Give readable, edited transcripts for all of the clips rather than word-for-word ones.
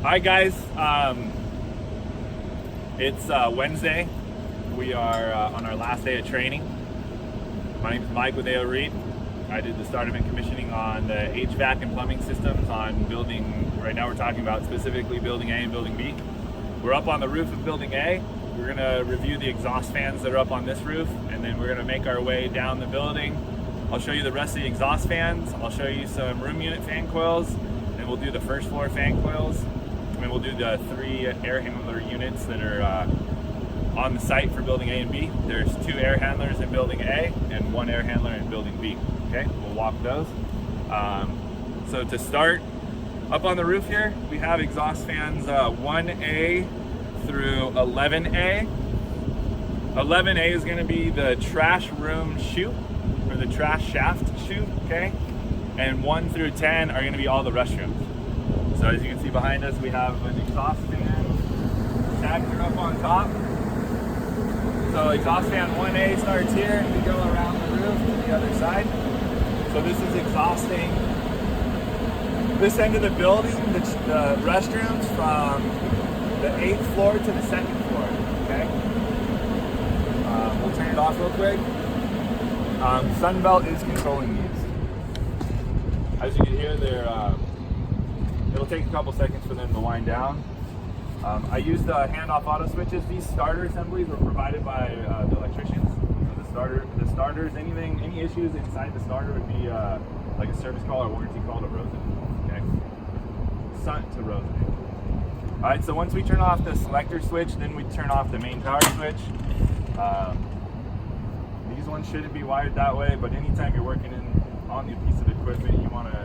Hi guys, it's Wednesday. We are on our last day of training. My name is Mike with A.O. Reed. I did the startup and commissioning on the HVAC and plumbing systems on building, right now we're talking about specifically building A and building B. We're up on the roof of building A. We're gonna review the exhaust fans that are up on this roof, and then we're gonna make our way down the building. I'll show you the rest of the exhaust fans. I'll show you some room unit fan coils, and we'll do the first floor fan coils. And then we'll do the 3 air handler units that are on the site for building A and B. There's 2 air handlers in building A and 1 air handler in building B. Okay, we'll walk those. So to start, up on the roof here, we have exhaust fans 1A through 11A. 11A is going to be the trash room chute, or the trash shaft chute, okay? And 1 through 10 are going to be all the restrooms. So as you can see behind us, we have an exhaust fan stagger up on top. So exhaust fan 1A starts here, and we go around the roof to the other side. So this is exhausting this end of the building, the restrooms from the 8th floor to the 2nd floor, okay? We'll turn it off real quick. Sunbelt is controlling these. As you can hear, it'll take a couple seconds for them to wind down. I used the handoff auto switches. These starter assemblies were provided by the electricians. So the starters, any issues inside the starter would be like a service call or warranty call to Rosen. Okay, to Rosen. All right. So once we turn off the selector switch, then we turn off the main power switch. These ones shouldn't be wired that way, but anytime you're working on the piece of equipment, you want to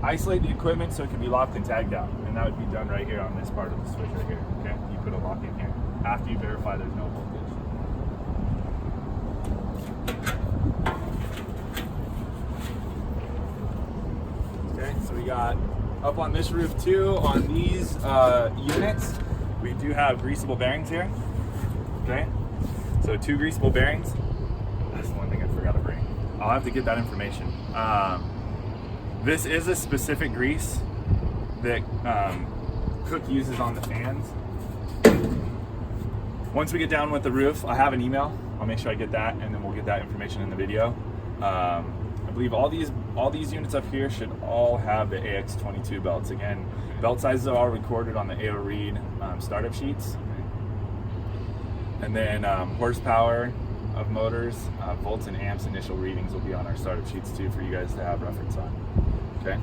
isolate the equipment so it can be locked and tagged out, and that would be done right here on this part of the switch right here. Okay, you put a lock in here after you verify there's no voltage. Okay, so we got up on this roof too. On these units, we do have greasable bearings here. Okay, so 2 greasable bearings. That's one thing I forgot to bring. I'll have to get that information. This is a specific grease that Cook uses on the fans. Once we get down with the roof, I have an email. I'll make sure I get that, and then we'll get that information in the video. I believe all these units up here should all have the AX22 belts. Again, belt sizes are all recorded on the A.O. Reed startup sheets. And then horsepower of motors, volts and amps initial readings will be on our startup sheets too for you guys to have reference on. Okay.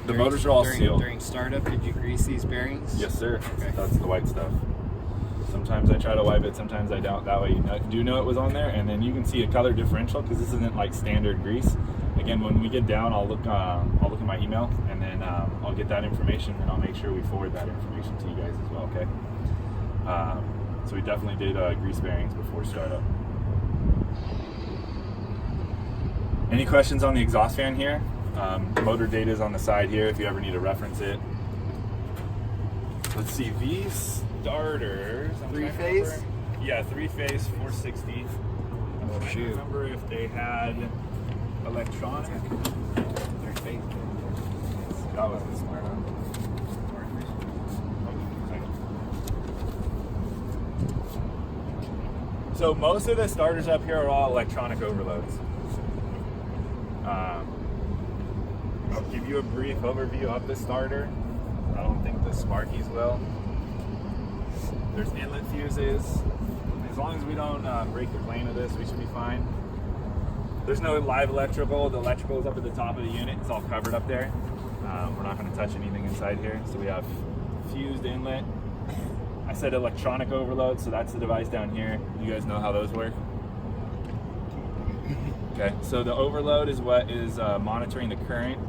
The motors are all sealed. During startup, did you grease these bearings? Yes, sir. Okay. That's the white stuff. Sometimes I try to wipe it, sometimes I don't. That way you do know it was on there, and then you can see a color differential because this isn't like standard grease. Again, when we get down, I'll look at my email, and then I'll get that information, and I'll make sure we forward that information to you guys as well. Okay. So we definitely did grease bearings before startup. Any questions on the exhaust fan here? Motor data is on the side here if you ever need to reference it. Let's see, these starters. 3-phase? Yeah, 3-phase 460. Oh, I shoot. remember if they had electronic. 3-phase. That was the smart one. So most of the starters up here are all electronic overloads. I'll give you a brief overview of the starter. I don't think the Sparkies will. There's inlet fuses. As long as we don't break the plane of this, we should be fine. There's no live electrical. The electrical is up at the top of the unit. It's all covered up there. We're not going to touch anything inside here. So we have fused inlet. I said electronic overload, so that's the device down here. You guys know how those work? Okay, so the overload is what is monitoring the current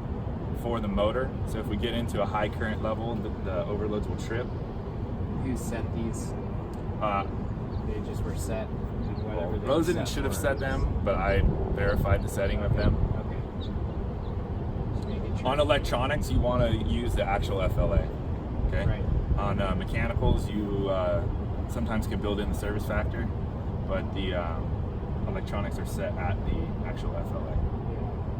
for the motor. So if we get into a high current level, the overloads will trip. Who set these? They just were set. Whatever they Rosen set should have for. set them, but I verified the setting of them. Okay. Just making sure. On electronics, you want to use the actual FLA. Okay. Right. On mechanicals, you sometimes can build in the service factor, but the electronics are set at the actual FLA.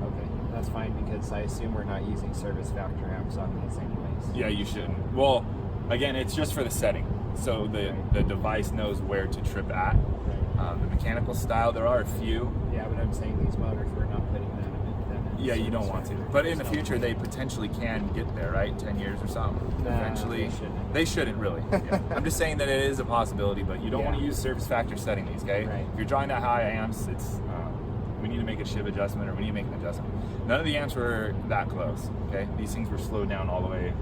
Okay. That's fine because I assume we're not using service factor amps on these anyways. Yeah, you shouldn't. Well, again, it's just for the setting. So the device knows where to trip at. Right. The mechanical style, there are a few. Yeah, but I'm saying these motors, we're not putting that in. Yeah, you don't want to. But in the future, they potentially can get there, right? 10 years or something. Nah, Eventually. they shouldn't. They shouldn't, really. Yeah. I'm just saying that it is a possibility, but you don't want to use service factor setting these, okay? Right. If you're drawing that high amps, it's we need to make a shiv adjustment or we need to make an adjustment. None of the amps were that close, okay? These things were slowed down all the way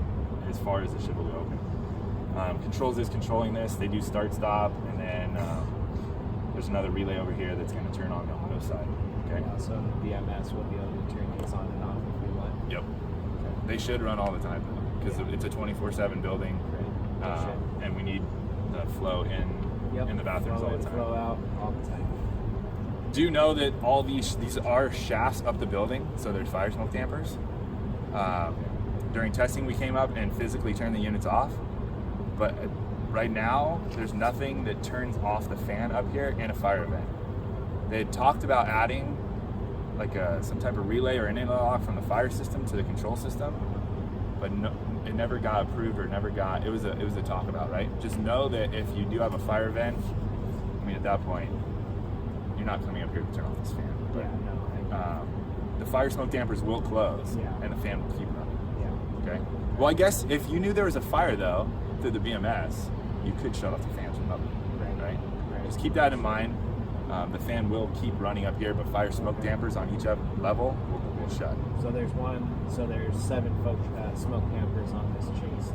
as far as the shiv will go open. Controls is controlling this. They do start stop, and then there's another relay over here that's going to turn on the auto side, okay? Yeah, so the BMS will be able to turn these on and off if we want. Yep. They should run all the time because it's a 24/7 building, Right. and we need the flow in the bathrooms all the time. Flow out all the time. Do you know that all these are shafts up the building, so there's fire smoke dampers? During testing, we came up and physically turned the units off, but right now there's nothing that turns off the fan up here in a fire event. They had talked about adding like some type of relay or an interlock from the fire system to the control system, but no, it never got approved or never got. It was a talk about, right? Just know that if you do have a fire event, I mean at that point, you're not coming up here to turn off this fan. But, the fire smoke dampers will close, and the fan will keep running. Yeah. Okay. Well, I guess if you knew there was a fire though through the BMS, you could shut off the fans remotely, right? Just keep that in mind. The fan will keep running up here, but fire smoke dampers on each level will shut. So there's 7 smoke dampers on this chase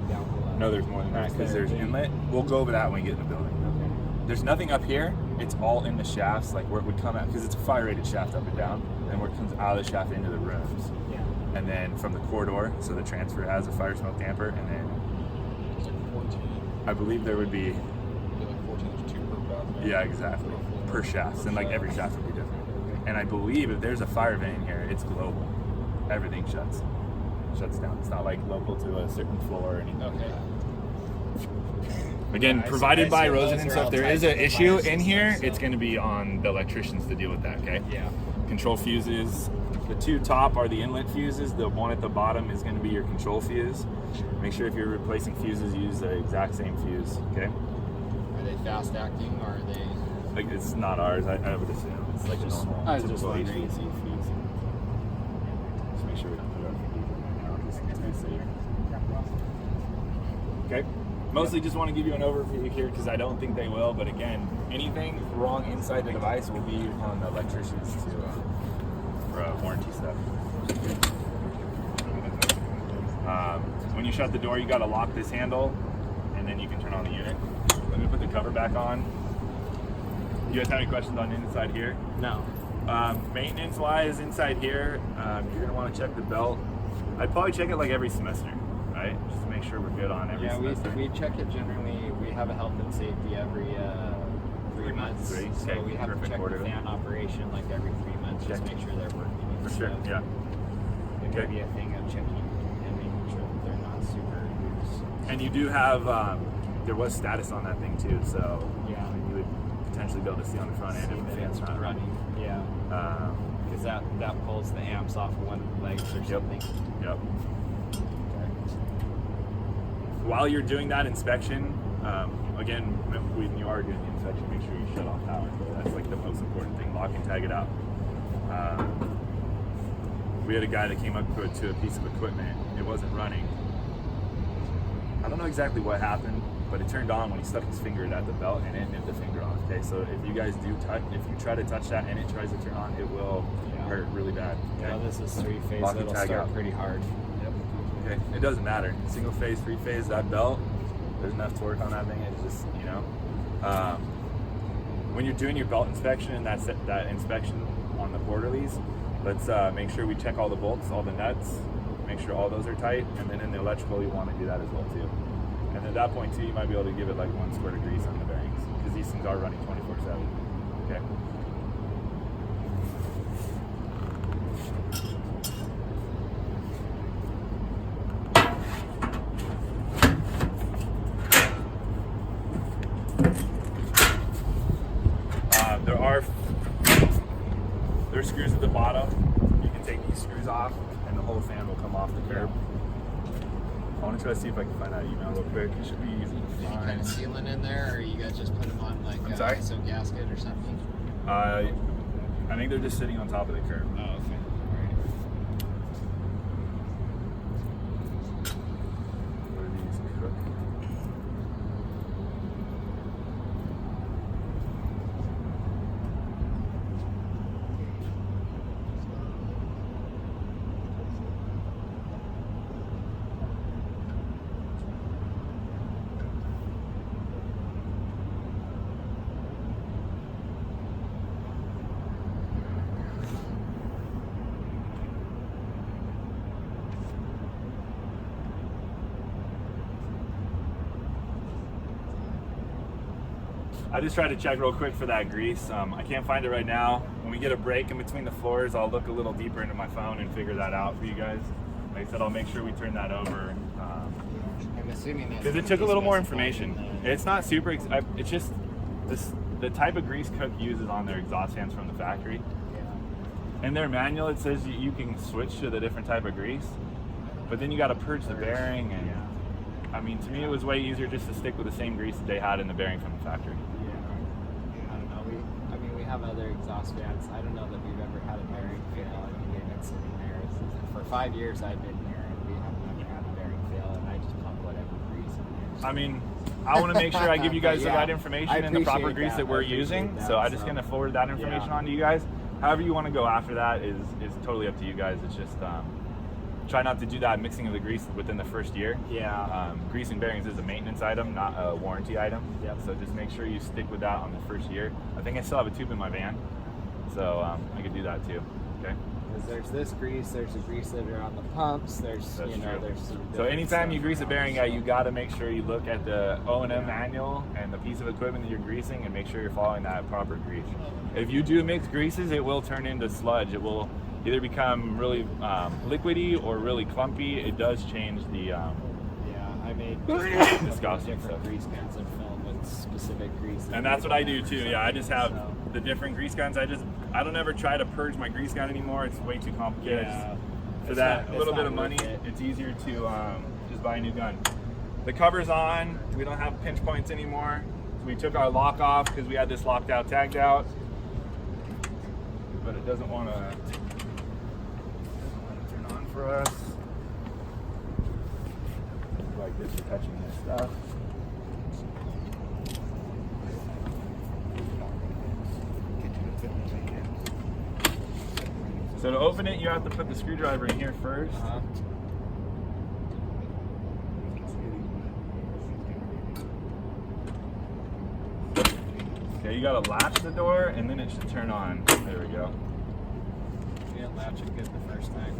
down below. No, there's more than that because there's inlet. We'll go over that when we get in the building. Okay. There's nothing up here. It's all in the shafts, like where it would come out, because it's a fire-rated shaft up and down, and where it comes out of the shaft into the rooms. Yeah. And then from the corridor, so the transfer has a fire smoke damper, and then It's like 14. I believe there would be, It'd be like 14 to 2 per bathroom. yeah, exactly, per shaft, and like every shaft would be different. And I believe if there's a fire event in here, it's global. Everything shuts down. It's not like local to a certain floor or anything. Okay. Again, Yeah, provided by I suppose residents, they're so if there all is tied an to the issue fire in here, system, it's going to be on the electricians to deal with that, okay? Yeah. Control fuses. The 2 top are the inlet fuses. The one at the bottom is going to be your control fuse. Make sure if you're replacing fuses, use the exact same fuse, okay? Are they fast acting or are they? Like, it's not ours, I would assume. It's like a normal, I was just typical wondering. HVAC fuse. Just make sure we don't put our fuse in right now, just to be safe. Okay? Mostly just want to give you an overview here because I don't think they will, but again, anything wrong inside the device will be on the electricians for warranty stuff. When you shut the door, you got to lock this handle, and then you can turn on the unit. Let me put the cover back on. You guys have any questions on inside here? No. Maintenance-wise, inside here, you're gonna want to check the belt. I'd probably check it like every semester, right? Just to make sure we're good on every semester. we check it generally. We have a health and safety every 3 months. Three? So Okay, we have to perfect. check Quarterly. the fan operation like every 3 months, just Okay. make sure they're working. and For sure, stuff. yeah. It Okay. could be a thing of checking and making sure that they're not super loose. And you do have, there was status on that thing too, so Yeah. you would potentially be able to see on the front end See if that the fan's it's not running. Yeah. Because that pulls the amps off of one of the legs or something. Yep. While you're doing that inspection, again, when you are doing the inspection, make sure you shut off power. That's like the most important thing. Lock and tag it out. We had a guy that came up to a piece of equipment. It wasn't running. I don't know exactly what happened, but it turned on when he stuck his finger at the belt and it nipped the finger off. Okay, so if you guys do touch, if you try to touch that and it tries to turn on, it will hurt really bad. Okay? Yeah, this is 3-phase, Lock and it'll tag start out. pretty hard. Yep. Okay. It doesn't matter. Single phase, 3-phase, that belt, there's enough torque on that thing. It's just, you know. When you're doing your belt inspection and that inspection on the quarterlies, let's make sure we check all the bolts, all the nuts, make sure all those are tight, and then in the electrical you want to do that as well too. And at that point too, you might be able to give it like 1 squirt of grease on the bearings because these things are running 24/7. Okay. There's screws at the bottom. You can take these screws off, and the whole fan will come off the curb. I want to try to see if I can find that email real quick. It should be easy to Any find. kind of sealant in there, or you guys just put them on like I'm sorry? ISO gasket or something? I think they're just sitting on top of the curb. Oh, okay. Alright. What are these? Crook? I just tried to check real quick for that grease. I can't find it right now. When we get a break in between the floors, I'll look a little deeper into my phone and figure that out for you guys. Like I said, I'll make sure we turn that over. I'm assuming that's Because it gonna took a be little more specified information. in the- It's not super, it's just the type of grease Cook uses on their exhaust fans from the factory. Yeah. In their manual, it says you can switch to the different type of grease, but then you got to purge the bearing. And I mean, to me, it was way easier just to stick with the same grease that they had in the bearing from the factory. I don't know. We have other exhaust fans. I don't know that we've ever had a bearing fail. I mean, they've been sitting there. For 5 years I've been here, and we haven't ever had a bearing fail, and I just pump whatever grease in there. I mean, I want to make sure I give you guys the Yeah, right I information and the proper appreciate grease that. that we're I appreciate using. that, So I'm just so, going to forward that information yeah. on to you guys. However you want to go after that is totally up to you guys. It's just try not to do that mixing of the grease within the first year. Yeah. Grease and bearings is a maintenance item, not a warranty item. Yep. So just make sure you stick with that on the first year. I think I still have a tube in my van, so I could do that too. Okay. Because there's this grease, there's the grease that are on the pumps, there's, That's you know, true. there's some So different anytime you stuff grease a around, bearing, so- you got to make sure you look at the O&M manual and the piece of equipment that you're greasing and make sure you're following that proper grease. If you do mix greases, it will turn into sludge. It will either become really liquidy or really clumpy. It does change the Yeah, I made Disgusting different stuff. grease guns and film with specific grease. and that's what I do too. Yeah, I just have So- the different grease guns. I don't ever try to purge my grease gun anymore. It's way too complicated. Yeah. For It's that not- little it's bit not of money, worth it. it's easier to just buy a new gun. The cover's on. We don't have pinch points anymore. So we took our lock off because we had this locked out, tagged out. But it doesn't want to turn on for us. Like this, you're touching this stuff. So to open it, you have to put the screwdriver in here first. Okay, you gotta latch the door and then it should turn on. There we go. You didn't latch it good the first time.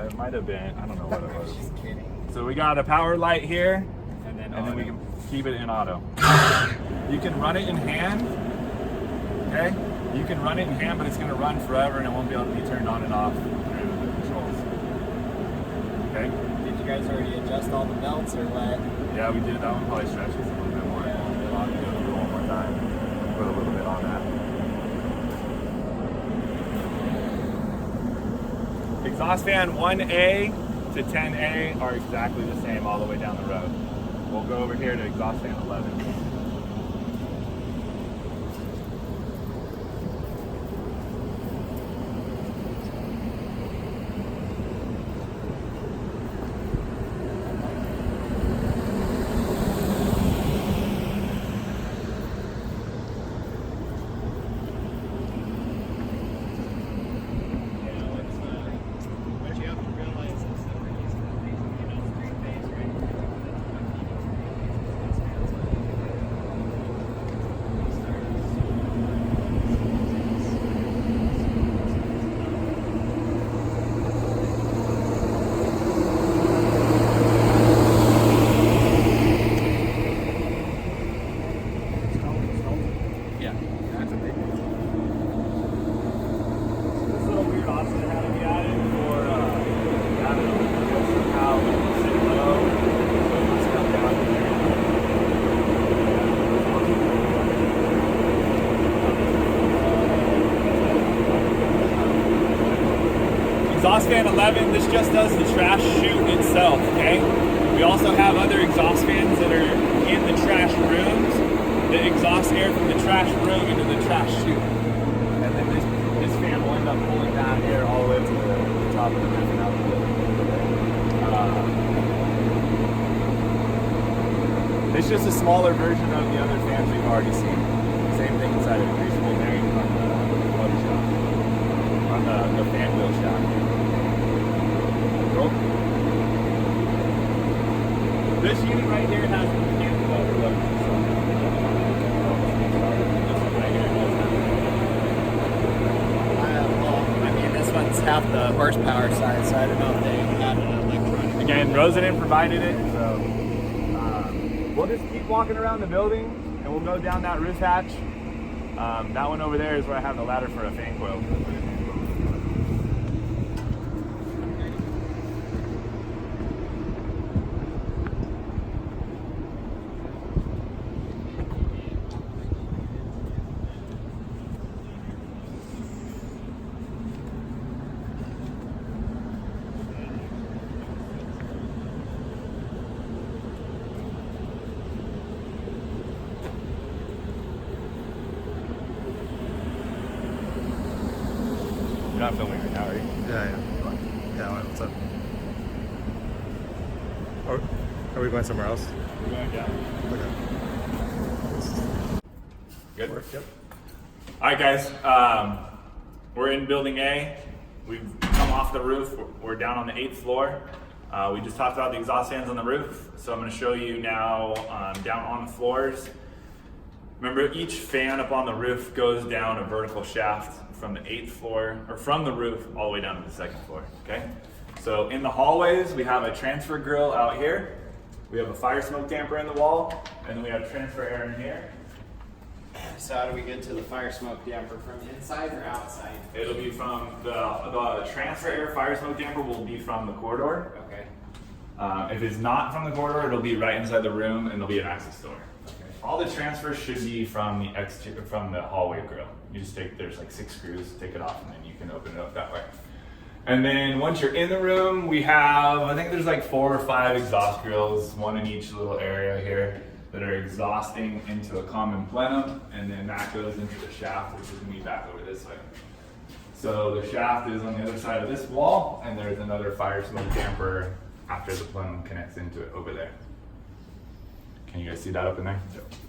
It might have been, I don't know what it was. Just kidding. So we got a power light here, And then, and then we auto. can keep it in auto. You can run it in hand, okay? You can run it in hand, but it's gonna run forever and it won't be able to be turned on and off through the controls. Okay? Did you guys already adjust all the belts or what? Yeah, we did. That one probably stretches a little bit more. Yeah. I'll do it one more time. Put a little bit on that. Exhaust fan 1A to 10A are exactly the same all the way down the road. We'll go over here to exhaust fan 11. But you have to realize is that we're using the 3-phase, right? exhaust fan 11, this just does the trash chute itself, okay? We also have other exhaust fans that are in the trash rooms that exhaust air from the trash room into the trash chute. And then this fan will end up pulling that air all the way to the top of the roof and out of the It's just a smaller version of the other fans we've already seen. Same thing inside of greasable bearing on the motor shaft, on the fan wheel shaft. Cool. This unit right here has the mechanical overload. I mean, this one's half the horsepower size, so I don't know if they had an electronic. Again, Rosen provided it, so we'll just keep walking around the building and we'll go down that roof hatch. That one over there is where I have the ladder for a fan coil. You're not filming right now, are you? Yeah. Yeah, what's up? Are we going somewhere else? We're going down. Okay. Good? Yep. All right, guys. We're in building A. We've come off the roof. We're down on the 8th floor. We just talked about the exhaust fans on the roof. So I'm going to show you now down on the floors. Remember, each fan up on the roof goes down a vertical shaft from the 8th floor, or from the roof all the way down to the 2nd floor, okay? So in the hallways, we have a transfer grill out here. We have a fire smoke damper in the wall, and then we have transfer air in here. So how do we get to the fire smoke damper, from inside or outside? It'll be from the transfer air fire smoke damper will be from the corridor. Okay. If it's not from the corridor, it'll be right inside the room, and there'll be an access door. All the transfers should be from the from the hallway grill. You just there's like 6 screws, take it off, and then you can open it up that way. And then once you're in the room, we have, I think there's like 4 or 5 exhaust grills, one in each little area here, that are exhausting into a common plenum, and then that goes into the shaft, which is gonna be back over this way. So the shaft is on the other side of this wall, and there's another fire smoke damper after the plenum connects into it over there. Can you guys see that up in there?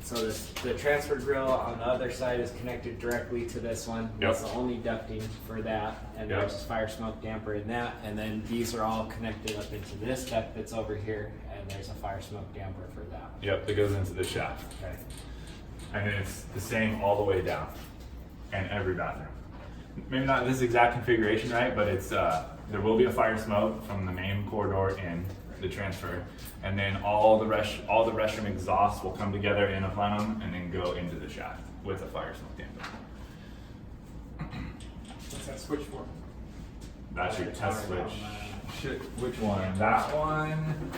So the transfer grill on the other side is connected directly to this one. Yep. That's the only ducting for that, and Yep. there's a fire smoke damper in that, and then these are all connected up into this duct that's over here, and there's a fire smoke damper for that. Yep, that goes into the shaft. Okay. And then it's the same all the way down, and every bathroom. Maybe not this exact configuration, right? But it's there will be a fire smoke from the main corridor in the transfer, and then all the restroom exhausts will come together in a plenum and then go into the shaft with a fire smoke damper. What's that switch for? That's your test switch. Which one? That one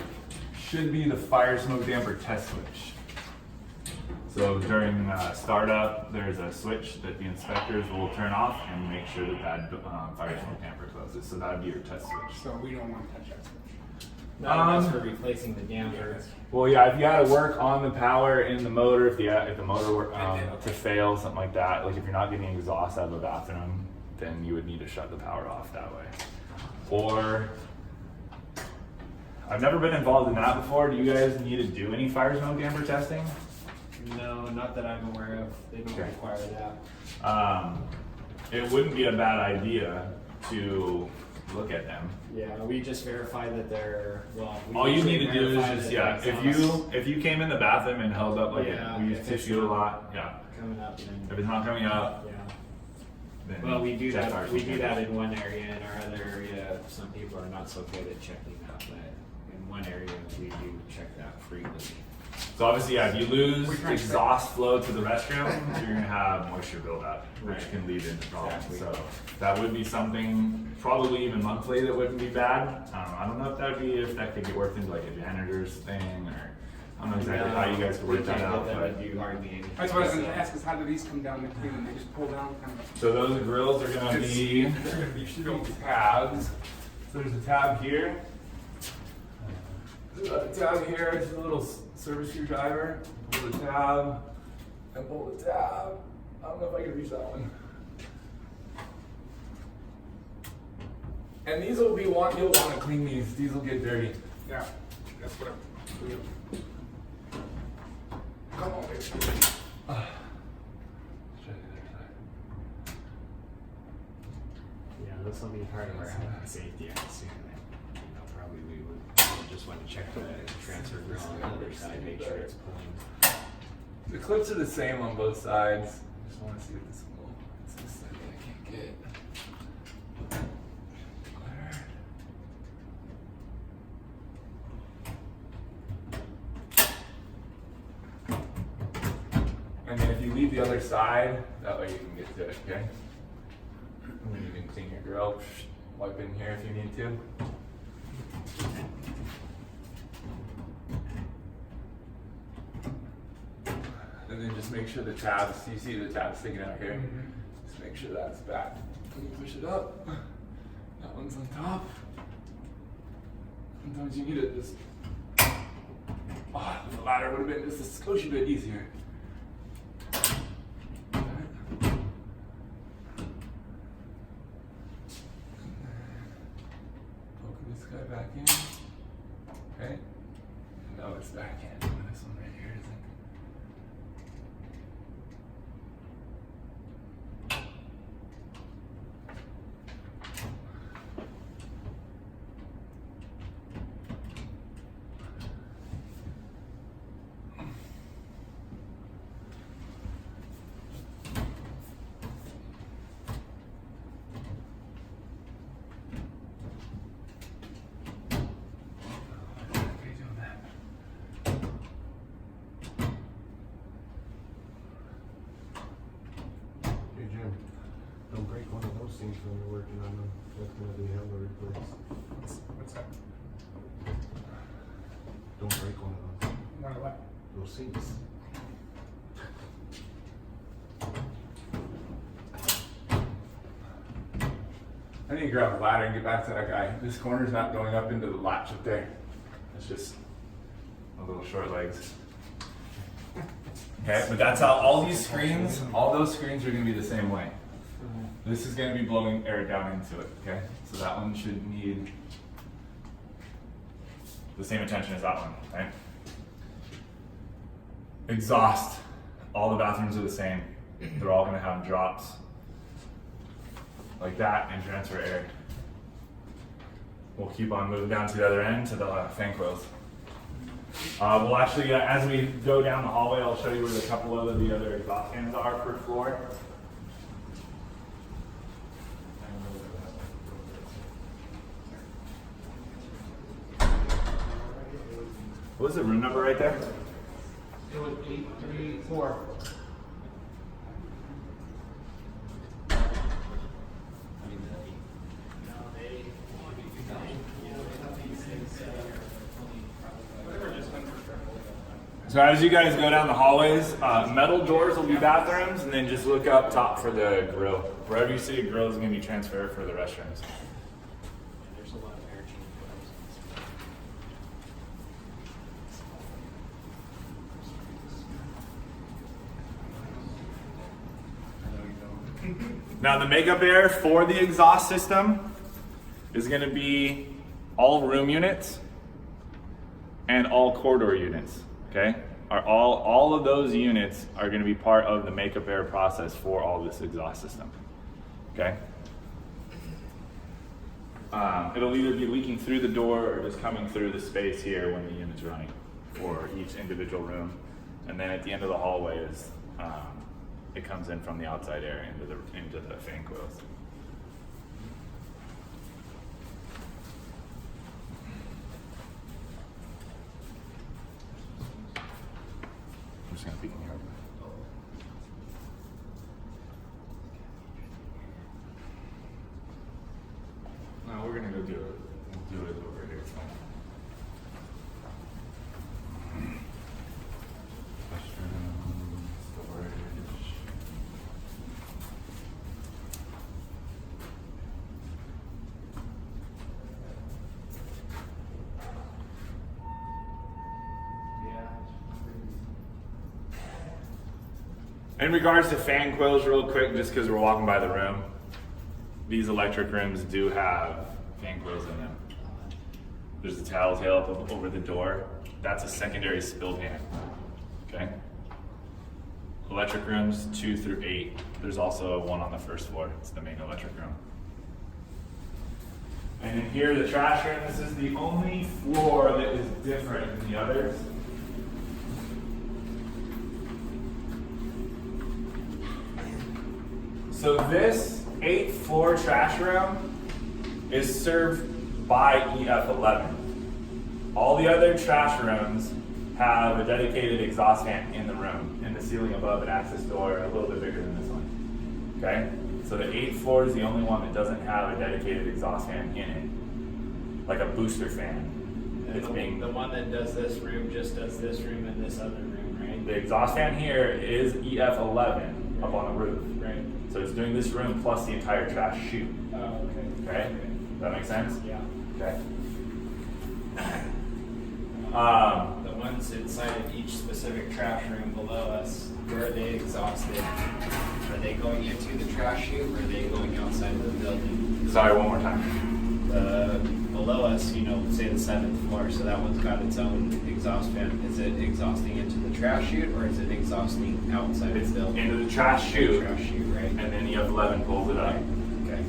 should be the fire smoke damper test switch. So during startup, there's a switch that the inspectors will turn off and make sure that fire smoke damper closes. So that would be your test switch. So we don't want to touch that switch. No, that's for replacing the damper. Well, yeah, if you had to work on the power in the motor, if the motor were to fail, something like that, like if you're not getting exhaust out of a bathroom, then you would need to shut the power off that way. Or, I've never been involved in that before. Do you guys need to do any fire smoke damper testing? No, not that I'm aware of. They don't Okay. require that. It wouldn't be a bad idea to look at them. Yeah, we just verify that they're, well. we All you usually need to do is verify just, that yeah, the if exhaust you came in the bathroom and held up like Yeah, we use if it's tissue a not- lot, yeah. Coming up, then, If it's not coming up, yeah. then Well, we do check fire that, we smoke do damper. that in one area. In our other area, some people are not so good at checking that, but in one area, we do check that frequently. So obviously, yeah, if you lose We try to exhaust flow to the restroom, you're gonna have moisture buildup, which Right. can lead into problems. Exactly. So that would be something, probably even monthly, that wouldn't be bad. I don't know if that would be, if that could get worked into like a janitor's thing, or I don't know exactly how you guys could work that out. That But would do hardly anything. That's what I was going to ask, is how do these come down the clean and they just pull down kind of? so those grills are gonna be They're going to be two pads. So there's a tab here. There's a tab here. It's a little service screwdriver. Pull the tab and pull the tab. I don't know if I can reach that one. And these will be you'll want to clean these. These will get dirty. Yeah, that's what I'm doing. Come on, baby. Let's try the other side. Yeah, this will be part of our health and safety, I assume. Probably we would just want to check the transfer grill on the other side, make sure it's pulling. The clips are the same on both sides. I just want to see what this will. It's this side that I can't get. And then if you leave the other side, that way you can get to it, okay? And then you can clean your grill, wipe in here if you need to. And then just make sure the tabs, you see the tab sticking out here? Just make sure that's back. When you push it up, that one's on top. Sometimes you need it just, the ladder would have been just a skosh bit easier. Poke this guy back in. Okay. And now it's back in. This one right here isn't. Hey Jim, don't break one of those things when you're working on them. That's gonna be hell to replace. What's that? Don't break one of those. One of what? Those sinks. I need to grab a ladder and get back to that guy. This corner's not going up into the latch up there. It's just a little short legs. Okay, but that's how all these screens, all those screens are gonna be the same way. This is gonna be blowing air down into it, okay? So that one should need the same attention as that one, right? Exhaust. All the bathrooms are the same. They're all gonna have drops like that and transfer air. We'll keep on moving down to the other end to the fan coils. We'll actually, as we go down the hallway, I'll show you where the couple of the other exhaust fans are per floor. What was the room number right there? It was 834. So as you guys go down the hallways, metal doors will be bathrooms, and then just look up top for the grill. Wherever you see a grill is going to be transferred for the restrooms. There's a lot of air change. Now the makeup air for the exhaust system is going to be all room units and all corridor units. Okay, all of those units are going to be part of the makeup air process for all this exhaust system. Okay, it'll either be leaking through the door or just coming through the space here when the unit's running for each individual room, and then at the end of the hallway is it comes in from the outside air into the fan coils. I'm just gonna peek in here. No, we're gonna go do it. We'll do it over here. It's fine. Storage. In regards to fan coils, real quick, just because we're walking by the room, these electric rooms do have fan coils in them. There's a tattletale up over the door. That's a secondary spill fan. Okay. Electric rooms 2 through 8. There's also one on the first floor. It's the main electric room. And in here, the trash room. This is the only floor that is different than the others. So this 8th floor trash room is served by EF11. All the other trash rooms have a dedicated exhaust fan in the room, in the ceiling above an access door, a little bit bigger than this one. Okay? So the 8th floor is the only one that doesn't have a dedicated exhaust fan in it, like a booster fan. It's being The one that does this room just does this room and this other room, right? the exhaust fan here is EF11 up on the roof. Right. So it's doing this room plus the entire trash chute. Oh, okay. Okay? Does that make sense? Yeah. Okay. The ones inside of each specific trash room below us, where are they exhausted? Are they going into the trash chute or are they going outside of the building? Sorry, one more time. Below us, you know, say the 7th floor, so that one's got its own exhaust fan. Is it exhausting into the trash chute or is it exhausting outside It's of the building? into the trash chute, Trash chute, right? and then EF11 pulls it up. Okay.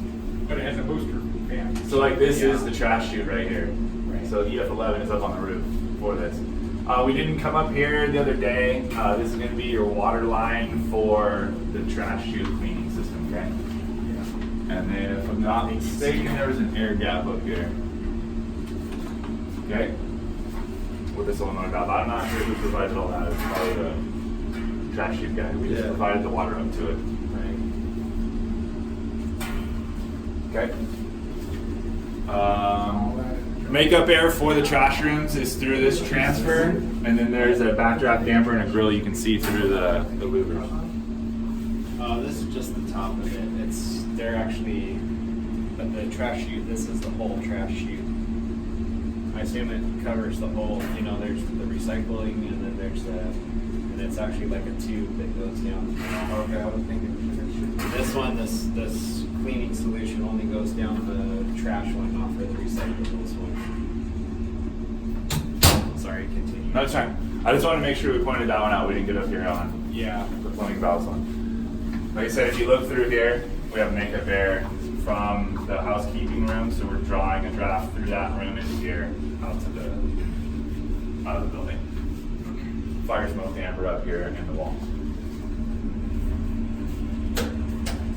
But it has a booster fan. So like this Yeah. is the trash chute right here. Right. So EF11 is up on the roof for this. We didn't come up here the other day. This is going to be your water line for the trash chute cleaning system, okay? And then if I'm not mistaken, there was an air gap up here. Okay? With the solenoid valve. I'm not sure who provided all that. It's probably the trash chute guy. We just Yeah. provided the water up to it. Right. Okay? Makeup air for the trash rooms is through this transfer, and then there's a backdraft damper and a grill you can see through the louvers. This is just the top of it. They're actually, but the trash chute, this is the whole trash chute. I assume it covers the whole, you know, there's the recycling and then there's and it's actually like a tube that goes down. Okay, I was thinking This one, this cleaning solution only goes down the trash one, not for the recyclables one. Sorry, continue. No, it's fine. I just wanted to make sure we pointed that one out. We didn't get up here on Yeah. the plumbing valves one. Like I said, if you look through here, we have makeup air from the housekeeping room, so we're drawing a draft through that room into here, out of the building. Fire smoke amber up here in the wall.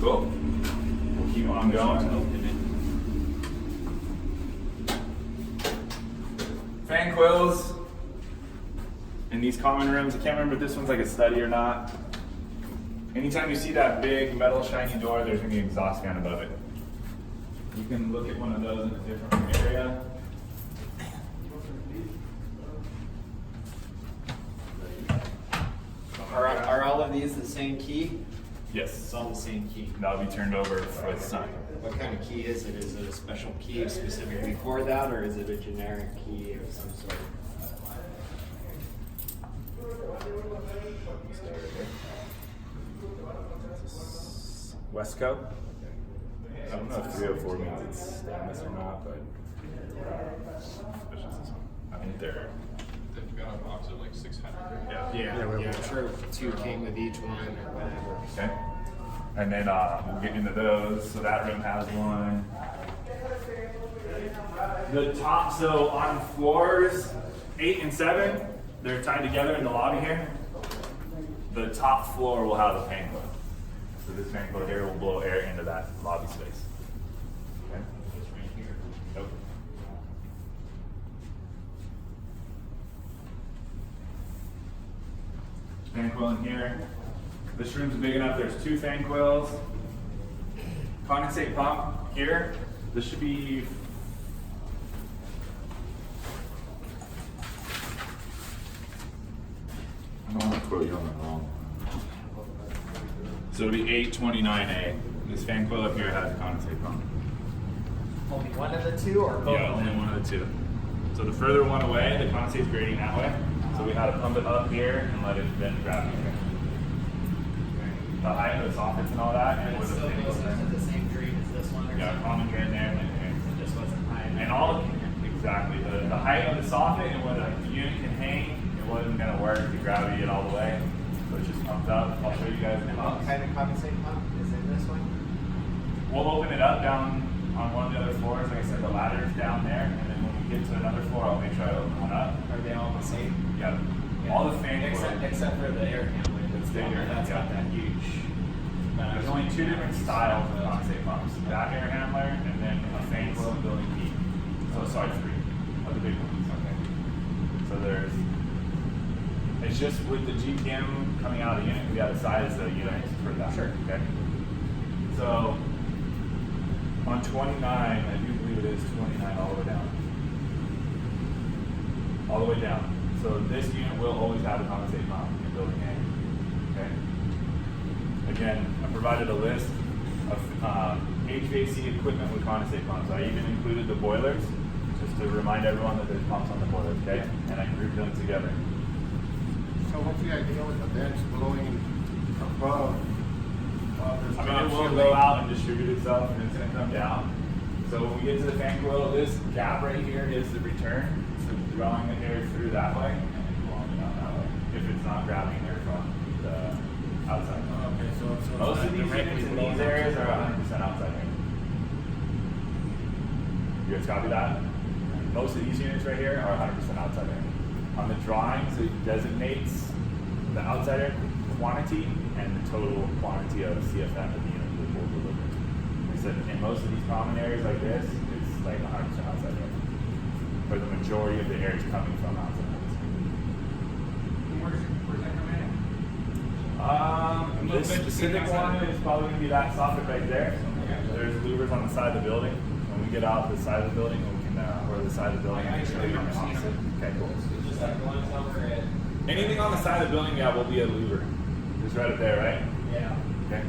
Cool. We'll keep on going. Fan coils in these common rooms. I can't remember if this one's like a study or not. Anytime you see that big metal shiny door, there's gonna be an exhaust fan above it. You can look at one of those in a different area. Are all of these the same key? Yes. It's all the same key. That'll be turned over for the sign. What kind of key is it? Is it a special key specifically for that, or is it a generic key of some sort? Westco. I don't know if 304 means it's stainless or not, but I think they're. They've got a box of like 600. Yeah, I'm sure 2 came with each one or whatever. Okay. And then we'll get into those. So that room has one. The top, so on floors 8 and 7, they're tied together in the lobby here. The top floor will have a fan coil. So this fan coil here will blow air into that lobby space. Okay? Just right here. Nope. Fan coil in here. This room's big enough, there's 2 fan coils. Condensate pump here. This should be I don't want to quote you on the wrong one. So it'll be 829A. This fan coil up here has a condensate pump. Only one of the 2 or both? Yeah, only one of the 2. So the further one away, the condensate's grading that way. So we had to pump it up here and let it then grab here. Okay. the height of the soffits and all that, and It with the still fan goes coil in into there. the same drain as this one or Yeah, something? common drain there, and then It just wasn't high enough. and all exactly the height of the soffit and where the unit can hang, it wasn't gonna work to gravity it all the way, so it's just pumped up. I'll show you guys the And what pumps. kind of condensate pump is in this one? We'll open it up down on one of the other floors. Like I said, the ladder's down there, and then when we get to another floor, I'll make sure I open one up. Are they all the same? Yeah, all the fan Except for the air handler. It's bigger, That's yeah. not that huge. There's only two different styles of condensate pumps. That air handler and then a fan coil and building heat. So sorry, three of the big ones. Okay. So there's, it's just with the GPM coming out of the unit, we got to size the unit for that. Sure. Okay. So on 29, I do believe it is 29 all the way down. All the way down. So this unit will always have a condensate pump in building A. Okay. Again, I provided a list of HVAC equipment with condensate pumps. I even included the boilers, just to remind everyone that there's pumps on the boilers, okay? And I grouped them together. So what's the idea with the vents blowing above? I mean, it will go out and distribute itself, and it's gonna come down. So when we get to the fan coil, this gap right here is the return. So drawing the air through that way, and then blowing it out that way. If it's not grabbing air from the outside. Okay, so Most of these units in these areas are 100% outside air. You guys copy that? Most of these units right here are 100% outside air. On the drawings, it designates the outside air quantity and the total quantity of CFM that the unit will deliver. Like I said, in most of these common areas like this, it's like 100% outside air. Where the majority of the air is coming from outside. Where's that coming in? This specific one is probably going to be that soffit right there. There's louvers on the side of the building. When we get out the side of the building, we can, or the side of the building, we can show you on the opposite. Okay, cool. Just like the ones over at. Anything on the side of the building, yeah, will be a louver. Just right up there, right? Yeah. Okay.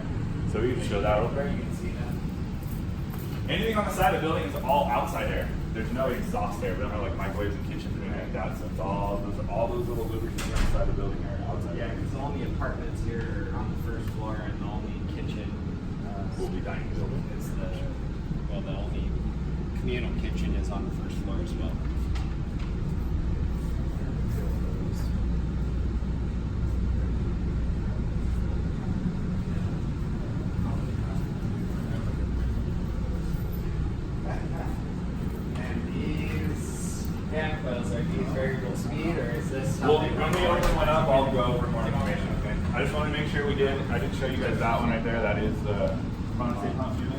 So we can show that real You quick. can see that. Anything on the side of the building is all outside air. There's no exhaust air. We don't have like microwaves and kitchens or anything like that. So it's all those little louvers on the side of the building are outside Yeah, air. because the only apartments here are on the first floor, and the only kitchen Will be dining building. is the only communal kitchen is on the first floor as well. And these fan coils, are these variable speed, or is this how Well, they when we open one up, I'll go over more information. Okay. I just want to make sure we did. I did show you guys that one right there. That is the condensate pump unit.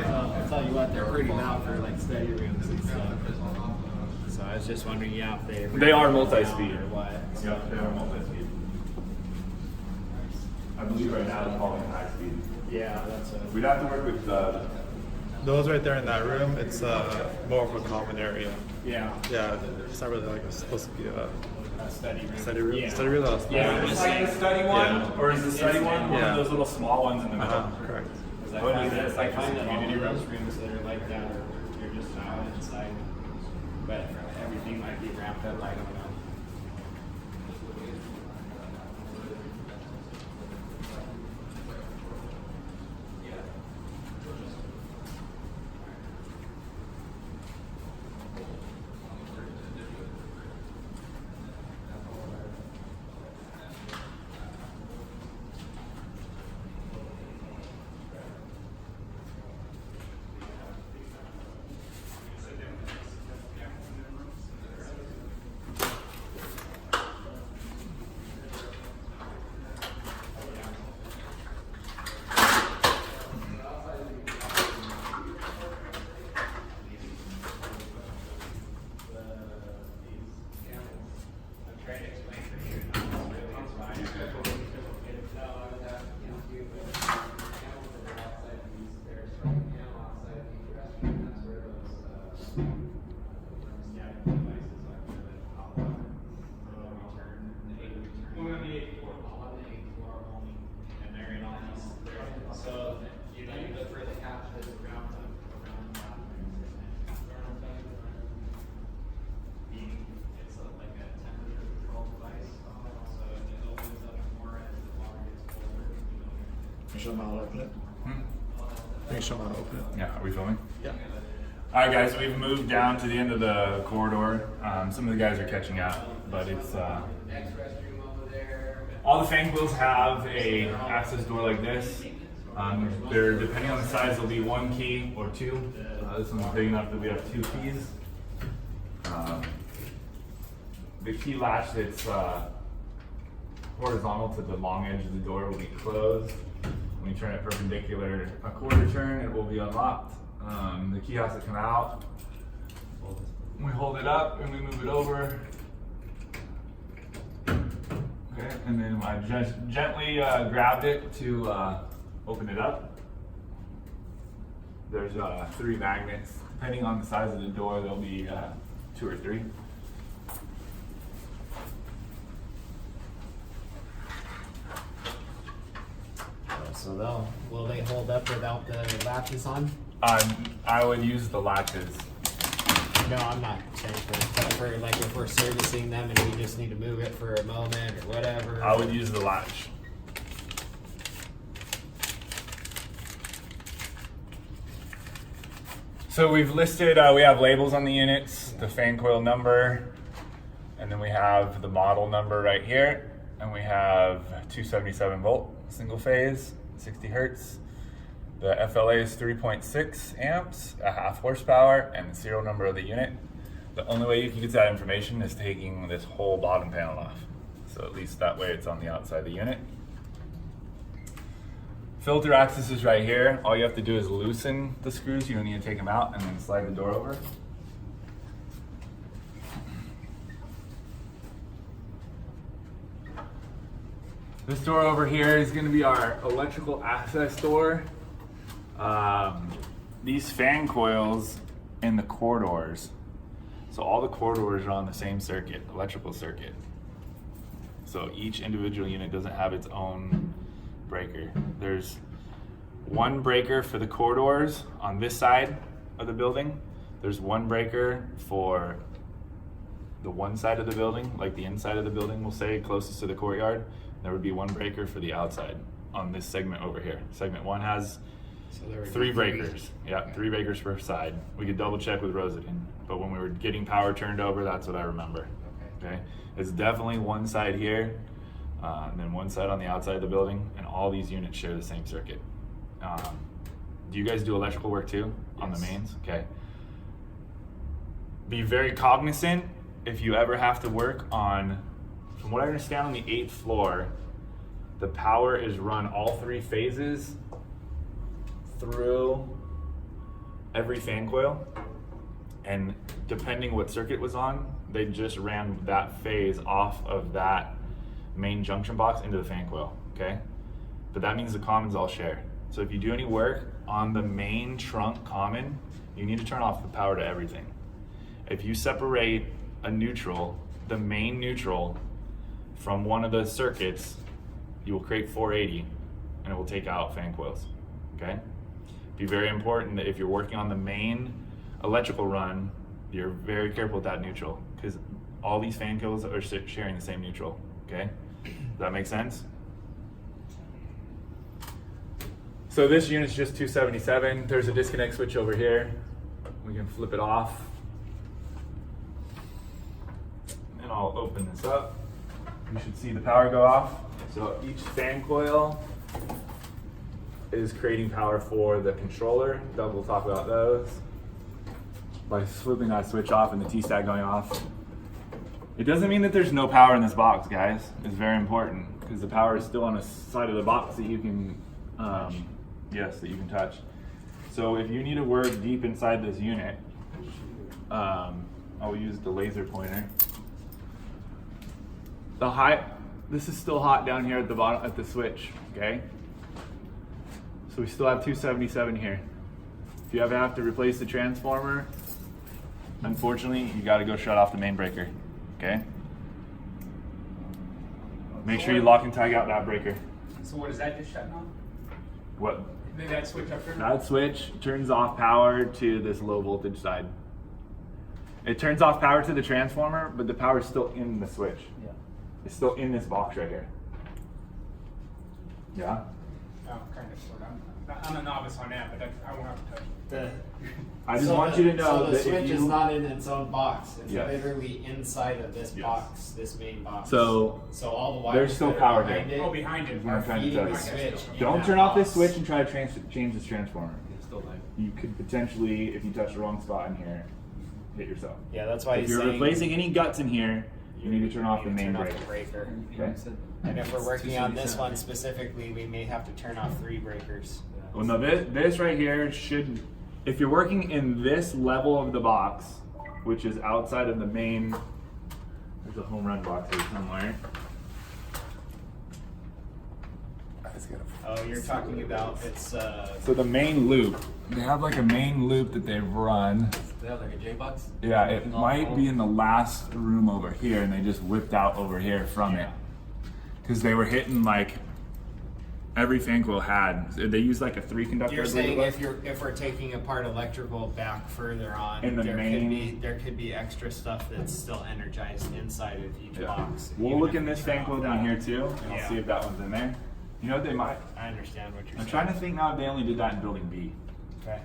I'll tell you what, they're pretty loud for like study rooms and stuff. So I was just wondering, yeah, if They are multi-speed. or what. So. Yep, they are multi-speed. I believe right now it's calling high speed. Yeah, that's a. We'd have to work with Those right there in that room, it's more of a common area. Yeah. Yeah, it's not really like it's supposed to be a Study room. study room. Yeah. Study room. That was Yeah, Is the study one, Yeah. or is the study one one Yeah. of those little small ones in the middle? Correct. I What find is that this, I like find this that all community of room? those rooms that are like that you're just out inside. But everything might be wrapped up. I don't know. show them how to open it. You can show them how to open it. Yeah, are we filming? Yeah. All right, guys, we've moved down to the end of the corridor. Some of the guys are catching up, but it's all the fan coils have a access door like this. They're, depending on the size, there'll be one key or two. This one's big enough that we have two keys. The key latch that's horizontal to the long edge of the door will be closed. When you turn it perpendicular a quarter turn, it will be unlocked. The key has to come out. We hold it up and we move it over. Okay, and then I just gently grabbed it to open it up. There's 3 magnets. Depending on the size of the door, there'll be 2 or 3. So will they hold up without the latches on? I would use the latches. No, I'm not saying for like if we're servicing them and we just need to move it for a moment or whatever. I would use the latch. So we've listed, we have labels on the units, the fan coil number, and then we have the model number right here, and we have 277 volt single phase, 60 hertz. The FLA is 3.6 amps, a half horsepower, and the serial number of the unit. The only way you can get that information is taking this whole bottom panel off. So at least that way it's on the outside of the unit. Filter access is right here. All you have to do is loosen the screws. You don't need to take them out, and then slide the door over. This door over here is going to be our electrical access door. These fan coils in the corridors. So all the corridors are on the same circuit, electrical circuit. So each individual unit doesn't have its own breaker. There's one breaker for the corridors on this side of the building. There's one breaker for the one side of the building, like the inside of the building, we'll say, closest to the courtyard. There would be one breaker for the outside on this segment over here. Segment 1 has 3 breakers. Yeah, 3 breakers per side. We could double check with Rosadin, but when we were getting power turned over, that's what I remember. Okay, it's definitely one side here, and then one side on the outside of the building, and all these units share the same circuit. Do you guys do electrical work too on the mains? Okay. Be very cognizant if you ever have to work on, from what I understand, on the 8th floor, the power is run all 3 phases through every fan coil, and depending what circuit was on, they just ran that phase off of that main junction box into the fan coil, okay? But that means the commons all share. So if you do any work on the main trunk common, you need to turn off the power to everything. If you separate a neutral, the main neutral, from one of the circuits, you will create 480 and it will take out fan coils, okay? Be very important that if you're working on the main electrical run, you're very careful with that neutral, because all these fan coils are sharing the same neutral, okay? Does that make sense? So this unit's just 277. There's a disconnect switch over here. We can flip it off. And I'll open this up. You should see the power go off. So each fan coil is creating power for the controller. Doug will talk about those. By flipping that switch off and the T-stack going off. It doesn't mean that there's no power in this box, guys. It's very important, because the power is still on the side of the box that you can, that you can touch. So if you need to work deep inside this unit, I'll use the laser pointer. This is still hot down here at the bottom, at the switch, okay? So we still have 277 here. If you ever have to replace the transformer, unfortunately, you gotta go shut off the main breaker, okay? Make sure you lock and tag out that breaker. So what is that just shutting on? What? Maybe that switch up there? That switch turns off power to this low voltage side. It turns off power to the transformer, but the power is still in the switch. Yeah. It's still in this box right here. Yeah? Oh, kind of, sort of. I'm a novice on that, but I won't have to touch it. The, I just so want the- you to know so the that if switch is you- not in its own box. It's Yes. literally inside of this Yes. box, this main box. So all the wires there's still that are power behind here. it Oh, behind it. What I'm trying to feeding tell the you. switch in Don't that turn off this box. switch and try to change this transformer. It's still live. You could potentially, if you touch the wrong spot in here, hit yourself. Yeah, that's why If he's you're saying replacing any guts in here, you need to turn off the main turn off breaker. the breaker. Okay. And if we're working on this one specifically, we may have to turn off 3 breakers. Well, no, this right here should, if you're working in this level of the box, which is outside of the main, there's a home run box here somewhere. Oh, you're talking about it's So the main loop, they have like a main loop that they've run. They have like a J box? Yeah, it might be in the last room over here, and they just whipped out over here from it. Because they were hitting like every fan coil had. They used like a 3 conductor. You're I believe saying it was. if we're taking apart electrical back further on, In the there could be extra stuff that's still energized inside of each box. We'll even look if in we this turn fan coil off down that. here too, and I'll Yeah. see if that one's in there. You know what they might? I understand what you're I'm saying. trying to think now if they only did that in building B, Okay.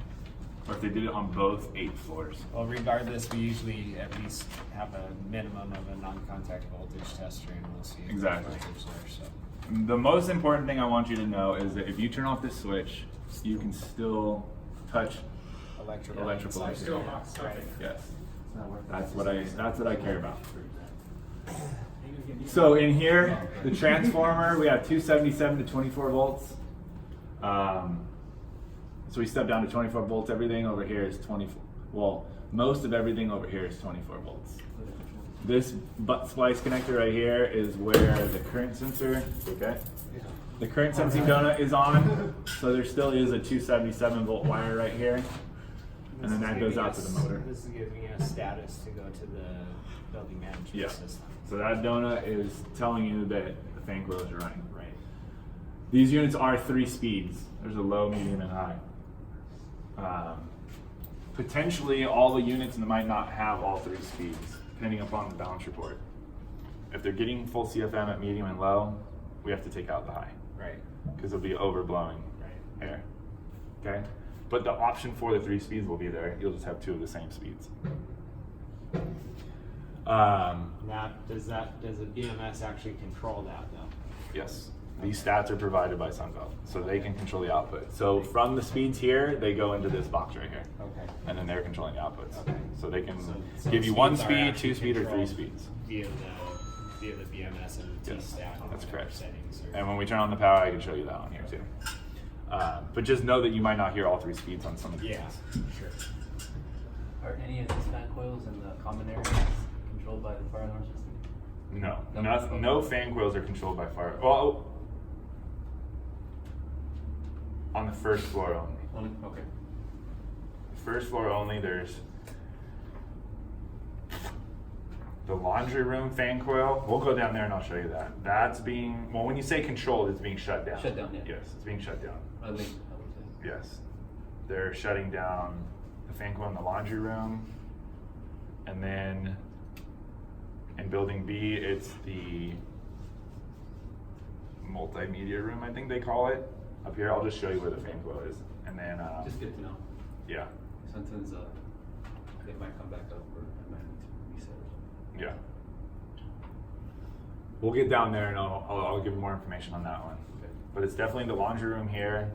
or if they did it on both 8 floors. Well, regardless, we usually at least have a minimum of a non-contact voltage tester, and we'll see if Exactly. there's voltage there. So. The most important thing I want you to know is that if you turn off this switch, you can still touch. Electrical Electrical inside. Still box, Right. okay. Yes, that's what I care about. So in here, the transformer, we have 277 to 24 volts. So we step down to 24 volts. Everything over here is 24. Well, most of everything over here is 24 volts. This butt splice connector right here is where the current sensor, okay? The current sensing donut is on, so there still is a 277 volt wire right here. And then that goes out to the motor. This is giving us status to go to the building management Yeah. system. So that donut is telling you that the fan coils are running. Right. These units are 3 speeds. There's a low, medium, and high. Potentially, all the units might not have all 3 speeds, depending upon the balance report. If they're getting full CFM at medium and low, we have to take out the high, Right. because it'll be overblowing Right. air. Okay? But the option for the 3 speeds will be there. You'll just have 2 of the same speeds. Does the BMS actually control that though? Yes. These stats are provided by Sunbelt, so they can control the output. So from the speeds here, they go into this box right here, Okay. and then they're controlling the outputs. Okay. So they can So give you speeds 1 are speed, actually 2 speed, or 3 controlled speeds. Via the BMS and the Yes, T-stat. on that's whatever correct. Settings or, And when we turn on the power, I can show you that on here too. But just know that you might not hear all 3 speeds on some of these. yeah, sure. Are any of these fan coils in the common areas controlled by the fire alarm system? No, No. no fan coils are controlled by fire. Well, on the first floor only. Okay. First floor only, there's the laundry room fan coil. We'll go down there and I'll show you that. That's being, well, when you say controlled, it's being shut down. Shut down, yeah. Yes, it's being shut down. I would say. Yes. They're shutting down the fan coil in the laundry room. And then in building B, it's the multimedia room, I think they call it. Up here, I'll just show you where the fan coil is. And then, Just good to know. yeah. Sometimes they might come back up or I might need to reset or something. Yeah. We'll get down there and I'll give more information on that one. Okay. But it's definitely the laundry room here,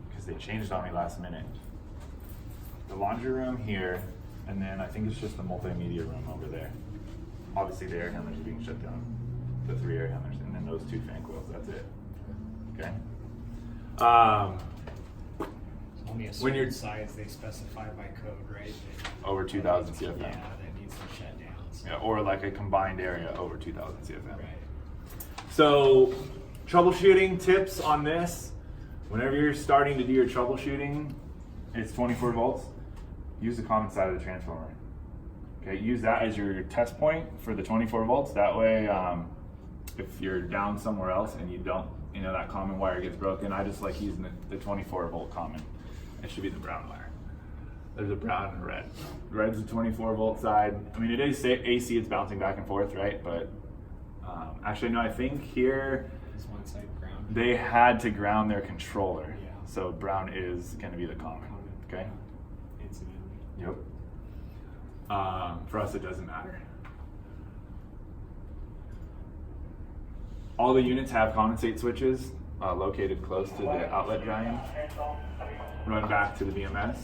because they changed on me last minute. The laundry room here, and then I think it's just the multimedia room over there. Obviously the air handlers are being shut down. The 3 air handlers, and then those 2 fan coils, that's it. Okay? Only a When you're- certain size they specify by code, right? Over 2,000 CFM. Yeah, that needs to shut down. So. Yeah, or like a combined area over 2,000 CFM. Right. So, troubleshooting tips on this. Whenever you're starting to do your troubleshooting, it's 24 volts. Use the common side of the transformer. Okay, use that as your test point for the 24 volts. That way, if you're down somewhere else and you don't, that common wire gets broken, I just like using the 24 volt common. It should be the brown wire. There's a brown and a red. Red's the 24 volt side. I mean, it is AC, it's bouncing back and forth, right? But actually, no, I think here, Is one side ground? they had to ground their controller. Yeah. So brown is going to be the common. Okay. Incidentally. Yep. For us, it doesn't matter. All the units have condensate switches located close to the outlet drying. Run back to the BMS.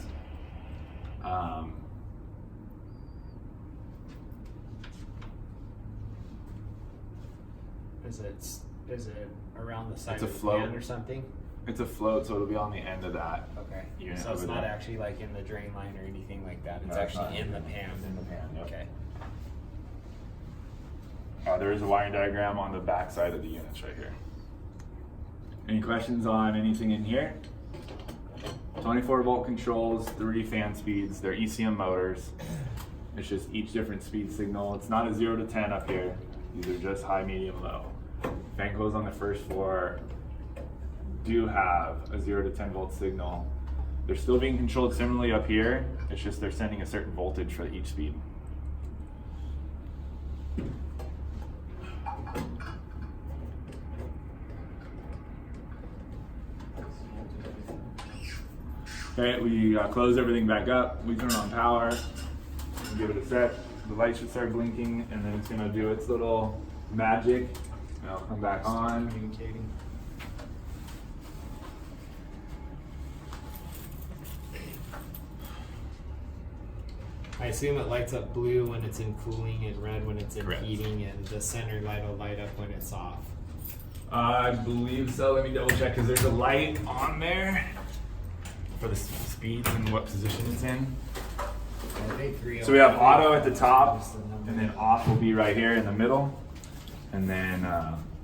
Is it around the side It's a of the float. pan or something? It's a float, so it'll be on the end of that. Okay. Unit So it's over not there. actually like in the drain line or anything like that. It's No, it's actually not. in the pan. It's in the pan, yep. Okay. There is a wiring diagram on the back side of the units right here. Any questions on anything in here? 24 volt controls, 3 fan speeds. They're ECM motors. It's just each different speed signal. It's not a 0 to 10 up here. These are just high, medium, low. Fan coils on the first floor do have a 0 to 10 volt signal. They're still being controlled similarly up here. It's just they're sending a certain voltage for each speed. Okay, we close everything back up. We turn on power. Give it a set. The light should start blinking, and then it's gonna do its little magic. And it'll come back on. Communicating. I assume it lights up blue when it's in cooling and red when it's in Correct. heating, and the center light will light up when it's off. I believe so. Let me double check because there's a light on there for the speeds and what position it's in. I think 3 So we have auto at the top, and then off will be right here in the middle, and then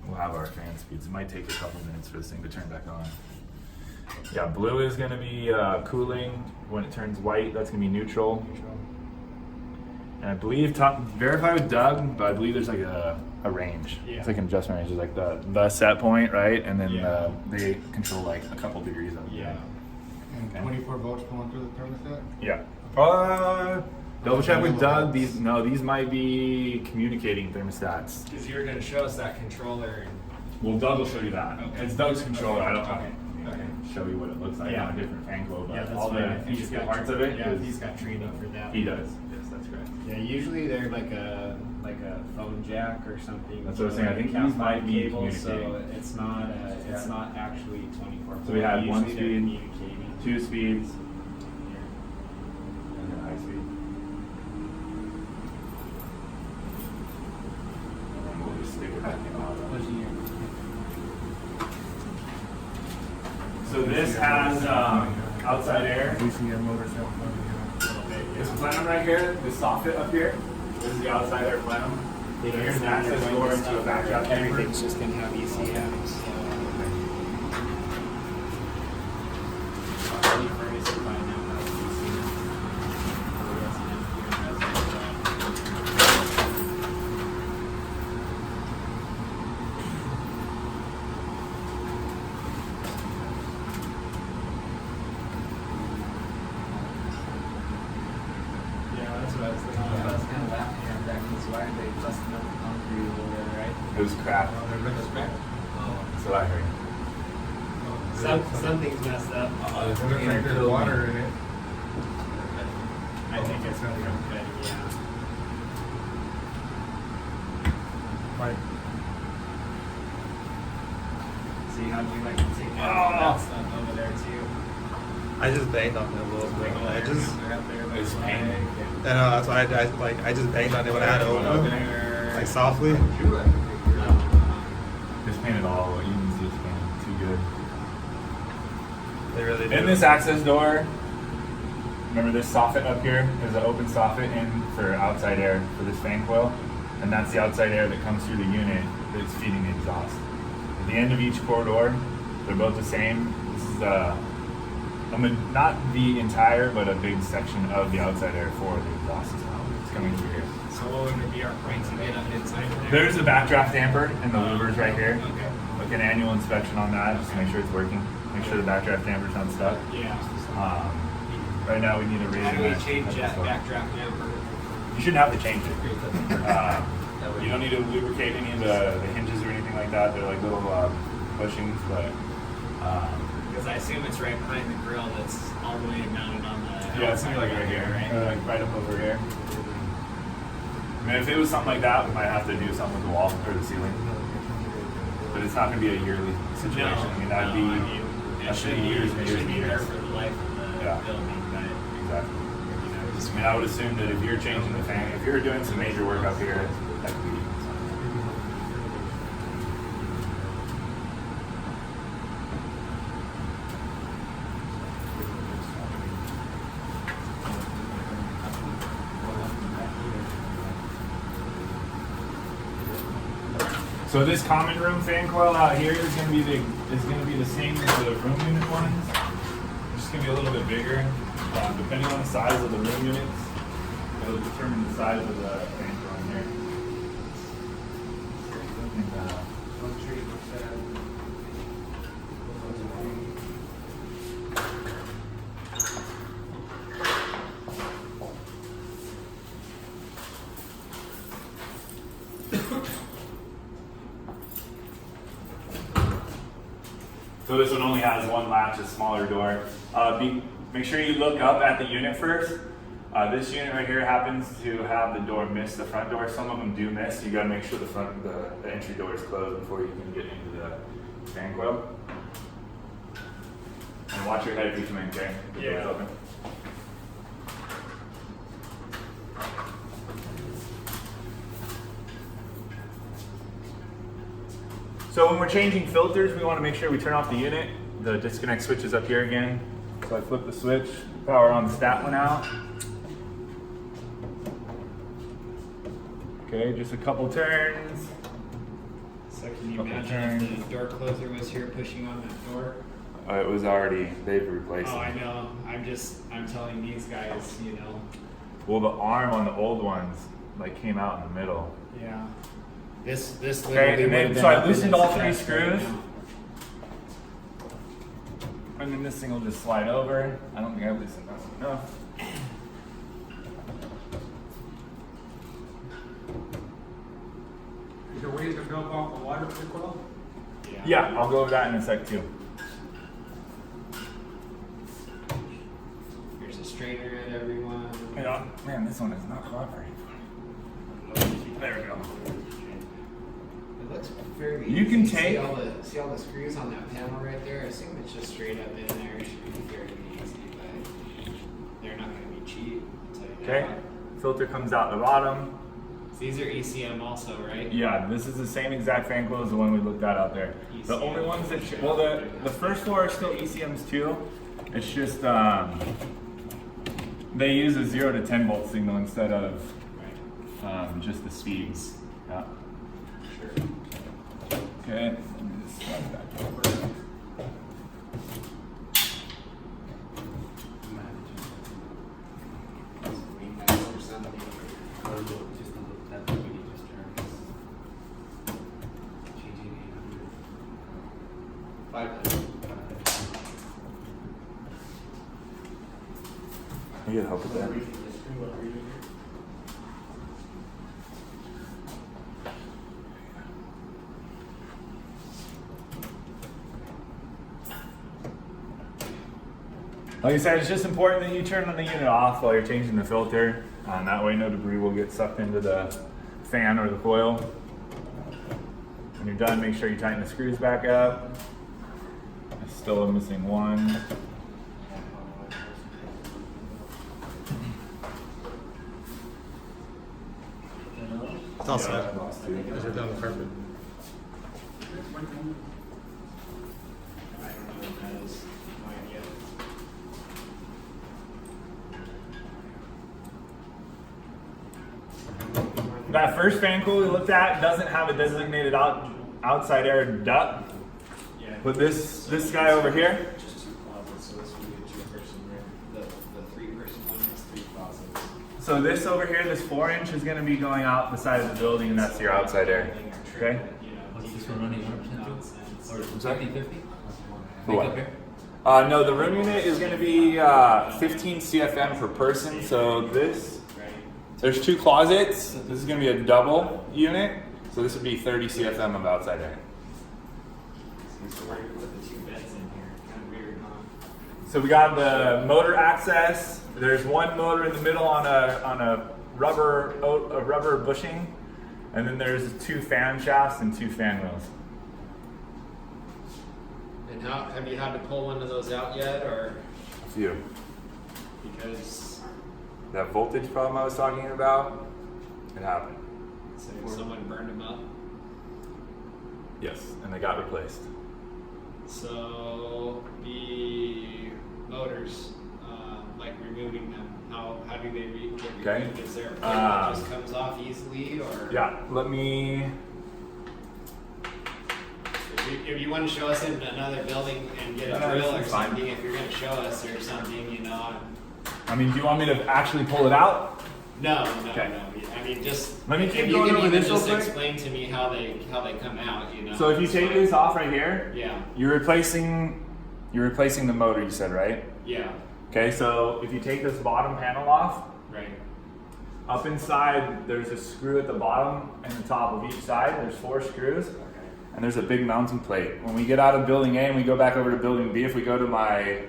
we'll have our fan speeds. It might take a couple minutes for this thing to turn back on. Yeah, blue is going to be cooling. When it turns white, that's going to be neutral. And I believe, verify with Doug, but I believe there's like a range. Yeah. It's like an adjustment range. It's like the set point, right? And then Yeah. they control like a couple degrees of it. Yeah. And 24 volts going through the thermostat? Yeah. Double check with Doug. These might be communicating thermostats. Because you were going to show us that controller. Well, Doug will show you that. Okay. It's Doug's controller. I don't Okay. show you what it looks like Yeah. on a different fan coil, but Yeah, that's all fine. I the think he's he's got got parts of it. Yeah, is- he's got training for that. He does. Yes, that's correct. Yeah, usually they're like a phone jack or something. That's what I was saying. I think these might be cable, so communicating. it's not actually 24. So we had one Usually they're speed, communicating. 2 speeds, and then high speed. And then we'll just stick it back in auto. So this has outside air. VCM motor cell phone. This plenum right here, this soffit up here, this is the outside air plenum. Here's an access door into a backdrop chamber. Everything's just gonna have ECMs. Any furnace you find now has ECM. Yeah, that's what I was thinking. I was kind of laughing at that because why are they busting up the concrete over there, right? It was crap. That's what I heard. Something's messed up. There's water in it. I think it's gonna come good, yeah. Like, See, how do you like to take care of all that stuff over there too? I just banged on it a little bit. I just, It's painful. I know that's why I just banged on it when I had it open, like softly. This painted all, you can see it's painted too good. They really In do. this access door, remember this soffit up here? There's an open soffit in for outside air for this fan coil. And that's the outside air that comes through the unit that's feeding the exhaust. At the end of each corridor, they're both the same. This is not the entire, but a big section of the outside air for the exhaust system. It's coming through here. So what would be our point to get up inside there? There's a backdraft damper and the louvers right here. Okay. Like an annual inspection on that, just to make sure it's working. Make sure the backdraft damper's not stuck. Yeah. Right now we need a How rating. do we change that backdraft damper? You shouldn't have to change it. You don't need to lubricate any of the hinges or anything like that. They're like little bushings, but Because I assume it's right behind the grill that's all the way mounted on the yeah, it's gonna be like right here, like right up over here. I mean, if it was something like that, we might have to do something with the wall or the ceiling. But it's not gonna be a yearly situation. I mean, that'd be it should be years and it years should and be there years. for the life of the Yeah. building, but Exactly. you know, just I mean, I would assume that if you're changing the fan, if you're doing some major work up here, that could be. So this common room fan coil out here is going to be the same as the room unit ones. It's just going to be a little bit bigger, depending on the size of the room units. It'll determine the size of the fan coil in here. So this one only has one latch, a smaller door. Make sure you look up at the unit first. This unit right here happens to have the door miss the front door. Some of them do miss. You got to make sure the entry door is closed before you can get into the fan coil. And watch your head if you come in, okay? The door's open. So when we're changing filters, we want to make sure we turn off the unit. The disconnect switch is up here again. So I flip the switch, power on the stat one out. Okay, just a couple turns. so can you Couple imagine if turns. the door closer was here pushing on that door? It was already, they've replaced Oh, it. I know. I'm telling these guys, you know. Well, the arm on the old ones like came out in the middle. Yeah. This Okay, literally and then would've so I been up loosened in all its three chest right screws. now. And then this thing will just slide over. I don't think I loosened that one enough. Is there ways to build off the water for Coil? Yeah, I'll go over that in a sec too. Here's a strainer at everyone. Yeah, man, this one is not cooperating. There we go. It looks fairly You can easy. take- See all the screws on that panel right there? I assume it's just straight up in there. It should be fairly easy, but they're not going to be cheap. I'll tell you Okay, that. filter comes out the bottom. These are ECM also, right? Yeah, this is the same exact fan coil as the one we looked at out there. The ECM. only ones that, well, the first four are still ECMs too. It's just they use a 0 to 10 volt signal instead of Right. just the speeds. Yeah. Sure. Okay, let me just slide that over. Or something. Or just that we just turned. Changing 800. 500. You get help with that? Like I said, it's just important that you turn the unit off while you're changing the filter. That way no debris will get sucked into the fan or the coil. When you're done, make sure you tighten the screws back up. I still am missing one. It's all Yeah, set. I lost two. Those are done perfect. I don't know if that is mine yet. That first fan coil we looked at doesn't have a designated outside air duct, Yeah. but this guy over here, Just two closets, so this would be a two-person room. The three-person one has three closets. so this over here, this 4-inch is going to be going out the side of the building, and that's your outside air. Okay? What's this one running 100% through? Or 50/50? For what? Make up here? No, the room unit is going to be 15 CFM per person. So there's two closets. This is going to be a double unit. So this would be 30 CFM of outside air. So where you put the two beds in here, kind of weird, huh? So we got the motor access. There's one motor in the middle on a rubber bushing, and then there's 2 fan shafts and 2 fan wheels. And how have you had to pull one of those out yet, or A few. because That voltage problem I was talking about, it happened. someone burned them up? Yes, and they got replaced. So the motors, like removing them, how do they get Okay. removed? Is there a pin that just comes off easily, or Yeah, let me. if you want to show us in another building and get a No, drill or this is fine. something, if you're going to show us or something, you know. I mean, do you want me to actually pull it out? No. Okay. I mean, just Let me if keep you going can over even this real just quick. explain to me how they come out, you know. So if you it's take fine. this off right here, Yeah. you're replacing the motor. You said, right? Yeah. Okay, so if you take this bottom panel off, Right. up inside there's a screw at the bottom and the top of each side. There's 4 screws. Okay. And there's a big mounting plate. When we get out of building A and we go back over to building B, if we go to my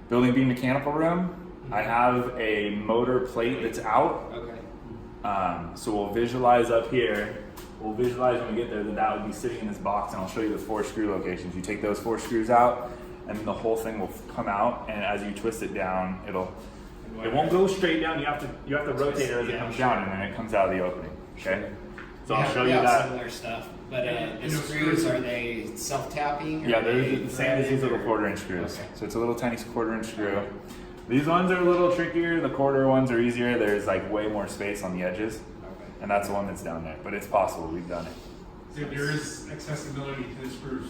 building B mechanical room, I have a motor plate that's out. Okay. So we'll visualize up here. We'll visualize when we get there that would be sitting in this box, and I'll show you the 4 screw locations. You take those 4 screws out, and then the whole thing will come out. And as you twist it down, it won't go straight down. You have to rotate it as it comes down, and then it comes out of the opening. Okay. So I'll show we you have that. similar stuff, but the screws, are they self-tapping? or Yeah, are they're they the same as these little threaded, or- 1/4 inch screws. Okay. So it's a little tiny 1/4 inch screw. These ones are a little trickier. The 1/4 ones are easier. There's like way more space on the edges, Okay. and that's the one that's down there. But it's possible. We've done it. So there is accessibility to the screws.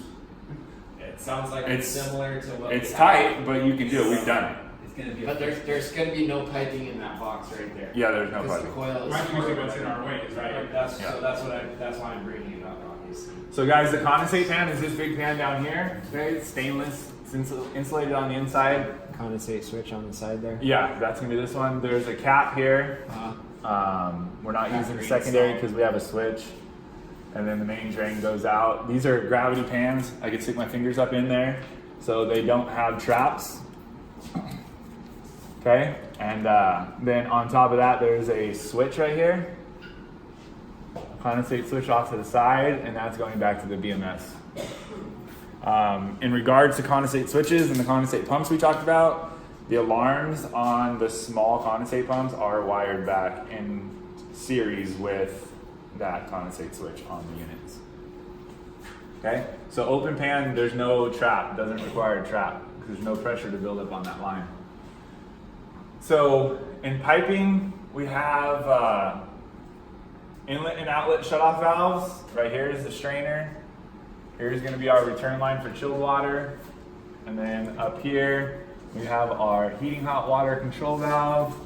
It sounds like it's similar to what It's we tight, have. but you can do it. We've done it. It's gonna be. But there's going to be no piping in that box right there. Yeah, there's no Because the piping. coil is That's usually what's in our way, is right. right? That's Yeah. so that's why I'm bringing it up, obviously. So guys, the condensate pan is this big pan down here. Okay, it's stainless. It's insulated on the inside. Condensate switch on the side there. Yeah, that's gonna be this one. There's a cap here. We're not using Factory secondary installed. because we have a switch. And then the main drain goes out. These are gravity pans. I can stick my fingers up in there so they don't have traps. Okay, and then on top of that, there's a switch right here. Condensate switch off to the side, and that's going back to the BMS. In regards to condensate switches and the condensate pumps we talked about, the alarms on the small condensate pumps are wired back in series with that condensate switch on the units. Okay, so open pan, there's no trap, doesn't require a trap because there's no pressure to build up on that line. So in piping, we have inlet and outlet shutoff valves. Right here is the strainer. Here's going to be our return line for chilled water. And then up here, we have our heating hot water control valve.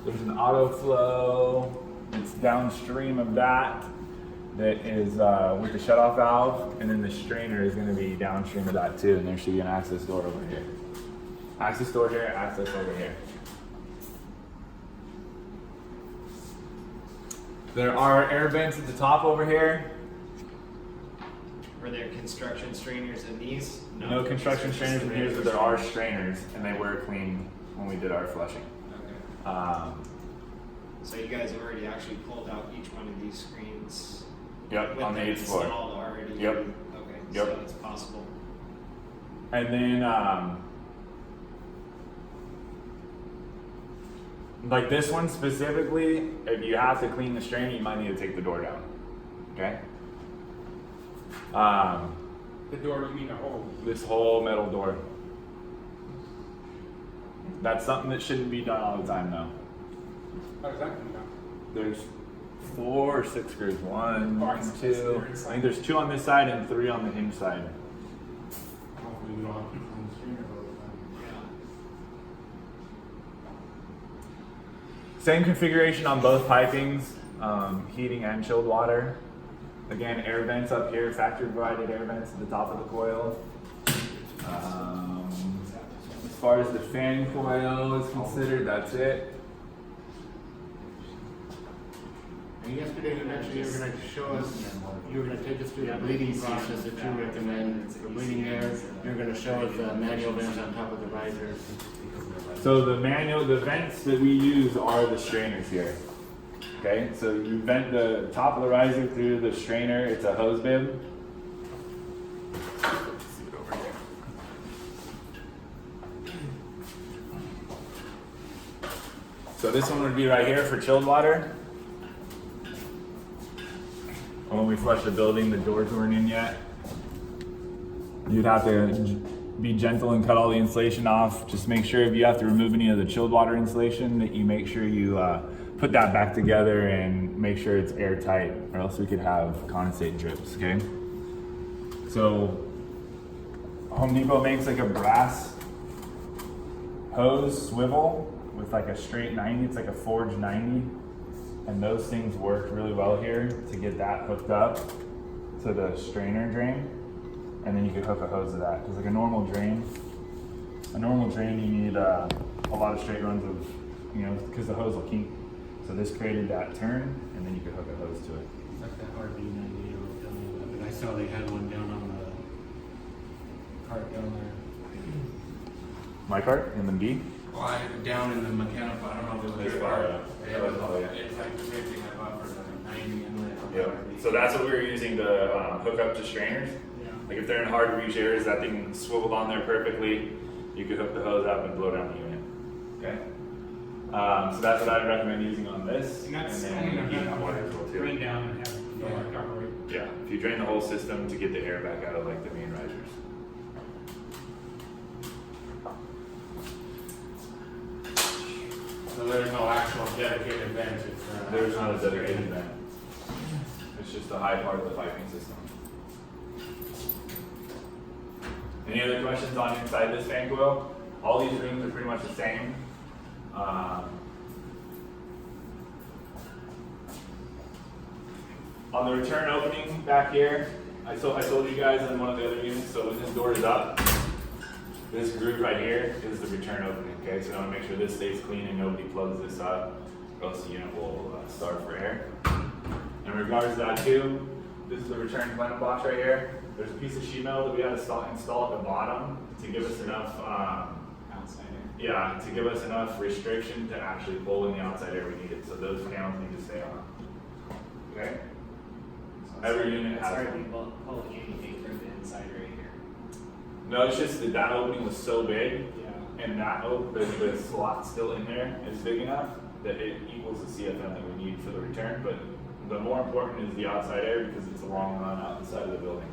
There's an auto flow. It's downstream of that. That is with the shutoff valve. And then the strainer is going to be downstream of that too. And there should be an access door over here. Access door here, access over here. There are air vents at the top over here. Were there construction strainers in these? No construction strainers in here, but there are strainers, and they were cleaned when we did our flushing. Okay. So you guys have already actually pulled out each one of these screens. Yep, with on the them 8th floor. installed already. Yep. Okay. Yep. So it's possible. And then, like this one specifically, if you have to clean the strainer, you might need to take the door down. Okay? The door, you mean the hole? This whole metal door. That's something that shouldn't be done all the time, though. How does that come down? There's 4 or 6 screws. 1, Oh, I see. 2. I think there's 2 on this side and 3 on the hinge side. Hopefully we don't have people on the screen all the time. Yeah. Same configuration on both pipings, heating and chilled water. Again, air vents up here, factory provided air vents at the top of the coil. As far as the fan coil is considered, that's it. Yesterday you mentioned you were gonna show us, you were gonna take us through the bleeding process that you recommend for bleeding air. You're gonna show us the manual vents on top of the risers. So the vents that we use are the strainers here. Okay, so you vent the top of the riser through the strainer. It's a hose bib. Let's see it over here. So this one would be right here for chilled water. When we flush the building, the doors weren't in yet. You'd have to be gentle and cut all the insulation off. Just make sure if you have to remove any of the chilled water insulation that you make sure you put that back together and make sure it's airtight, or else we could have condensate drips, okay? So Home Depot makes like a brass hose swivel with like a straight 90, it's like a forged 90. And those things work really well here to get that hooked up to the strainer drain. And then you could hook a hose to that. Because like a normal drain you need a lot of straight runs of, because the hose will kink. So this created that turn, and then you could hook a hose to it. Like that RB90 you were telling me about, but I saw they had one down on the cart down there. My cart in the B? Well, down in the mechanical, I don't know if it was This far up. It's like the same thing I bought for the 90 inlet. Yep. So that's what we were using to hook up to strainers. Like if they're in hard to reach areas, that thing swiveled on there perfectly. You could hook the hose up and blow down the unit. Okay. So that's what I'd recommend using on this. And that's then only heat and water as well, too. drain down and have it operate. Yeah. If you drain the whole system to get the air back out of like the main risers. So there's no actual dedicated vent, it's There's not a dedicated vent. It's just a high part of the piping system. Any other questions on inside this fan coil? All these rooms are pretty much the same. On the return opening back here, I told you guys in one of the other units, so when this door is up, this groove right here is the return opening, okay? So I want to make sure this stays clean and nobody plugs this up, or else the unit will starve for air. In regards to that too, this is the return clamp box right here. There's a piece of sheet metal that we had to install at the bottom to give us enough, Outside to give us enough restriction to actually pull in the outside air we needed. So those panels need to stay on. Okay? Every unit has Sorry, one. we pulling anything from the inside right here. No, it's just that that opening was so big, Yeah. and that the slot still in there is big enough that it equals the CFM that we need for the return. But the more important is the outside air because it's a long run out the side of the building.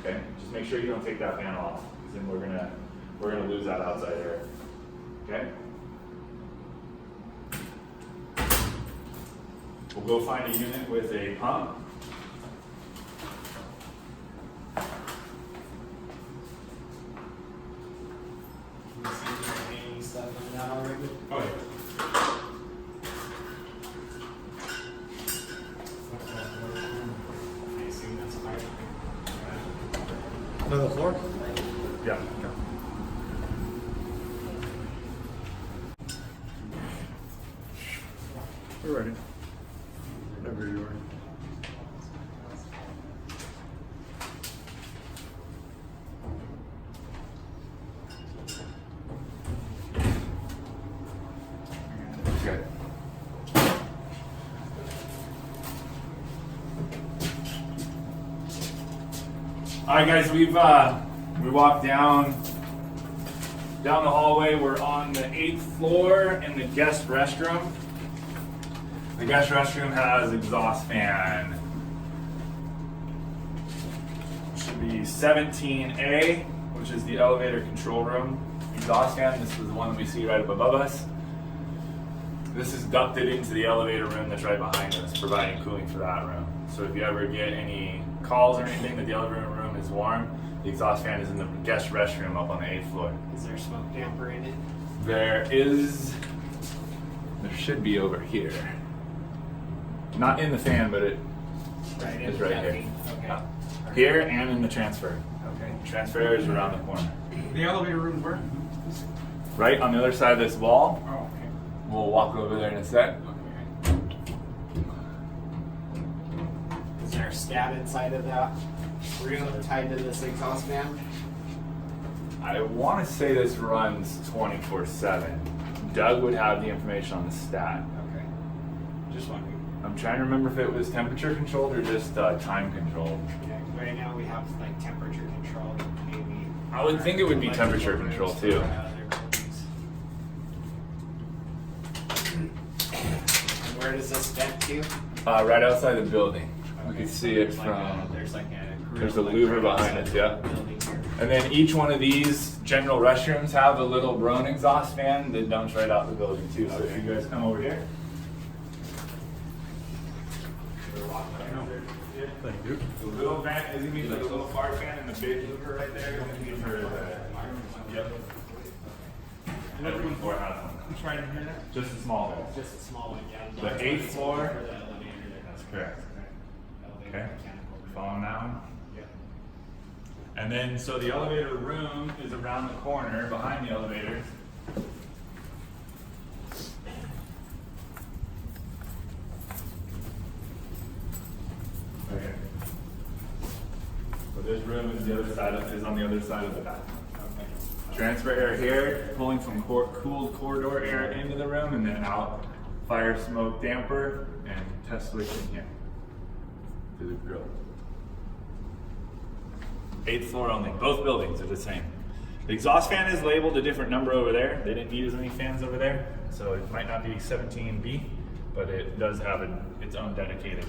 Okay, just make sure you don't take that fan off because then we're gonna lose that outside air. Okay. We'll go find a unit with a pump. You see the hanging stuff on that already? Oh yeah. I assume that's fine. Another floor? Yeah. We're ready. Whenever you are. Okay. All right, guys, we walked down the hallway. We're on the 8th floor in the guest restroom. The guest restroom has exhaust fan. Should be 17A, which is the elevator control room exhaust fan. This is the one that we see right up above us. This is ducted into the elevator room that's right behind us, providing cooling for that room. So if you ever get any calls or anything that the elevator room is warm, the exhaust fan is in the guest restroom up on the 8th floor. Is there a smoke damper in it? There should be over here. Not in the fan, but it Right is in right that here. thing? Okay. Here and in the transfer. Okay. Transfer is around the corner. The elevator room's where? Right on the other side of this wall. Oh, okay. We'll walk over there in a sec. stat inside of that room tied to this exhaust fan? I want to say this runs 24/7. Doug would have the information on the stat. Okay. Just wondering. I'm trying to remember if it was temperature controlled or just time controlled. Yeah, 'cause right now we have like temperature control, maybe. I would think it would be temperature control too. And where does this vent to? Right outside the building. You Okay, can so see it there's like from. there's like a There's a grill, louver right behind outside us, yeah. the building here. And then each one of these general restrooms have a little Brown exhaust fan that dumps right out the building too. So if you guys come over here. Thank you. The little vent is gonna be for the little fart fan, and the big louver right there is gonna be for the. Yep. And every floor has one. I'm trying to hear that. Just a small one. Just a small one, yeah. The 8th floor. For the elevator there. That's correct. Elevator Okay. mechanical room. Following that one. Yeah. And then, so the elevator room is around the corner behind the elevators. Okay. So this room is on the other side of the bathroom. Transfer air here, pulling from cooled corridor air into the room, and then out fire smoke damper and test switch in here to the grill. 8th floor only. Both buildings are the same. The exhaust fan is labeled a different number over there. They didn't need as many fans over there, so it might not be 17B, but it does have its own dedicated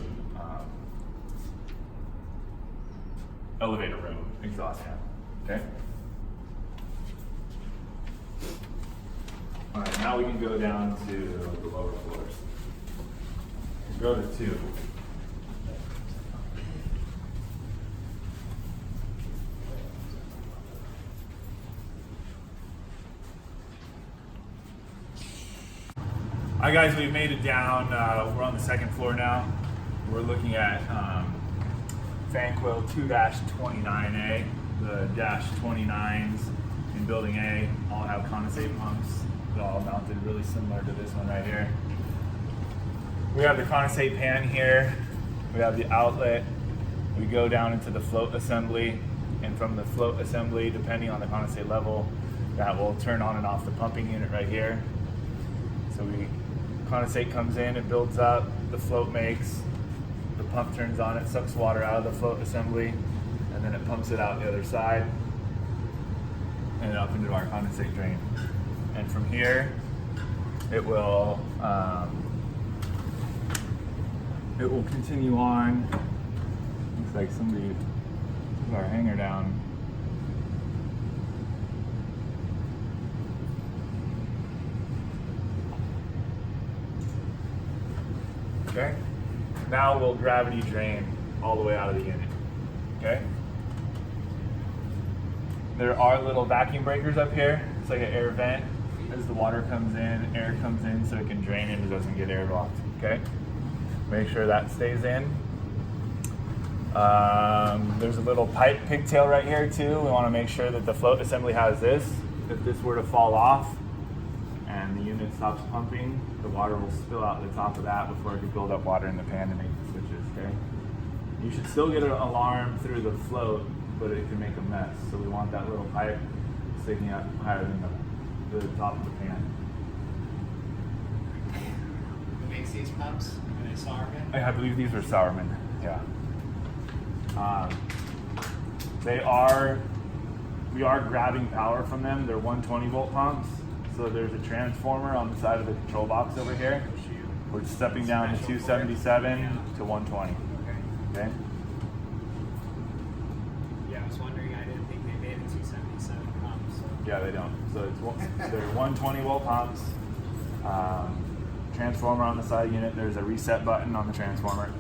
elevator room exhaust fan. Okay. All right, now we can go down to the lower floors. We'll go to 2. All right, guys, we've made it down. We're on the 2nd floor now. We're looking at fan coil 2-29A. The -29s in building A all have condensate pumps. They're all mounted really similar to this one right here. We have the condensate pan here. We have the outlet. We go down into the float assembly, and from the float assembly, depending on the condensate level, that will turn on and off the pumping unit right here. So condensate comes in, it builds up, the float makes, the pump turns on, it sucks water out of the float assembly, and then it pumps it out the other side and up into our condensate drain. And from here, it will continue on. Looks like somebody put our hanger down. Okay. Now we'll gravity drain all the way out of the unit. Okay. There are little vacuum breakers up here. It's like an air vent. As the water comes in, air comes in so it can drain and it doesn't get airlocked. Okay. Make sure that stays in. There's a little pipe pigtail right here too. We want to make sure that the float assembly has this. If this were to fall off and the unit stops pumping, the water will spill out the top of that before it could build up water in the pan to make the switches. Okay. You should still get an alarm through the float, but it can make a mess. So we want that little pipe sticking up higher than the top of the pan. Who makes these pumps? Are they Sauerman? I believe these are Sauerman. Yeah. We are grabbing power from them. They're 120 volt pumps. So there's a transformer on the side of the control box over here. We're stepping down to 277 to 120. Okay. Yeah, I was wondering. I didn't think they made a 277 pump. So. Yeah, they don't. So they're 120 volt pumps. Transformer on the side unit. There's a reset button on the transformer.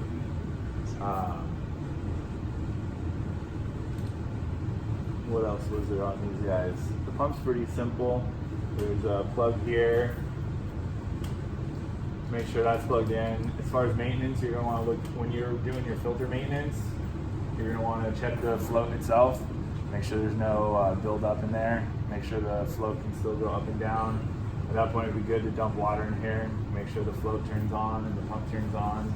What else was there on these guys? The pump's pretty simple. There's a plug here. Make sure that's plugged in. As far as maintenance, you're going to want to look when you're doing your filter maintenance. You're going to want to check the float itself. Make sure there's no buildup in there. Make sure the float can still go up and down. At that point, it'd be good to dump water in here. Make sure the float turns on and the pump turns on,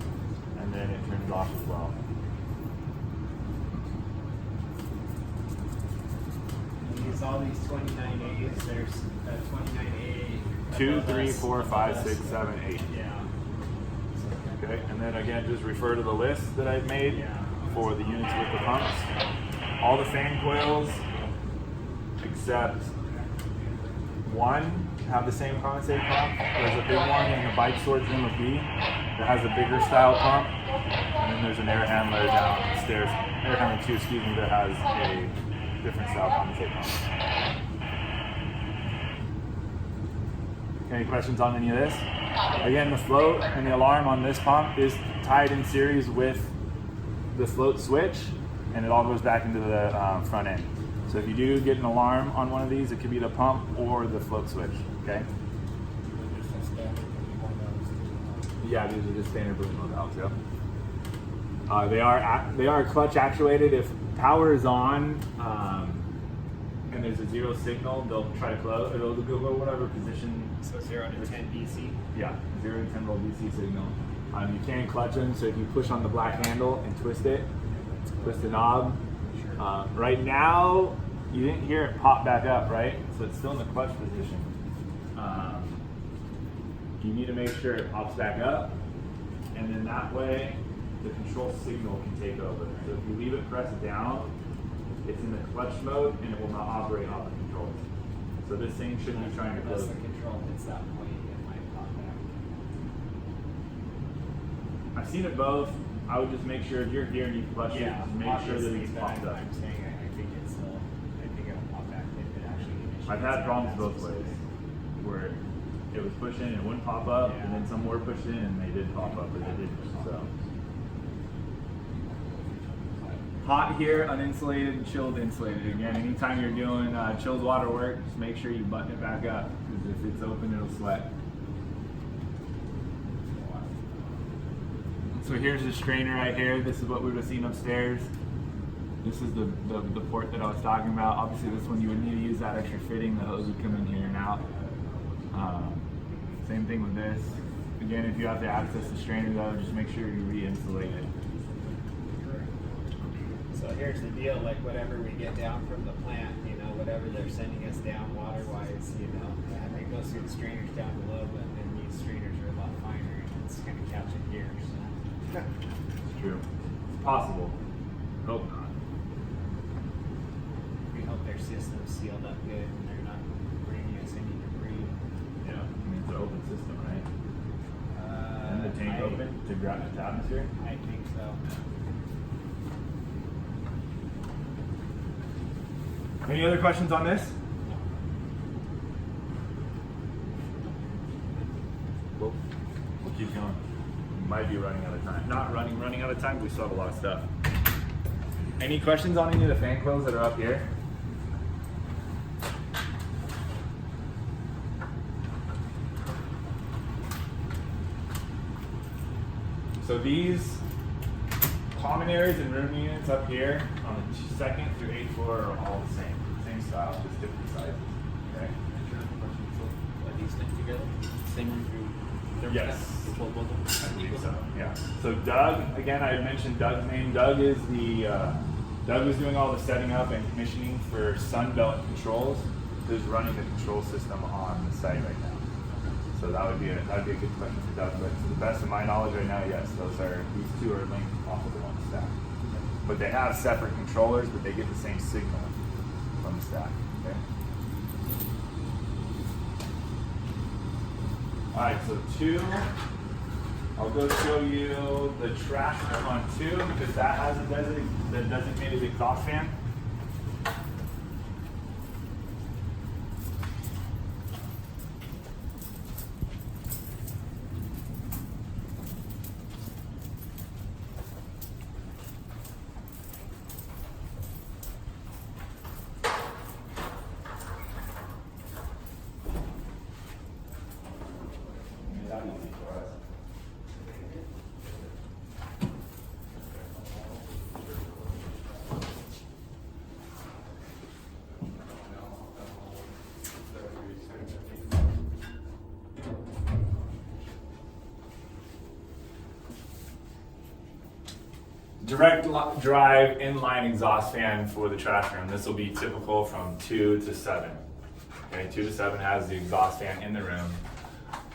and then it turns off as well. There's all these 29As. There's a 29A. 2, above 3, us, 4, 5, above 6, us. 7, 8. Yeah. Okay, and then again, just refer to the list that I've made Yeah. for the units with the pumps. All the fan coils, except one, have the same condensate pump. There's a big one in the bike storage room of B that has a bigger style pump, and then there's an air handler downstairs, air handler 2, excuse me, that has a different style condensate pump. Any questions on any of this? Again, the float and the alarm on this pump is tied in series with the float switch, and it all goes back into the front end. So if you do get an alarm on one of these, it could be the pump or the float switch, okay? Yeah, these are just standard balloon valves, yeah. They are clutch actuated. If power is on and there's a 0 signal, they'll try to close. It'll go whatever position. So 0 to 10 DC. Yeah, 0 to 10 volt DC signal. You can clutch them, so if you push on the black handle and twist it, twist the knob. Right now, you didn't hear it pop back up, right? So it's still in the clutch position. You need to make sure it pops back up, and then that way the control signal can take over. So if you leave it pressed down, it's in the clutch mode and it will not operate off the controls. So this thing should be trying to Unless close. the control hits that point, it might pop back. I've seen it both. I would just make sure if you're here and you clutch it, just make sure that obviously, it's but popped up. I'm saying I think it's still, I think it'll pop back if it actually initiates. I've had it. problems both ways, where it was pushing and it wouldn't pop up, and then some were pushed in and they did pop up, or they didn't. So hot here, uninsulated, and chilled insulated. Again, anytime you're doing chilled water work, just make sure you button it back up, because if it's open, it'll sweat. So here's the strainer right here. This is what we would have seen upstairs. This is the port that I was talking about. Obviously, this one you would need to use that extra fitting. The hose would come in here and out. Same thing with this. Again, if you have to access the strainer though, just make sure you re-insulate it. So here's the deal, like whatever we get down from the plant, you know, whatever they're sending us down water-wise, you know, it goes through the strainers down below, but then these strainers are a lot finer and it's going to catch it here. So. It's true. It's possible. Hope not. We hope their system's sealed up good and they're not bringing us any debris. Yeah, I mean, it's an open system, right? And the tank open to grab the atmosphere? I think so. Any other questions on this? We'll keep going. We might be running out of time. Not running out of time, we still have a lot of stuff. Any questions on any of the fan coils that are up here? So these common areas and room units up here on the 2nd through 8th floor are all the same style, just different sizes. Okay. Are these linked together? Same room through thermostat? Yes. Control both of them? I believe so. Yeah. So Doug, again, I had mentioned Doug's name. Doug is Doug was doing all the setting up and commissioning for Sunbelt Controls, who's running the control system on the site right now. So that would be a good question for Doug. But to the best of my knowledge right now, yes, these two are linked off of the one stack. But they have separate controllers, but they get the same signal from the stack. Okay. All right, so 2. I'll go show you the trash room on 2 because that has the designated exhaust fan. drive inline exhaust fan for the trash room. This will be typical from 2 to 7. Okay, 2 to 7 has the exhaust fan in the room.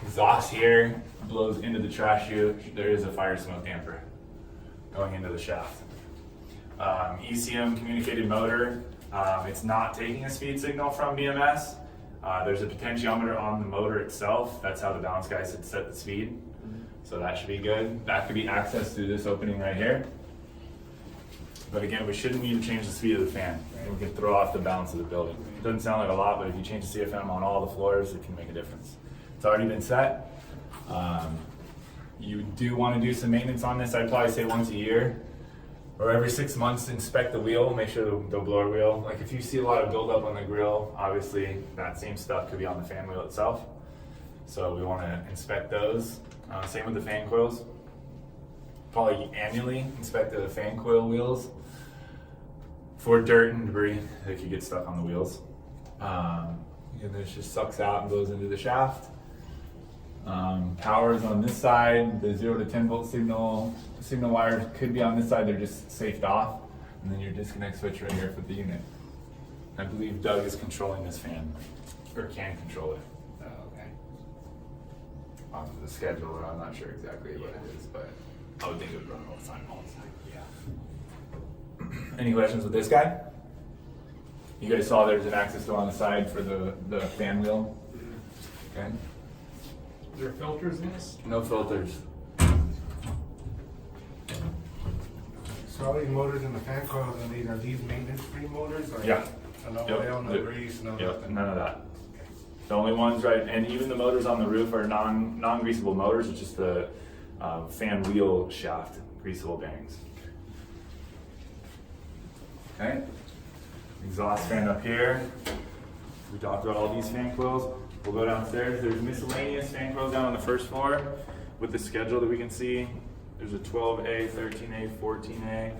Exhaust here blows into the trash chute. There is a fire smoke damper going into the shaft. ECM communicated motor. It's not taking a speed signal from BMS. There's a potentiometer on the motor itself. That's how the balance guys had set the speed. So that should be good. That could be accessed through this opening right here. But again, we shouldn't need to change the speed of the fan. We can throw off the balance of the building. It doesn't sound like a lot, but if you change the CFM on all the floors, it can make a difference. It's already been set. You do want to do some maintenance on this. I'd probably say once a year or every 6 months, inspect the wheel, make sure the blower wheel, like if you see a lot of buildup on the grill, obviously that same stuff could be on the fan wheel itself. So we want to inspect those. Same with the fan coils. Probably annually inspect the fan coil wheels for dirt and debris that could get stuck on the wheels. And this just sucks out and goes into the shaft. Power is on this side. The 0 to 10 volt signal wires could be on this side. They're just safed off. And then your disconnect switch right here for the unit. I believe Doug is controlling this fan, or can control it. Oh, okay. On the schedule, I'm not sure exactly what it is, but I would think it would run all the time. Yeah. Any questions with this guy? You guys saw there's an access door on the side for the fan wheel. Okay. Is there filters in this? No filters. So all these motors in the fan coils, are these maintenance-free motors? Or Yeah. No Yep. oil, no grease, no Yep, nothing? none of that. The only ones, right, and even the motors on the roof are non-greasable motors. It's just the fan wheel shaft greasable bearings. Okay. Exhaust fan up here. We talked about all these fan coils. We'll go downstairs. There's miscellaneous fan coils down on the first floor with the schedule that we can see. There's a 12A, 13A, 14A.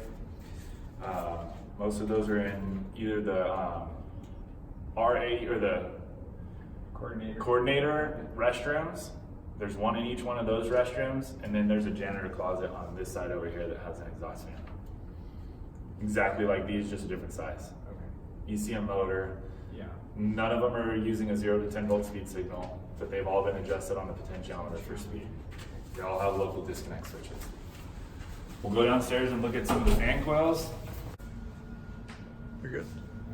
Most of those are in either the R8 or the coordinator restrooms. There's one in each one of those restrooms, and then there's a janitor closet on this side over here that has an exhaust fan. Exactly like these, just a different size. Okay. ECM motor. Yeah. None of them are using a 0 to 10 volt speed signal, but they've all been adjusted on the potentiometer for speed. They all have local disconnect switches. We'll go downstairs and look at some of the fan coils. You're good.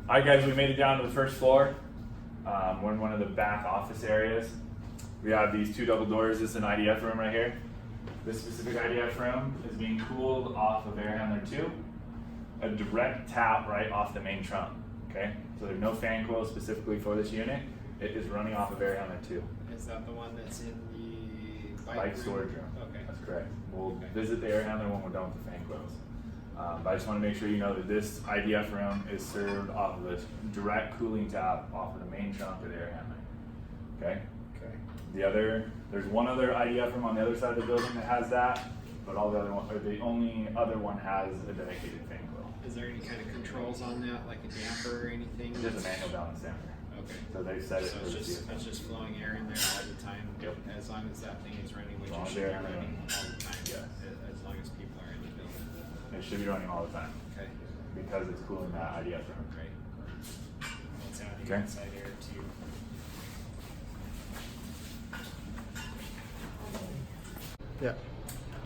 All right, guys, we made it down to the first floor. We're in one of the back office areas. We have these 2 double doors. This is an IDF room right here. This specific IDF room is being cooled off of air handler 2. A direct tap right off the main trunk. Okay, so there's no fan coil specifically for this unit. It is running off of air handler 2. Is that the one that's in the Bike storage room. Okay. That's correct. We'll Okay. visit the air handler when we're done with the fan coils. But I just want to make sure you know that this IDF room is served off of this direct cooling tap off of the main trunk of the air handler. Okay? Okay. There's one other IDF room on the other side of the building that has that, but all the other one, or the only other one has a dedicated fan coil. Is there any kind of controls on that, like a damper or anything? There's a manual balance damper. Okay. So they set it So for it's the just, CFM. it's just flowing air in there all the time? Yep. As long as that thing is running, which As long it as should be they're running running. all the time? Yes. As long as people are in the building? It should be running all the time Okay. because it's cooling that IDF room. Great. It's adding Okay. inside air too. Yeah.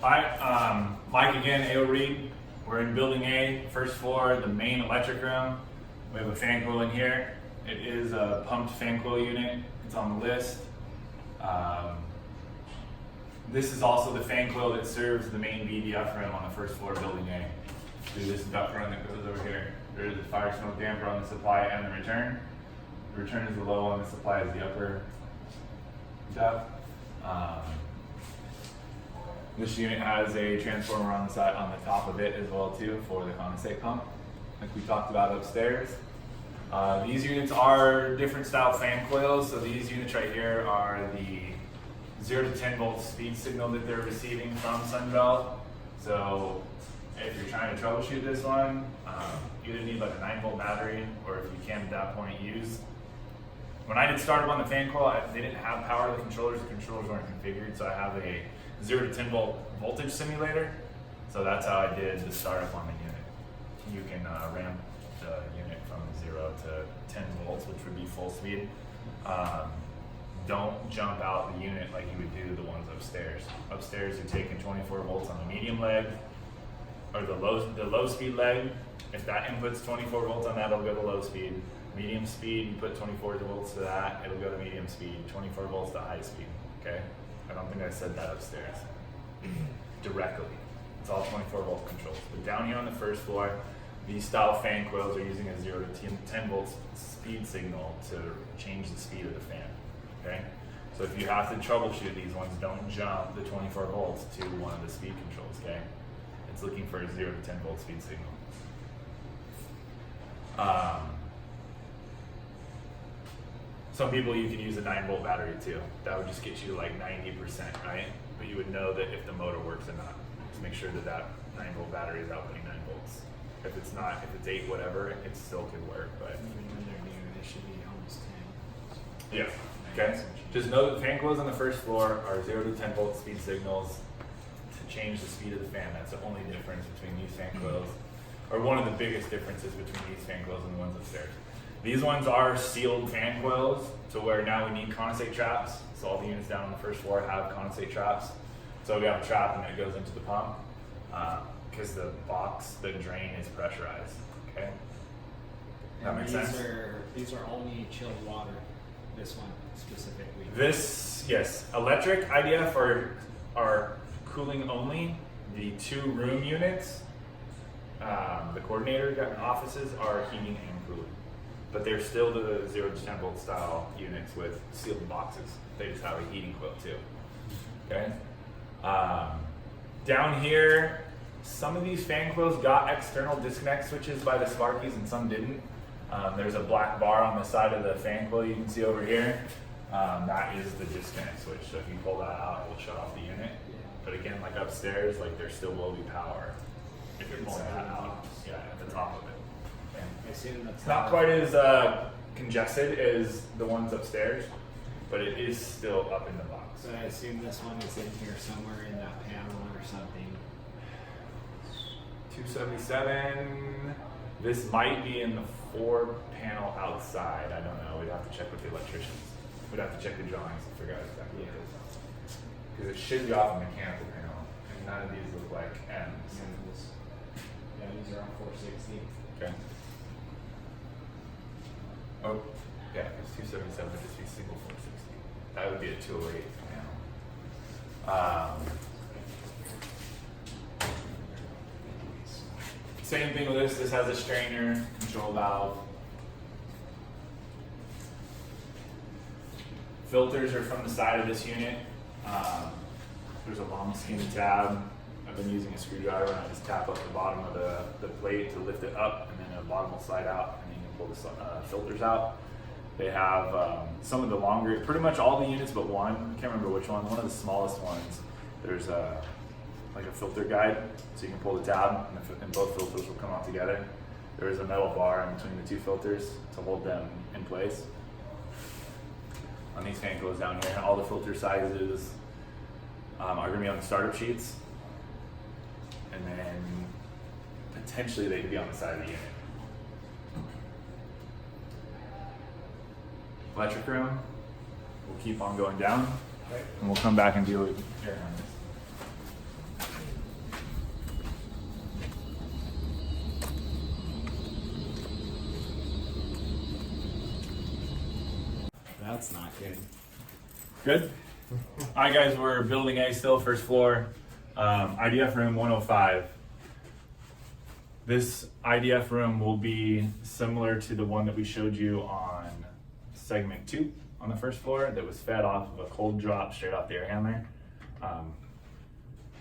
Hi, Mike again, A.O. Reed. We're in building A, first floor, the main electric room. We have a fan coil in here. It is a pumped fan coil unit. It's on the list. This is also the fan coil that serves the main BDF room on the first floor of building A. Through this duct run that goes over here. There is a fire smoke damper on the supply and the return. The return is the low one, the supply is the upper depth. This unit has a transformer on the side, on the top of it as well too, for the condensate pump, like we talked about upstairs. These units are different style fan coils. So these units right here are the 0 to 10 volt speed signal that they're receiving from Sunbelt. So if you're trying to troubleshoot this one, you either need like a 9 volt battery, or if you can at that point use. When I did startup on the fan coil, they didn't have power to the controllers weren't configured, so I have a 0 to 10 volt voltage simulator So that's how I did the startup on the unit. You can ramp the unit from 0 to 10 volts, which would be full speed. Don't jump out the unit like you would do the ones upstairs. Upstairs, you're taking 24 volts on the medium leg, or the low speed leg. If that input's 24 volts on that, it'll go to low speed. Medium speed, you put 24 volts to that, it'll go to medium speed. 24 volts to high speed, okay? I don't think I said that upstairs directly. It's all 24 volt controls. But down here on the first floor, these style fan coils are using a 0 to 10 volts speed signal to change the speed of the fan, okay? So if you have to troubleshoot these ones, don't jump the 24 volts to one of the speed controls, okay? It's looking for a 0 to 10 volt speed signal. Some people, you can use a 9 volt battery too. That would just get you like 90%, right? But you would know that if the motor works or not. Just make sure that that 9 volt battery is outputting 9 volts. If it's not, if it's 8 whatever, it still could work, but. Even when they're new, they should be almost 10. Yeah, okay. Just know that the fan coils on the first floor are 0 to 10 volt speed signals to change the speed of the fan. That's the only difference between these fan coils, or one of the biggest differences between these fan coils and the ones upstairs. These ones are sealed fan coils, so where now we need condensate traps. So all the units down on the first floor have condensate traps. So we have a trap and it goes into the pump because the box, the drain is pressurized. Okay, that makes sense. These are only chilled water. This one specifically. This, yes, electric IDF are cooling only. The 2 room units, the coordinator offices are heating and cooling. But they're still the 0 to 10 volt style units with sealed boxes. They just have a heating coil too. Okay. Down here, some of these fan coils got external disconnect switches by the Sparkies and some didn't. There's a black bar on the side of the fan coil you can see over here. That is the disconnect switch. So if you pull that out, it will shut off the unit. But again, like upstairs, like there still will be power if you're pulling that out. Yeah, at the top of it. I assume that's It's not quite as congested as the ones upstairs, but it is still up in the box. So I assume this one is in here somewhere in that panel or something. 277. This might be in the 4 panel outside. I don't know. We'd have to check with the electricians. We'd have to check the drawings to figure out exactly what it is. Because it should be off a mechanical panel, and none of these look like M's. Yeah, these are on 460. Okay. Oh, yeah, it's 277 would just be single 460. That would be a 208 panel. Same thing with this. This has a strainer, control valve. Filters are from the side of this unit. There's a long skinny tab. I've been using a screwdriver and I just tap up the bottom of the plate to lift it up, and then the bottom will slide out, and then you can pull the filters out. They have some of the longer, pretty much all the units but one. I can't remember which one. One of the smallest ones. There's like a filter guide, so you can pull the tab, and both filters will come out together. There is a metal bar in between the 2 filters to hold them in place. On these fan coils down here, all the filter sizes are going to be on the startup sheets, and then potentially they could be on the side of the unit. Electric room, we'll keep on going down, and we'll come back and deal with air handlers. That's not good. Good? Alright guys, we're building A still, first floor. IDF room 105. This IDF room will be similar to the one that we showed you on segment 2 on the first floor that was fed off of a cold drop straight off the air handler.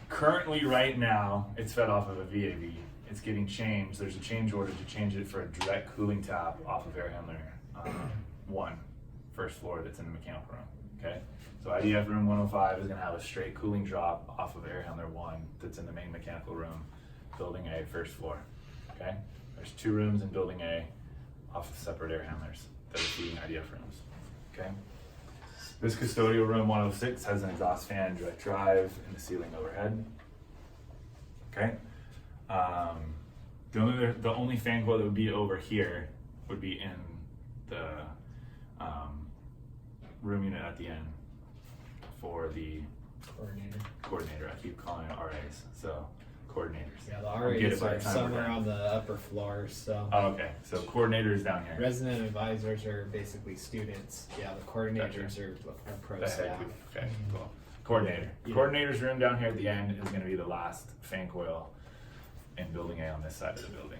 Currently, right now, it's fed off of a VAV. It's getting changed. There's a change order to change it for a direct cooling tap off of air handler 1, first floor that's in the mechanical room, okay? So IDF room 105 is gonna have a straight cooling drop off of air handler 1 that's in the main mechanical room, building A, first floor, okay? There's 2 rooms in building A off of separate air handlers that are feeding IDF rooms, okay? This custodial room 106 has an exhaust fan, direct drive, and the ceiling overhead, Okay. The only fan coil that would be over here would be in the room unit at the end for the coordinator. I keep calling it RAs, so coordinators. Yeah, the I'll get it RAs by the are time we're somewhere done. on the upper floors, so. Oh, okay, so coordinators down here. Resident advisors are basically students. Yeah, the coordinators are pro The head staff. would- Okay, cool. Coordinator. Yeah. Coordinator's room down here at the end is gonna be the last fan coil in building A on this side of the building.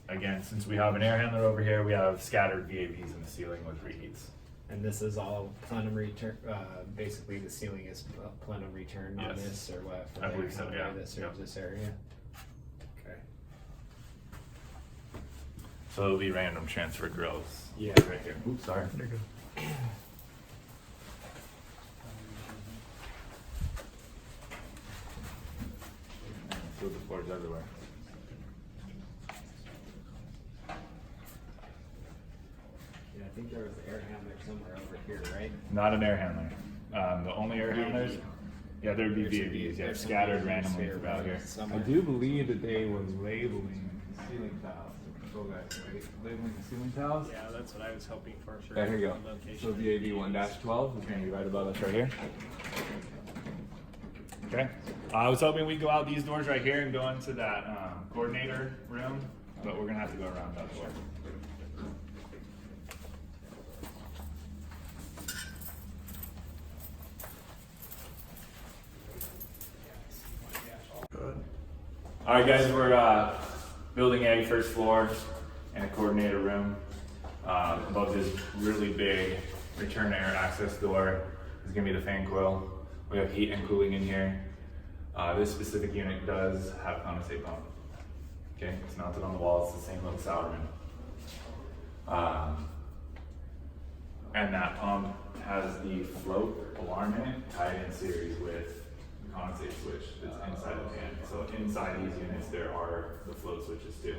Again, since we have an air handler over here, we have scattered VAVs in the ceiling with reheats. And this is all plenum return, basically the ceiling is plenum return on Yes. this or what? For I the believe so, area yeah. That serves Yep. this area. Okay. So it'll be random transfer grills. Yeah. Right here. Oops, sorry. There you go. Through the floors everywhere. Yeah, I think there was an air handler somewhere over here, right? Not an air handler. The only air handlers, yeah, there'd be There's some VAVs, yeah, there's some scattered VAVs randomly here, throughout here. I somewhere. do believe that they were labeling ceiling tiles to control that, right? Labeling the ceiling tiles? Yeah, that's what I was hoping for. Yeah, here you go. So VAV 1-12 is gonna be right above us right here. Okay. I was hoping we'd go out these doors right here and go into that coordinator room, but we're gonna have to go around that door. All right, guys, we're building A, first floor, and a coordinator room. Above this really big return air access door is gonna be the fan coil. We have heat and cooling in here. This specific unit does have a condensate pump. Okay, it's mounted on the wall. It's the same little Sauerman. And that pump has the float alarm in it tied in series with the condensate switch that's inside the fan. So inside these units, there are the float switches too.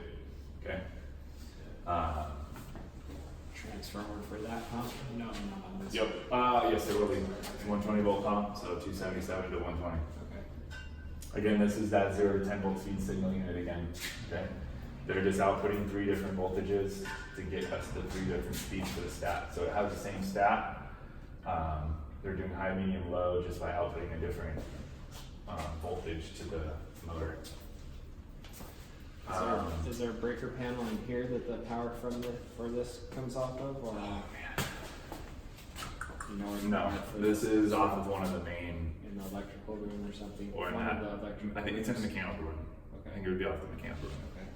Okay. Transformer for that pump? No, not on this. Yep. Yes, there will be. It's 120 volt pump, so 277 to 120. Okay. Again, this is that 0 to 10 volt speed signal unit again. Okay. They're just outputting 3 different voltages to get us the 3 different speeds for the stat. So it has the same stat. They're doing high, medium, low just by outputting a different voltage to the motor. Is there a breaker panel in here that the power for this comes off of, or? You know, where the No, power for this is off of one of the main, in the electrical room or something. or in One that. of the electrical I think it's in the rooms. mechanical room. I Okay. think it would be off the mechanical room. Okay.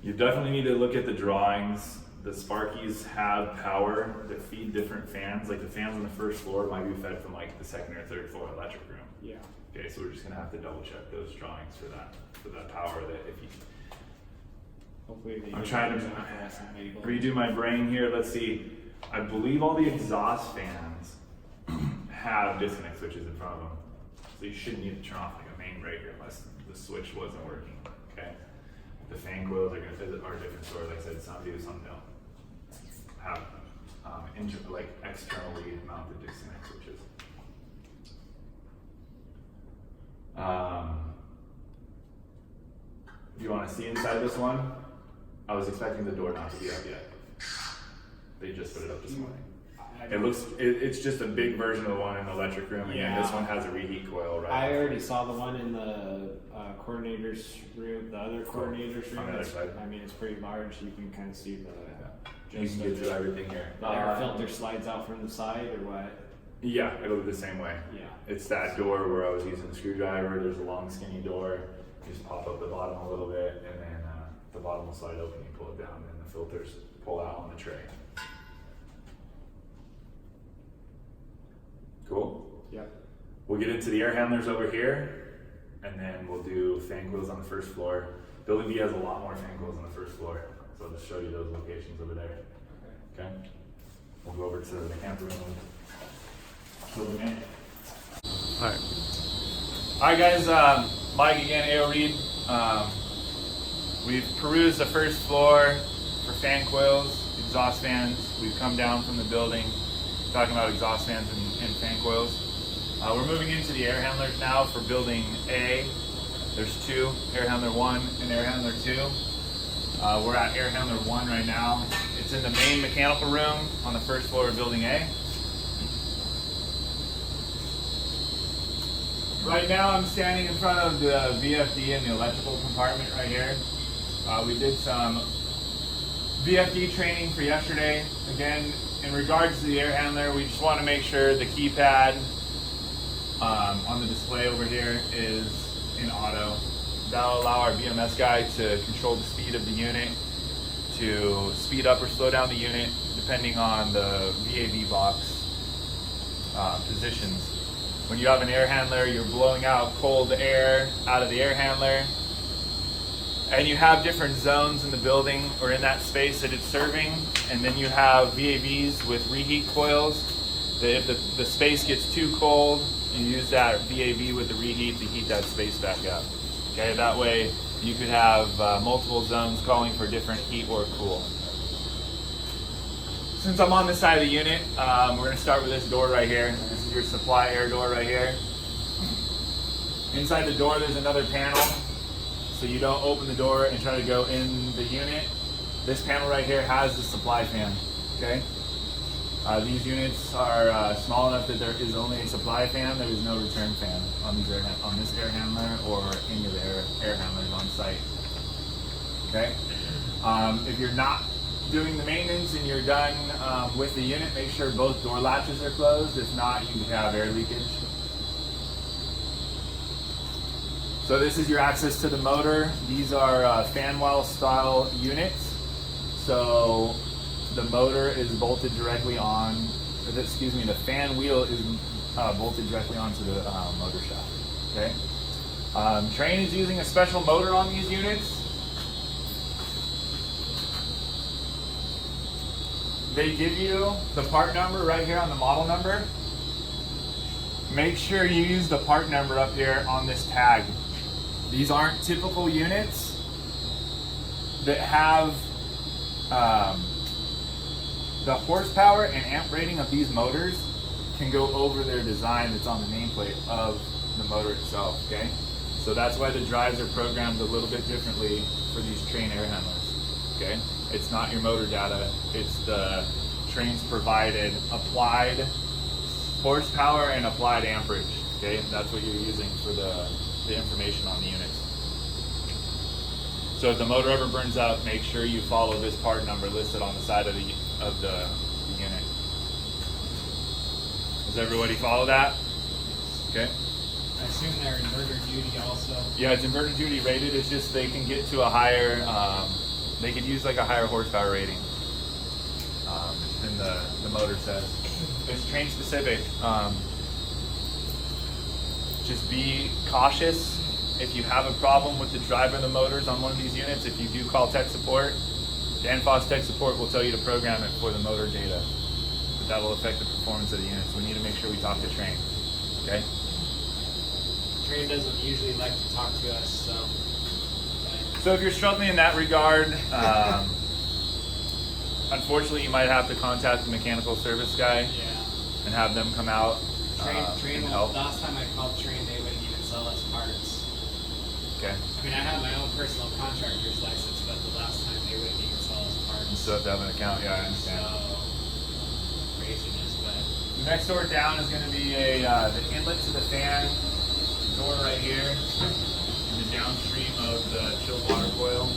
You definitely need to look at the drawings. The Sparkies have power that feed different fans. Like the fans on the first floor might be fed from like the second or third floor electric room. Yeah. Okay, so we're just gonna have to double check those drawings for that power that if you. Hopefully they. I'm do trying that to for us and maybe we'll- redo my brain here. Let's see. I believe all the exhaust fans have disconnect switches in front of them. So you shouldn't need to turn off like a main breaker unless the switch wasn't working. Okay. The fan coils are going to are a different story. Like I said, some do, some don't. Have like externally mounted disconnect switches. You want to see inside this one? I was expecting the door not to be up yet. They just put it up this morning. It's just a big version of the one in the electric room. Again, this Yeah. one has a reheat coil, right? I already saw the one in the coordinator's room, the other coordinator's room. On the other It's- side. I mean, it's pretty large. You can kind of see You just can get through everything here. the air filter slides out from the side or what? Yeah, it'll be the same way. Yeah. It's that door where I was using the screwdriver. There's a long skinny door. You just pop up the bottom a little bit and then the bottom will slide open. You pull it down and the filters pull out on the tray. Cool? Yep. We'll get into the air handlers over here, and then we'll do fan coils on the first floor. Building B has a lot more fan coils on the first floor, so I'll just show you those locations over there. Okay? We'll go over to the mechanical room and building A. Alright guys, Mike again, AO Reed. We've perused the first floor for fan coils, exhaust fans. We've come down from the building talking about exhaust fans and fan coils. We're moving into the air handlers now for building A. There's two, air handler 1 and air handler 2. We're at air handler 1 right now. It's in the main mechanical room on the first floor of building A. Right now I'm standing in front of the VFD in the electrical compartment right here. We did some VFD training for yesterday. Again, in regards to the air handler, we just want to make sure the keypad on the display over here is in auto. That'll allow our BMS guy to control the speed of the unit, to speed up or slow down the unit depending on the VAV box positions. When you have an air handler, you're blowing out cold air out of the air handler, and you have different zones in the building or in that space that it's serving, and then you have VAVs with reheat coils that if the space gets too cold, you use that VAV with the reheat to heat that space back up. Okay, that way you could have multiple zones calling for different heat or cool. Since I'm on this side of the unit, we're going to start with this door right here. This is your supply air door right here. Inside the door there's another panel, so you don't open the door and try to go in the unit. This panel right here has the supply fan. Okay. These units are small enough that there is only a supply fan. There is no return fan on these on this air handler or any of the air handlers on site. Okay. If you're not doing the maintenance and you're done with the unit, make sure both door latches are closed. If not, you can have air leakage. So this is your access to the motor. These are fan well style units. So the motor is bolted directly on, the fan wheel is bolted directly onto the motor shaft. Okay. Trane is using a special motor on these units. They give you the part number right here on the model number. Make sure you use the part number up here on this tag. These aren't typical units that have the horsepower and amp rating of these motors can go over their design that's on the nameplate of the motor itself, okay? So that's why the drives are programmed a little bit differently for these Trane air handlers, okay? It's not your motor data, it's the Trane's provided applied horsepower and applied amperage, okay? That's what you're using for the information on the units. So if the motor ever burns up, make sure you follow this part number listed on the side of the unit. Does everybody follow that? Okay. I assume they're inverter duty also. Yeah, it's inverter duty rated. It's just they can get to a higher, they can use like a higher horsepower rating than the motor says. It's Trane specific. Just be cautious. If you have a problem with the drive or the motors on one of these units, if you do call tech support, Danfoss Tech Support will tell you to program it for the motor data. But that will affect the performance of the units. We need to make sure we talk to Trane. Okay? Trane doesn't usually like to talk to us, so. So if you're struggling in that regard, unfortunately you might have to contact the mechanical service guy and have them come out Trane and help. last time I called Trane, they wouldn't even sell us parts. Okay. I mean, I have my own personal contractor's license, but the last time they wouldn't even sell us parts. You still have to have an account, yeah, I understand. So, craziness, but. The next door down is going to be the inlet to the fan door right here, in the downstream of the chilled water coil.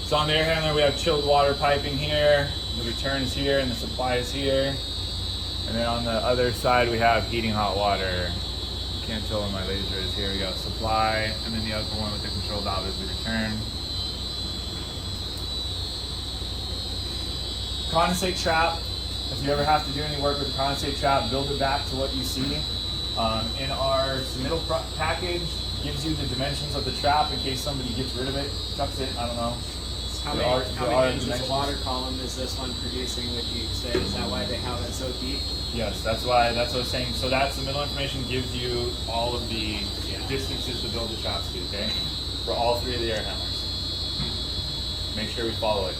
So on the air handler we have chilled water piping here, the return is here, and the supply is here. And then on the other side we have heating hot water. Can't tell where my laser is. Here we go, supply, and then the other one with the control valve is the return. Condensate trap. If you ever have to do any work with the condensate trap, build it back to what you see. In our submittal package, gives you the dimensions of the trap in case somebody gets rid of it, chucks it, I don't know. How many inches of water column is this one producing, would you say? Is that why they have it so deep? Yes, that's what I was saying. So that submittal information gives you all of the distances to build the traps to, okay? For all three of the air handlers. Make sure we follow it.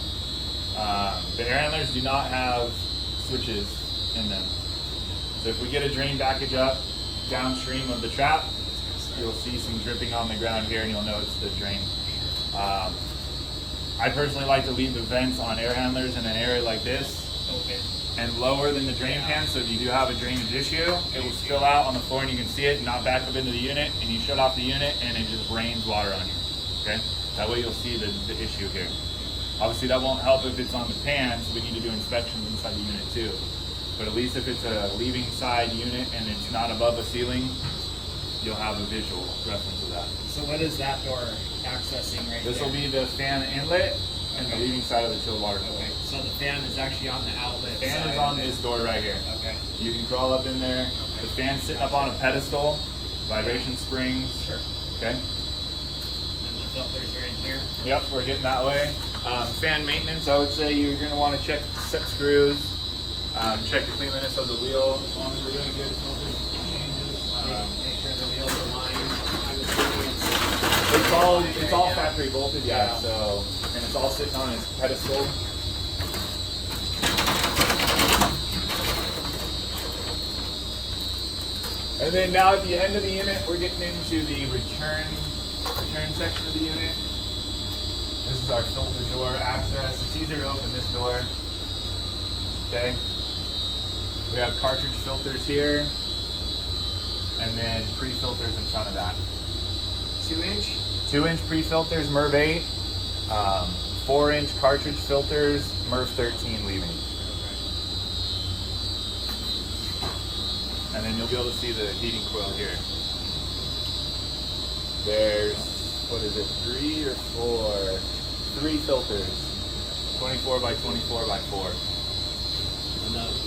The air handlers do not have switches in them. So if we get a drain backage up downstream of the trap, you'll see some dripping on the ground here, and you'll know it's the drain. I personally like to leave the vents on air handlers in an area like this and lower than the drain pan, so if you do have a drainage issue, it will spill out on the floor and you can see it, not back up into the unit, and you shut off the unit and it just rains water on you, okay? That way you'll see the issue here. Obviously that won't help if it's on the pan, so we need to do inspections inside the unit too. But at least if it's a leaving side unit and it's not above a ceiling, you'll have a visual reference of that. So what is that door accessing right This will there? be the fan inlet and the leaving side of the chilled water door. Okay, so the fan is actually on the outlet Fan side. is on this door right here. Okay. You can crawl up in there. The fan's sitting up on a pedestal, vibration springs. Sure. Okay. And the filters are in here. Yep, we're getting that way. Fan maintenance, I would say you're going to want to check set screws, check the cleanliness of the wheel as long as we're doing good filter changes. Make sure the wheels are lined. I'm assuming It's all factory bolted, yeah. So, and it's all sitting on its pedestal. And then now at the end of the unit, we're getting into the return section of the unit. This is our filter door access. It's easier to open this door. Okay. We have cartridge filters here, and then pre-filters in front of that. 2-inch? 2-inch pre-filters, MERV 8. 4-inch cartridge filters, MERV 13 leaving. And then you'll be able to see the heating coil here. There's, what is it, 3 or 4? 3 filters. 24 by 24 by 4.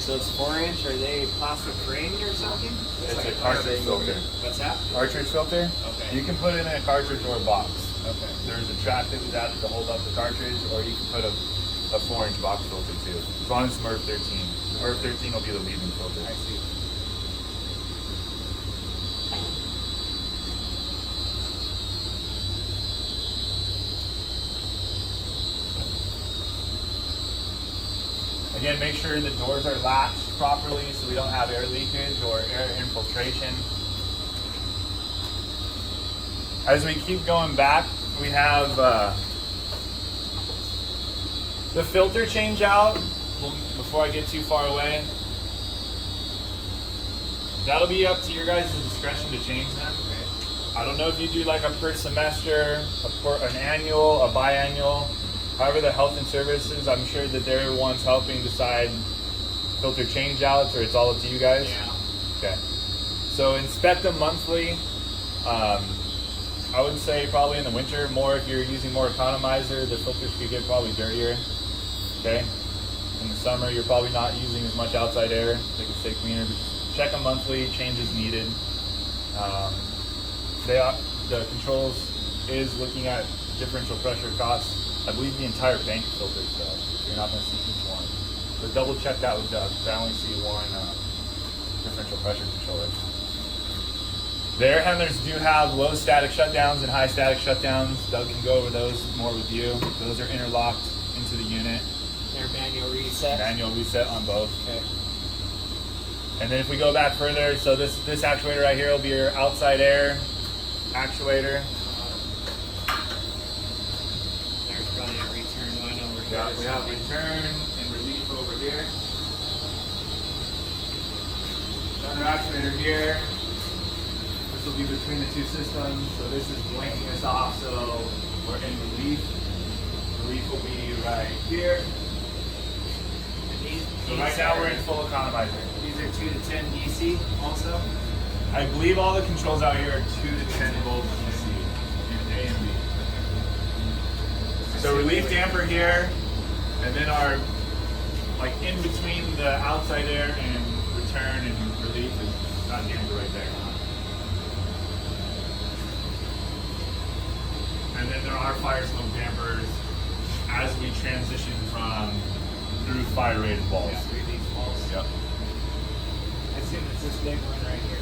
So it's 4-inch. Are they plastic framed or something? It's a cartridge filter. What's that? Cartridge filter? Okay. You can put it in a cartridge or a box. Okay. There's a track that was added to hold up the cartridge, or you can put a 4-inch box filter too. As long as it's MERV 13. MERV 13 will be the leading filter. I see. Again, make sure the doors are latched properly so we don't have air leakage or air infiltration. As we keep going back, we have the filter change out. Before I get too far away, that'll be up to your guys' discretion to change them. I don't know if you do like a per semester, an annual, a biannual. However, the health and services, I'm sure that they're the ones helping decide filter change outs, or it's all up to you guys? Yeah. Okay. So inspect them monthly. I would say probably in the winter, more if you're using more economizer, the filters could get probably dirtier. Okay. In the summer, you're probably not using as much outside air. They can stay cleaner. But just check them monthly, changes needed. The controls is looking at differential pressure costs. I believe the entire bank filters though. You're not going to see each one. But double check that with Doug. I only see one differential pressure controller. The air handlers do have low static shutdowns and high static shutdowns. Doug can go over those more with you. Those are interlocked into the unit. They're manual reset. Manual reset on both. Okay. And then if we go back further, so this actuator right here will be your outside air actuator. There's probably a return one over here. Yeah, we have return and relief over here. Another actuator here. This will be between the two systems. So this is blanking us off, so we're in relief. Relief will be right here. So right now we're in full economizer. These are 2 to 10 DC also. I believe all the controls out here are 2 to 10 volt DC in A and B. So relief damper here, and then our, like in between the outside air and return and relief is that damper right there. And then there are fire smoke dampers as we transition through fire rated balls. Yeah, 3D pulse. Yep. I assume it's this big one right here.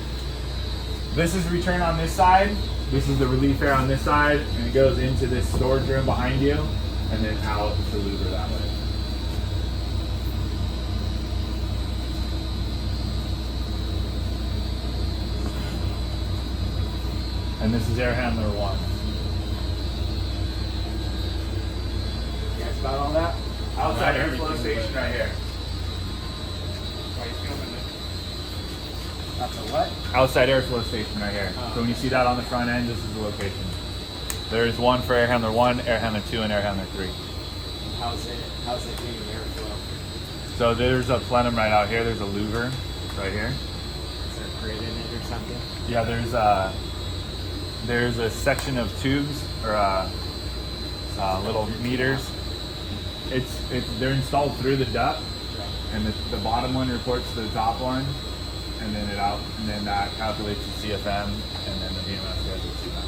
This is return on this side. This is the relief air on this side, and it goes into this storage room behind you, and then out to louver that way. and this is air handler 1. You guys got all that? Outside airflow station right here. That's a what? Outside airflow station right here. Oh. So when you see that on the front end, this is the location. There's one for air handler 1, air handler 2, and air handler 3. How's it getting airflow? So there's a plenum right out here. There's a louver right here. Is there a grid in it or something? Yeah, there's a section of tubes or little meters. They're installed through the duct, and the bottom one reports to the top one, and then that calculates the CFM, and then the VMS guys will see that.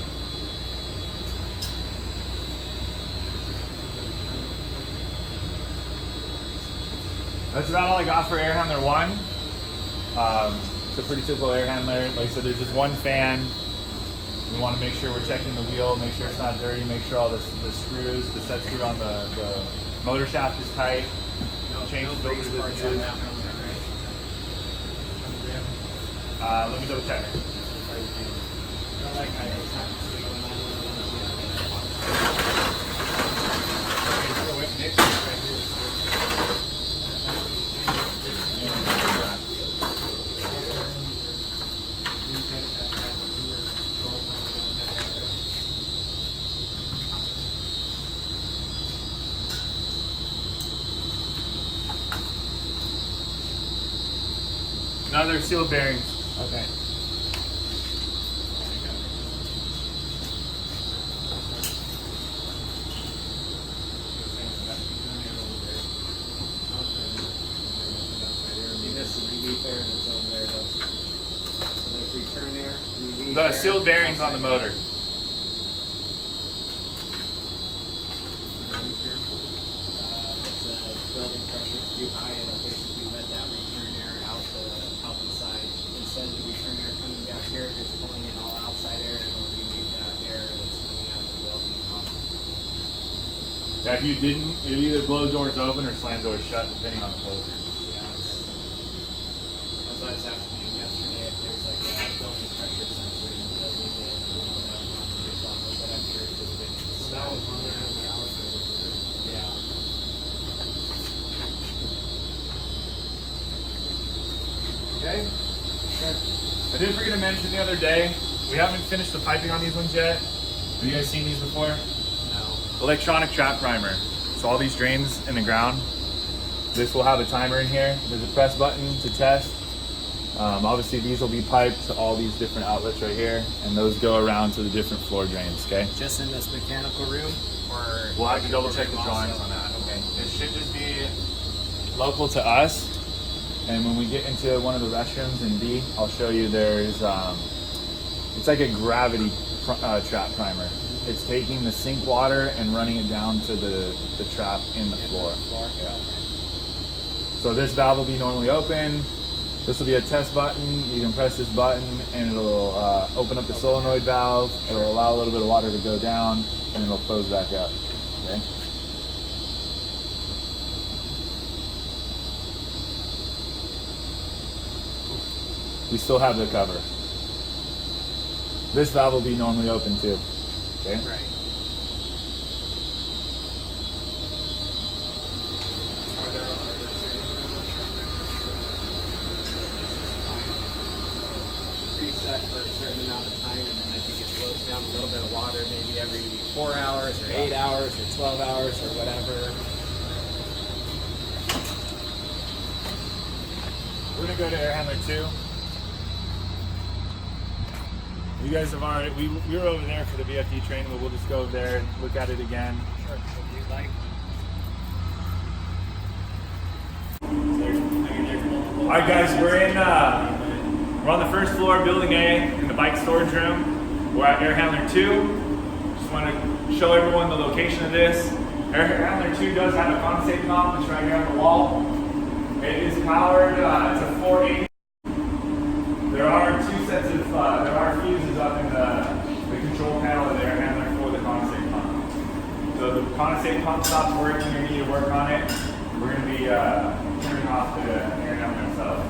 That's about all I got for air handler 1. It's a pretty typical air handler. Like I said, there's just one fan. We want to make sure we're checking the wheel, make sure it's not dirty, make sure all the screws, the set screw on the motor shaft is tight. Change the filters as needed. Let me double check. No, they're sealed bearings. Okay. This is relief air and it's over there though. So there's return air, relief The air, sealed bearings on the motor. If the building pressure is too high, it'll basically let that return air out inside. Instead of the return air coming back here, just pulling in all outside air, it'll relieve that air that's coming out of the building. Yeah, if you didn't, it either blow doors open or slam doors shut, depending on the filter. Yeah, that's what I was asking you yesterday, if there's like a building pressure sensor in the building that but I'm sure it's just been. That was one of the outside. Yeah. Okay. I did forget to mention the other day, we haven't finished the piping on these ones yet. Have you guys seen these before? No. Electronic trap primer. So all these drains in the ground, this will have a timer in here. There's a press button to test. Obviously these will be piped to all these different outlets right here, and those go around to the different floor drains, okay? Just in this mechanical room, or We'll have to double check the drawings on that. Okay. It should just be local to us. And when we get into one of the restrooms in B, I'll show you there's, it's like a gravity trap primer. It's taking the sink water and running it down to the trap in the floor. Yeah. So this valve will be normally open. This will be a test button. You can press this button and it'll open up the solenoid valve. It'll allow a little bit of water to go down and it'll close back up. Okay. We still have the cover. This valve will be normally open too. Okay. right. Preset for a certain amount of time, and then I think it flows down a little bit of water, maybe every 4 hours or 8 hours or 12 hours or whatever. We're gonna go to air handler 2. You guys have already, we were over there for the VFD training, but we'll just go over there and look at it again. Sure, if you'd like. Alright guys, we're on the first floor, building A, in the bike storage room. We're at air handler 2. Just want to show everyone the location of this. Air handler 2 does have a condensate pump, it's right here on the wall. It is powered, it's a 480. There are two sets of, there are fuses up in the control panel of the air handler for the condensate pump. So the condensate pump stops working, you need to work on it. We're going to be turning off the air handler itself.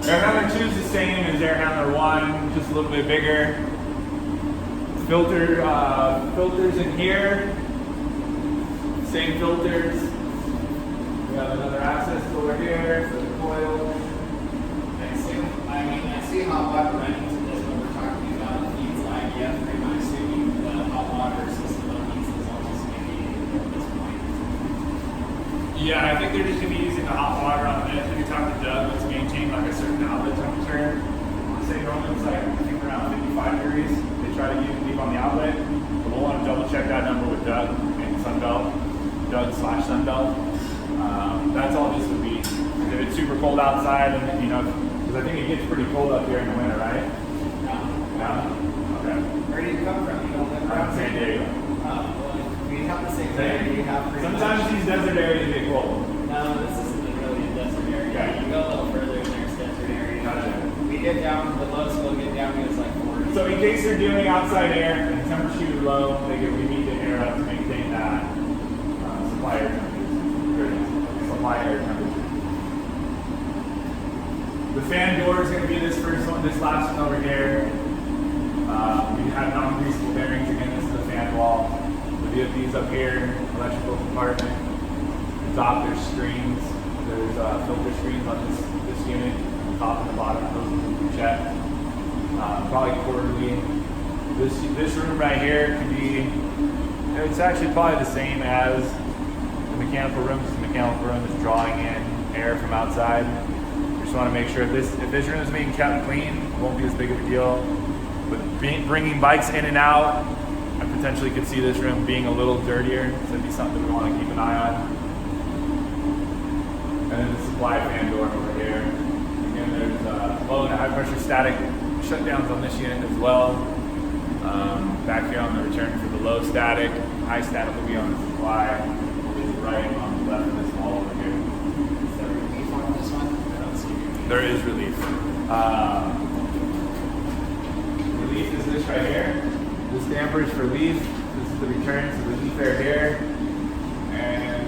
Air handler 2 is the same as air handler 1, just a little bit bigger. Filters in here. Same filters. We have another access over here for the coil. I see hot water running to this when we're talking about it needs IDF, and I'm assuming the hot water system needs is almost mandated at this point. Yeah, I think they're just going to be using the hot water on this. If you talk to Doug, let's maintain like a certain outlet temperature. Say normally it's like, I think around 55 degrees. They try to leave on the outlet. But we'll want to double check that number with Doug and Sunbelt. Doug/Sunbelt. That's all this would be. If it's super cold outside, and you know, because I think it gets pretty cold up here in the winter, right? No? Okay. Where do you come from? You don't live around San Diego. Well, we have the same area. You have pretty Sometimes much. these desert areas get cold. No, this isn't really a desert area. Okay. You go a little further and there's desert area. Gotcha. We get down, the lowest we'll get down to is like 40. So in case they're doing outside air and the temperature is low, they can reheat the air up to maintain that supply air temperature. Supply air temperature. The fan door is going to be this first one, this last one over here. We have non-greasable bearings. Again, this is the fan wall. The VFDs up here, electrical compartment. The top, there's screens. There's filter screens on this unit. On the top and the bottom, those will be checked. Probably quarterly. This room right here could be, it's actually probably the same as the mechanical room, because the mechanical room is drawing in air from outside. Just want to make sure if this room is being kept clean, it won't be as big of a deal. But bringing bikes in and out, I potentially could see this room being a little dirtier, so it'd be something we want to keep an eye on. And then the supply fan door over here. Again, there's low and high pressure static shutdowns on this unit as well. Back here on the return for the low static, high static will be on the supply. Is right on the left of this wall over here. Is there relief on this one? I don't see relief. There is relief. Relief is this right here. This damper is for leaf. This is the return to the leaf air here. And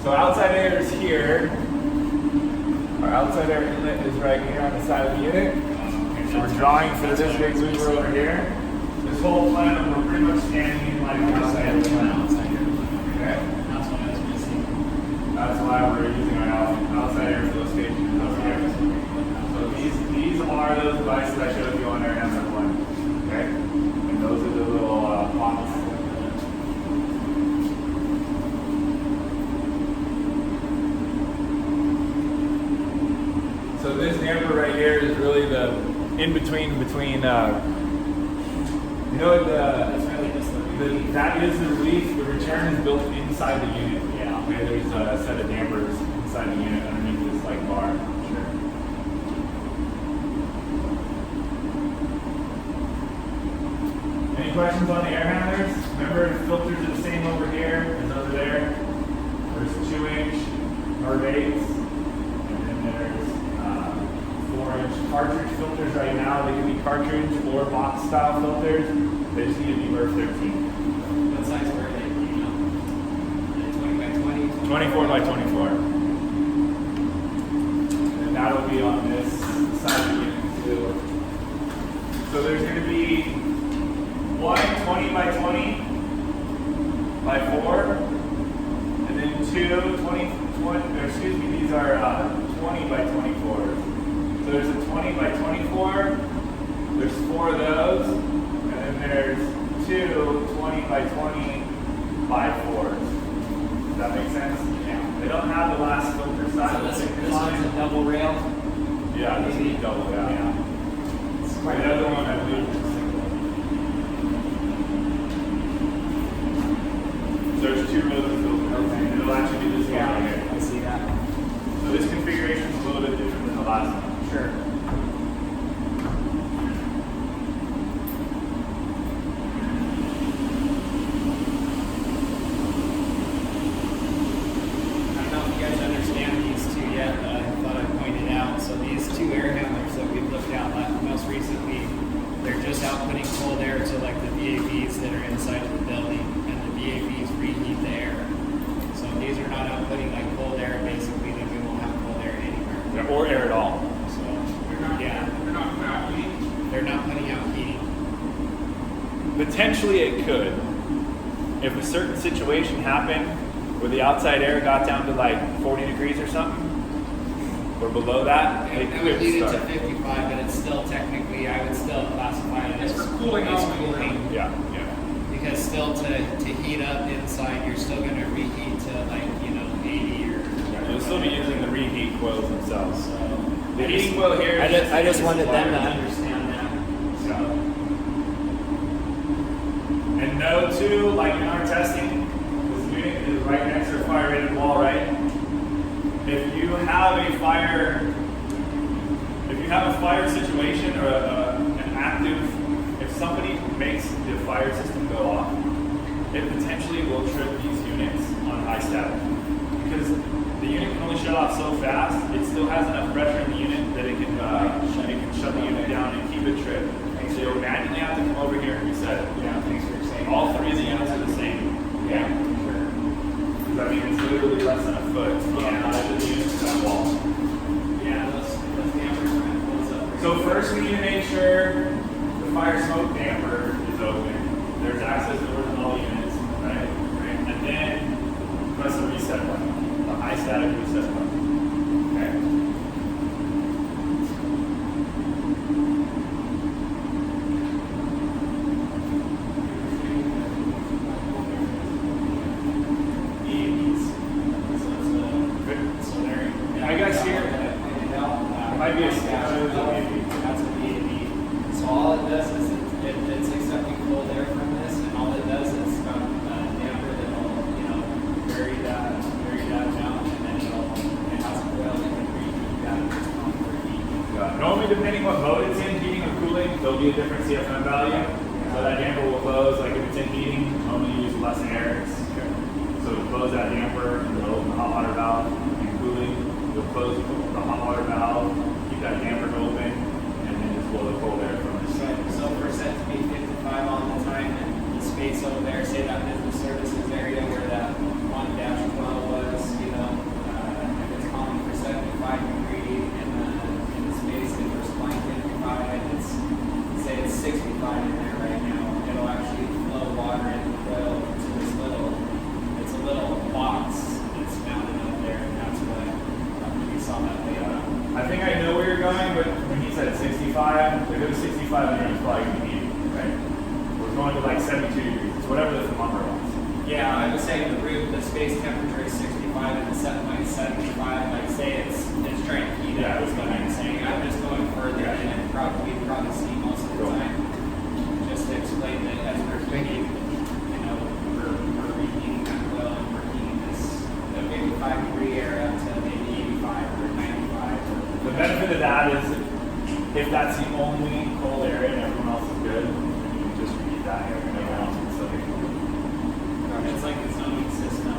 so outside air is here. Our outside air inlet is right here on the side of the unit. So we're drawing for this big lever over here. This whole plan, we're pretty much standing in like outside air. Okay. That's what I was missing. That's why we're using our outside air for those stations over here. So these are those devices I showed you on air handler 1. Okay? And those are the little pockets. So this damper right here is really the in-between, you know, that is the relief. The return is built inside the unit. Yeah. Okay, there's a set of dampers inside the unit underneath this like bar. Sure. Any questions on the air handlers? Remember, filters are the same over here as over there. There's 2-inch Merv8s, and then there's 4-inch cartridge filters right now. They can be cartridge or box style filters. They just need to be Merv 13. What size were they? Do you know? 20 by 20? 24 by 24. And that'll be on this side of the unit too. So there's going to be one 20 by 20 by 4, and then two 20, these are 20 by 24. So there's a 20 by 24, there's 4 of those, and then there's two 20 by 20 by 4s. Does that make sense? Yeah. They don't have the last filter side. So this one's a double rail? Yeah, this is double, yeah. The other one, I believe, is single. There's 2 rows of filters, and it'll actually be this one right here. I see that. So this configuration is a little bit different than the last one. Sure. I don't know if you guys understand these two yet, but I thought I'd point it out. So these 2 air handlers that we've looked at most recently, they're just outputting cold air to like the VAVs that are inside of the building, and the VAVs or air at all. So They're not putting out heat. they're not putting out heat. Potentially it could. If a certain situation happened where the outside air got down to like 40 degrees or something, or below that, it It would could heat it to start. 55, but it's still technically, I would still classify it It's as for cooling as only. cooling. Yeah. Because still to heat up inside, you're still going to reheat to like, 80 or. You'll still be using the reheat coils themselves. So, The heating coil here is I just is wanted them to wired. understand that. So, And know too, like in our testing, this unit is right next to a fire rated wall, right? If you have a fire situation or an active, if somebody makes the fire system go off, it potentially will trip these units on high static. Because the unit can only shut off so fast, it still has enough pressure in the unit that it can shut the unit down and keep it tripped. So you'll manually have to come over here and reset it. yeah, thanks for saying All that. three of the units are the same. Yeah, sure. Because I mean, it's literally less than a foot from the edge of the unit to that wall. Yeah, those dampers are close up. So first we need to make sure the fire smoke damper is open. There's access doors in all units, right? And then press the reset button, the high static reset button. Okay. I guess here, it might be a That's a BAB. So all it does is it's accepting cold air from this, and all it does is got a damper that'll, bury that down, and then it has a coil that can reheat that if it's on for heat. normally depending what mode it's in, heating or cooling, there'll be a different CFM value. So that damper will close, like if it's in heating, normally you use less air. So it'll close that damper, and it'll open the hot water valve. In cooling, you'll close the hot water valve, keep that damper open, and then just blow the cold air from the side. So for set to be 55 all the time, and the space over there, say that business services area where that 1-12 was, if it's calling for 75 degree in the space that we're supplying 55, say it's 65 in there right now, it'll actually flow water in the coil to this little box that's mounted up there, and that's what you saw that layout. I think I know where you're going, but when he said 65, if it was 65 there, it's probably going to be heating, right? We're going to like 72 degrees. It's whatever the thermometer wants. Yeah, I was saying the space temperature is 65 and the set point is 75. Like say it's trying to heat Yeah, up is what I'm saying. I'm just going further than it probably see most of the time. Just to explain that as we're heating, we're reheating that coil and we're heating this the 55 degree air up to maybe 85 or 95. The benefit of that is if that's the only cold area and everyone else is good, then you can just reheat that area and everyone else can still be cool. It's like its own system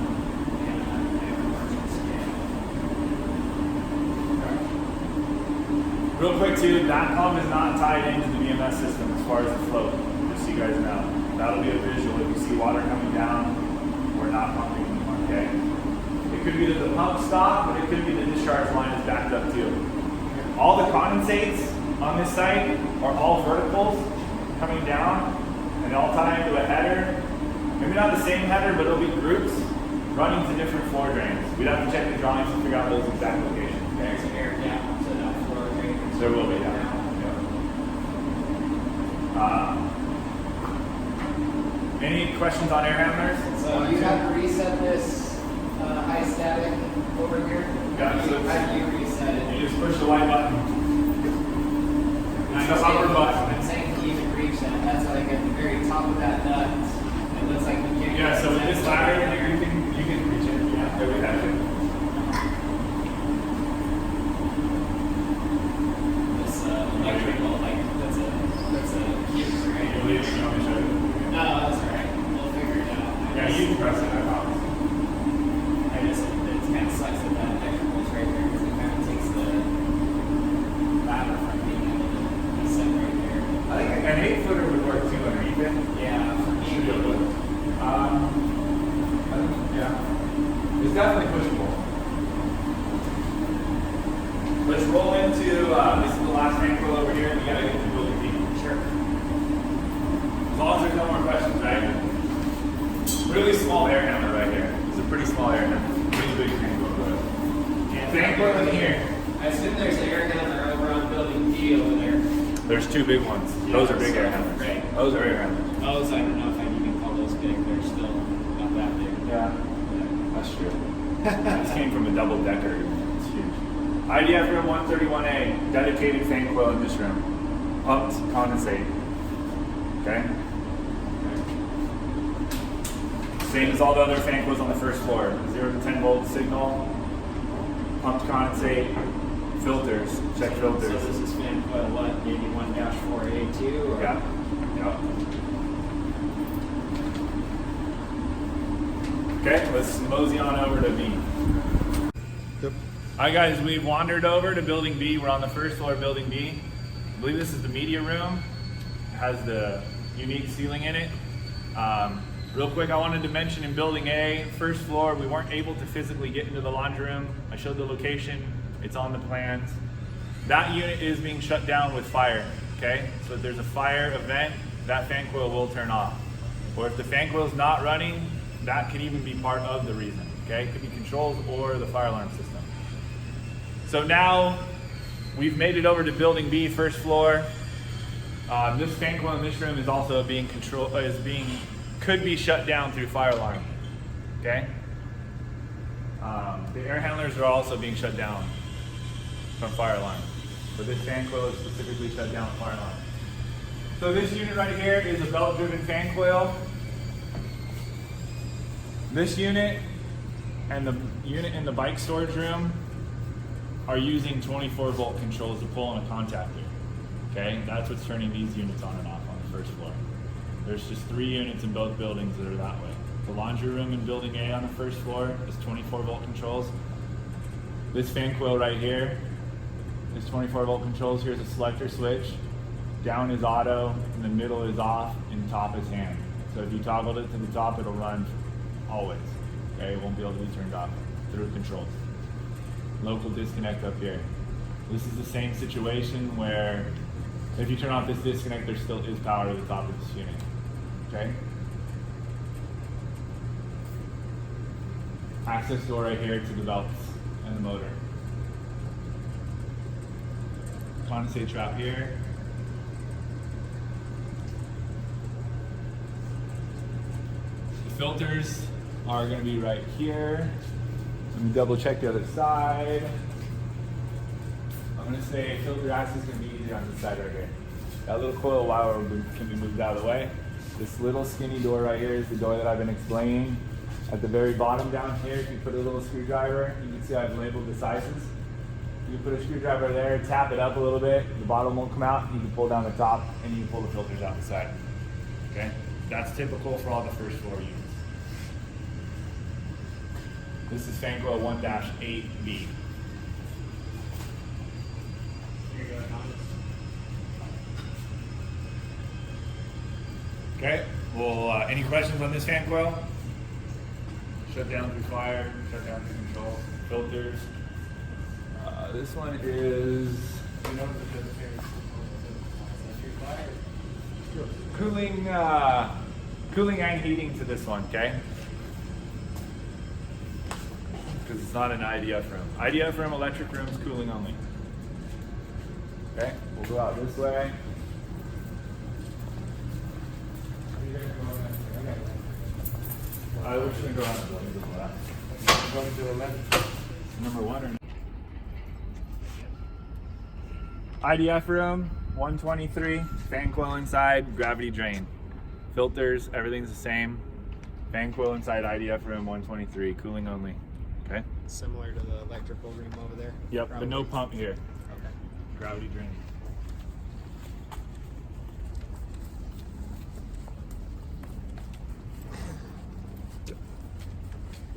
in a commercial scale. Real quick too, that pump is not tied into the BMS system as far as the flow, just so you guys know. That'll be a visual. If you see water coming down, we're not pumping anymore, okay? It could be that the pump stopped, but it could be the discharge line is backed up too. All the condensates on this site are all verticals coming down, and they all tie into a header. Maybe not the same header, but it'll be groups running to different floor drains. We'd have to check the drawings to figure out those exact locations. There's an air gap to that floor drain. There will be, yeah. Any questions on air handlers? So you have to reset this high static over here. Yeah, so How do you reset it? you just push the white button. It's the upper button. I'm saying you even reach that. That's like at the very top of that nut. It looks like you can't. Yeah, so with this ladder here, you can reach it. Yeah, there we have it. This electrical, like that's a fuse, right? You'll leave it, you want me to show you? No, that's all right. We'll figure it out. Yeah, you can press it, I promise. It kind of sucks that that electrical's right there because it kind of takes the ladder from being able to be set right there. I think an 8-footer would work too underneath it. Yeah, for me, Should be able to. Yeah. It's definitely pushable. But let's roll into, this is the last fan coil over here, and we gotta get to building B. Sure. As long as there's no more questions, right? Really small air handler right here. It's a pretty small air handler. Really big fan coil. And fan coil in here. I assume there's an air handler over on building D over there. There's two big ones. Those are big air handlers. Right. Those are air handlers. Those, I don't know if I even call those big. They're still not that big. Yeah, that's true. This came from a double decker. It's huge. IDF room 131A, dedicated fan coil in this room. Pumped condensate. Okay? Same as all the other fan coils on the first floor. 0 to 10 volt signal, pumped condensate, filters, check filters. So this is fan coil what? 81-4A2? Or? Yeah. Okay, let's mosey on over to B. Yep. Alright guys, we've wandered over to building B. We're on the first floor of building B. I believe this is the media room. It has the unique ceiling in it. Real quick, I wanted to mention in building A, first floor, we weren't able to physically get into the laundry room. I showed the location, it's on the plans. That unit is being shut down with fire, okay? So if there's a fire event, that fan coil will turn off. Or if the fan coil is not running, that could even be part of the reason, okay? It could be controls or the fire alarm system. So now we've made it over to building B, first floor. This fan coil in this room is also being could be shut down through fire alarm, okay? The air handlers are also being shut down from fire alarm. But this fan coil is specifically shut down with fire alarm. So this unit right here is a belt-driven fan coil. This unit and the unit in the bike storage room are using 24 volt controls to pull on a contactor. Okay, that's what's turning these units on and off on the first floor. There's just 3 units in both buildings that are that way. The laundry room in building A on the first floor is 24 volt controls. This fan coil right here is 24 volt controls. Here's a selector switch. Down is auto, and the middle is off, and top is hand. So if you toggled it to the top, it'll run always. Okay, it won't be able to be turned off through controls. Local disconnect up here. This is the same situation where if you turn off this disconnect, there still is power to the top of this unit. Okay? Access door right here to the belts and the motor. Condensate trap here. The filters are going to be right here. Let me double check the other side. I'm going to say filter access is going to be easier on this side right here. That little coil wire can be moved out of the way. This little skinny door right here is the door that I've been explaining. At the very bottom down here, if you put a little screwdriver, you can see I've labeled the sizes. You put a screwdriver there, tap it up a little bit, the bottom won't come out, you can pull down the top, and you can pull the filters out the side. Okay? That's typical for all the first floor units. This is fan coil 1-8B. Okay, well, any questions on this fan coil? Shut down through fire, shut down through control, filters. This one is cooling, cooling and heating to this one, okay? Because it's not an IDF room. IDF room, electric room is cooling only. Okay, we'll go out this way. We're just gonna go on to the left. Number 1 or no? IDF room, 123, fan coil inside, gravity drain. Filters, everything's the same. Fan coil inside IDF room, 123, cooling only. Okay? Similar to the electrical room over there? Yep, Probably. but no pump here. Okay. Gravity drain.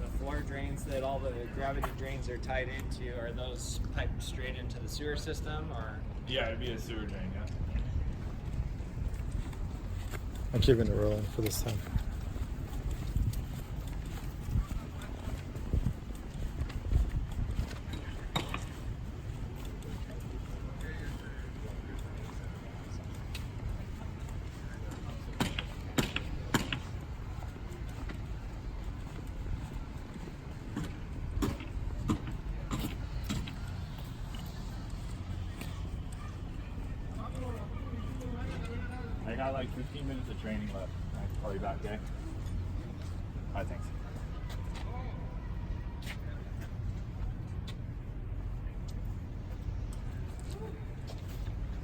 The floor drains that all the gravity drains are tied into, are those piped straight into the sewer system, or? Yeah, it'd be a sewer drain, yeah. I'm keeping it rolling for this time. got like 15 minutes of training left. I can call you back, okay? All right, thanks.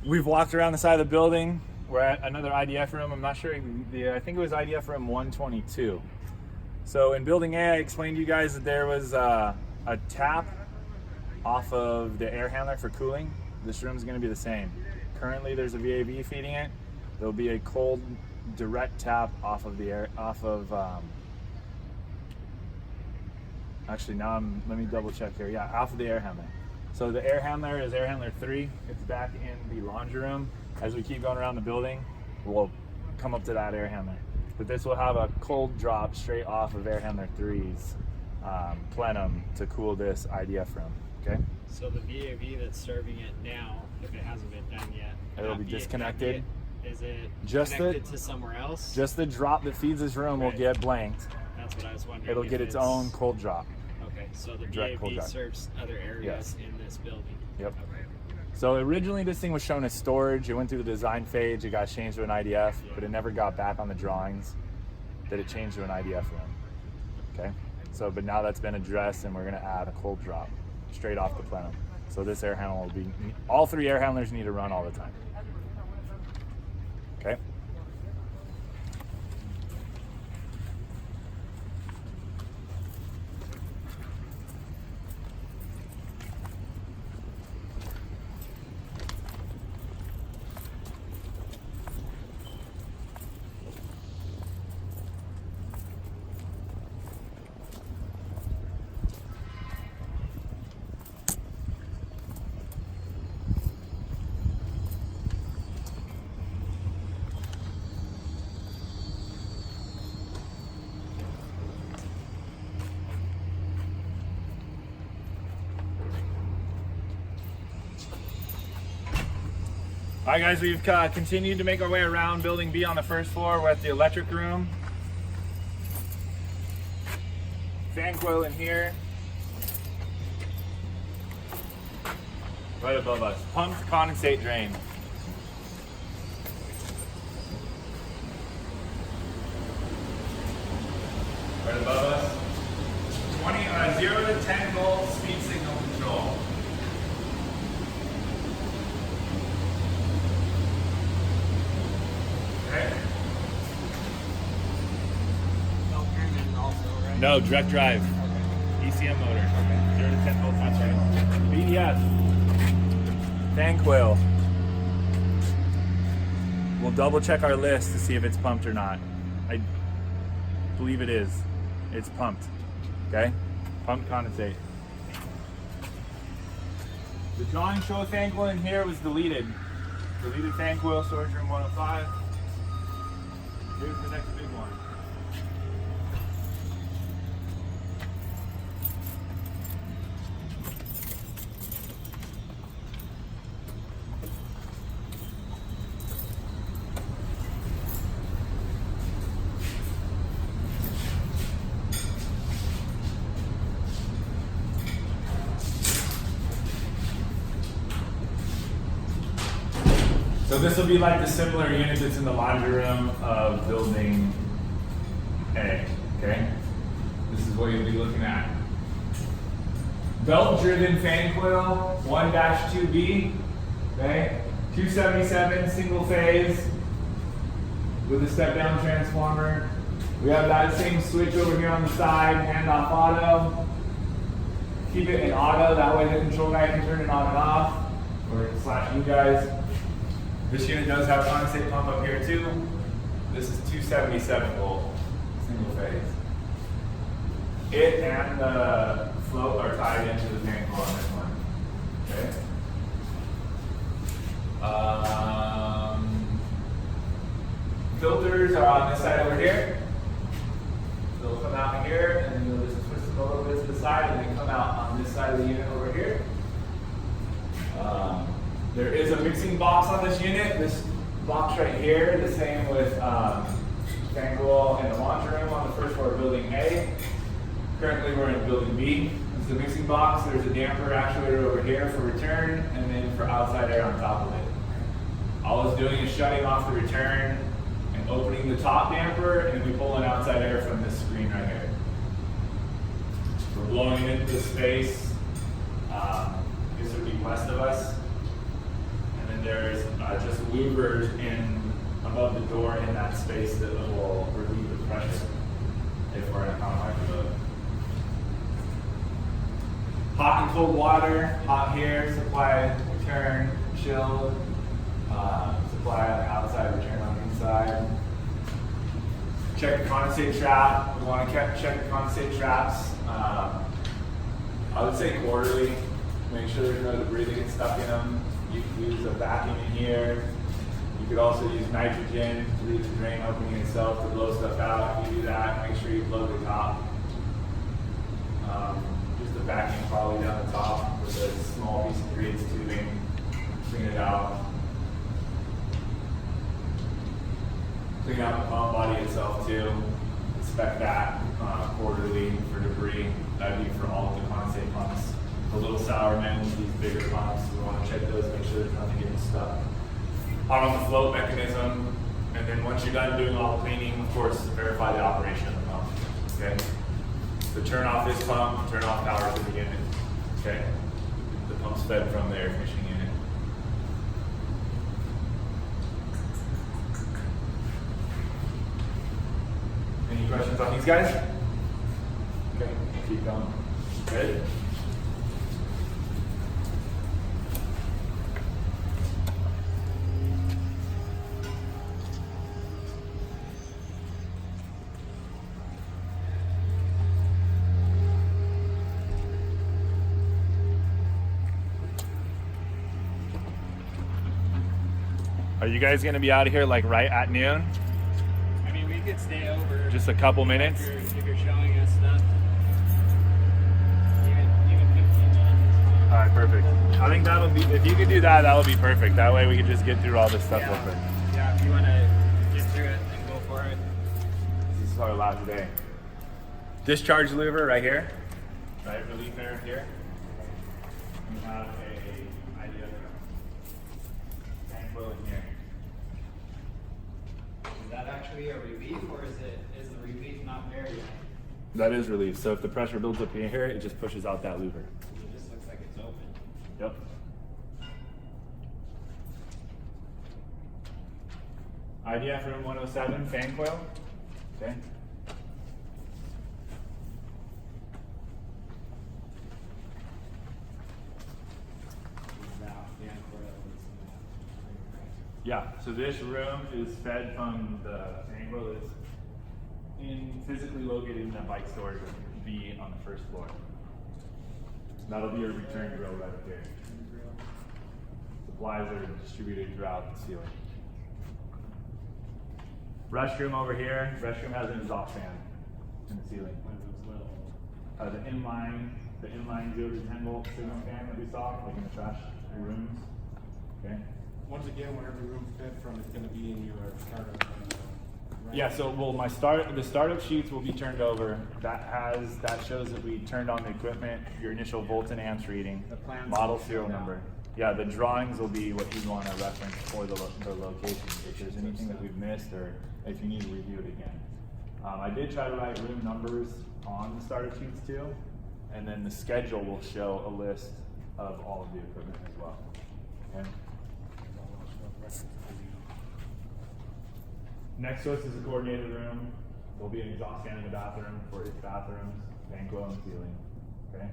We've walked around the side of the building. We're at another IDF room. I'm not sure, I think it was IDF room 122. So in building A, I explained to you guys that there was a tap off of the air handler for cooling. This room's gonna be the same. Currently there's a VAV feeding it. There'll be a cold direct tap off of the air, actually now let me double check here. Yeah, off of the air handler. So the air handler is air handler 3. It's back in the laundry room. As we keep going around the building, we'll come up to that air handler. But this will have a cold drop straight off of air handler 3's plenum to cool this IDF room, okay? So the VAV that's serving it now, if it hasn't been done yet, It'll be disconnected. Is it Just connected to somewhere else? Just the drop that feeds this room will get blanked. That's what I was wondering. It'll if get its own cold drop. Okay, so the Direct cold VAV drop. serves other areas Yes. in this building. Yep. Okay. So originally this thing was shown as storage. It went through the design phase. It got changed to an IDF, but it never got back on the drawings that it changed to an IDF room. Okay. So, but now that's been addressed, and we're going to add a cold drop straight off the plenum. So this air handler will be, all 3 air handlers need to run all the time. Okay. All right, guys, we've continued to make our way around building B on the first floor. We're at the electric room. Fan coil in here. Right above us. Pumped condensate drain. Right above us. 0 to 10 volt speed signal control. No, direct drive. ECM motor. 0 to 10 volts. That's right. BDF. Fan coil. We'll double check our list to see if it's pumped or not. I believe it is. It's pumped. Okay? Pumped condensate. The drawing show a fan coil in here was deleted. Deleted fan coil, storage room 105. Here's the next big one. So this will be like the similar unit that's in the laundry room of building A, okay? This is what you'll be looking at. Belt-driven fan coil, 1-2B, okay? 277 single phase with a step-down transformer. We have that same switch over here on the side, handoff auto. Keep it in auto, that way the control guy can turn it on and off, or slash you guys. This unit does have condensate pump up here too. This is 277 volt, single phase. It and the float are tied into the fan coil on this one. Okay. Filters are on this side over here. They'll come out here, and then you'll just twist them a little bit to the side, and then come out on this side of the unit over here. There is a mixing box on this unit. This box right here, the same with fan coil in the laundry room on the first floor of building A. Currently we're in building B. This is the mixing box. There's a damper actuator over here for return, and then for outside air on top of it. All it's doing is shutting off the return opening the top damper, and then we pull in outside air from this screen right here. We're blowing it into space. This would be west of us. And then there's just louvers in above the door in that space that will relieve the pressure if we're in a compact mode. Hot and cold water, hot here, supply, return, chilled, supply on the outside, return on the inside. Check the condensate trap. We want to check the condensate traps. I would say quarterly. Make sure there's no debris that gets stuck in them. You can use a vacuum in here. You could also use nitrogen to leave the drain opening itself to blow stuff out. If you do that, make sure you blow the top. Just a vacuum probably down the top with a small piece of grease tubing. Clean it out. Clean out the pump body itself too. Inspect that quarterly for debris. That'd be for all of the condensate pumps. The little sour men with these bigger pumps, we want to check those, make sure there's nothing getting stuck. Hot on the float mechanism, and then once you're done doing all the cleaning, of course, verify the operation of the pump. Okay? So turn off this pump, turn off power to the unit. Okay? The pump's fed from the air conditioning unit. Any questions on these guys? Okay, keep going. Ready? Are you guys gonna be out of here like right at noon? I mean, we could stay over. Just a couple minutes? If you're showing us stuff. Even 15 minutes. All right, perfect. I think that'll be, if you could do that, that'll be perfect. That way we can just get through all this stuff real quick. Yeah, if you want to get through it and go for it. This is our last day. Discharge louver right here. Right, relief air here. We have a idea of tank coil in here. Is that actually a relief, or is the relief not there yet? That is relief. So if the pressure builds up in here, it just pushes out that louver. It just looks like it's open. Yep. IDF room 107, fan coil. Okay. Yeah, so this room is fed from the fan coil that's physically located in that bike storage room, B on the first floor. That'll be a return grill right there. Supplies are distributed throughout the ceiling. Restroom over here. Restroom has an exhaust fan in the ceiling. The inline 0 to 10 volt signal fan that we saw, like in the trash rooms. Okay. Once again, wherever room's fed from, it's going to be in your startup. Right? Yeah. So the startup sheets will be turned over. That shows that we turned on the equipment, your initial volts and amps reading, The plans model will show serial that. number. Yeah, the drawings will be what you want to reference for the location. If there's anything that we've missed or if you need to review it again. I did try to write room numbers on the startup sheets too, and then the schedule will show a list of all of the equipment as well. Okay. Next to us is a coordinated room. There'll be an exhaust fan in the bathroom for its bathrooms, fan coil and ceiling. Okay.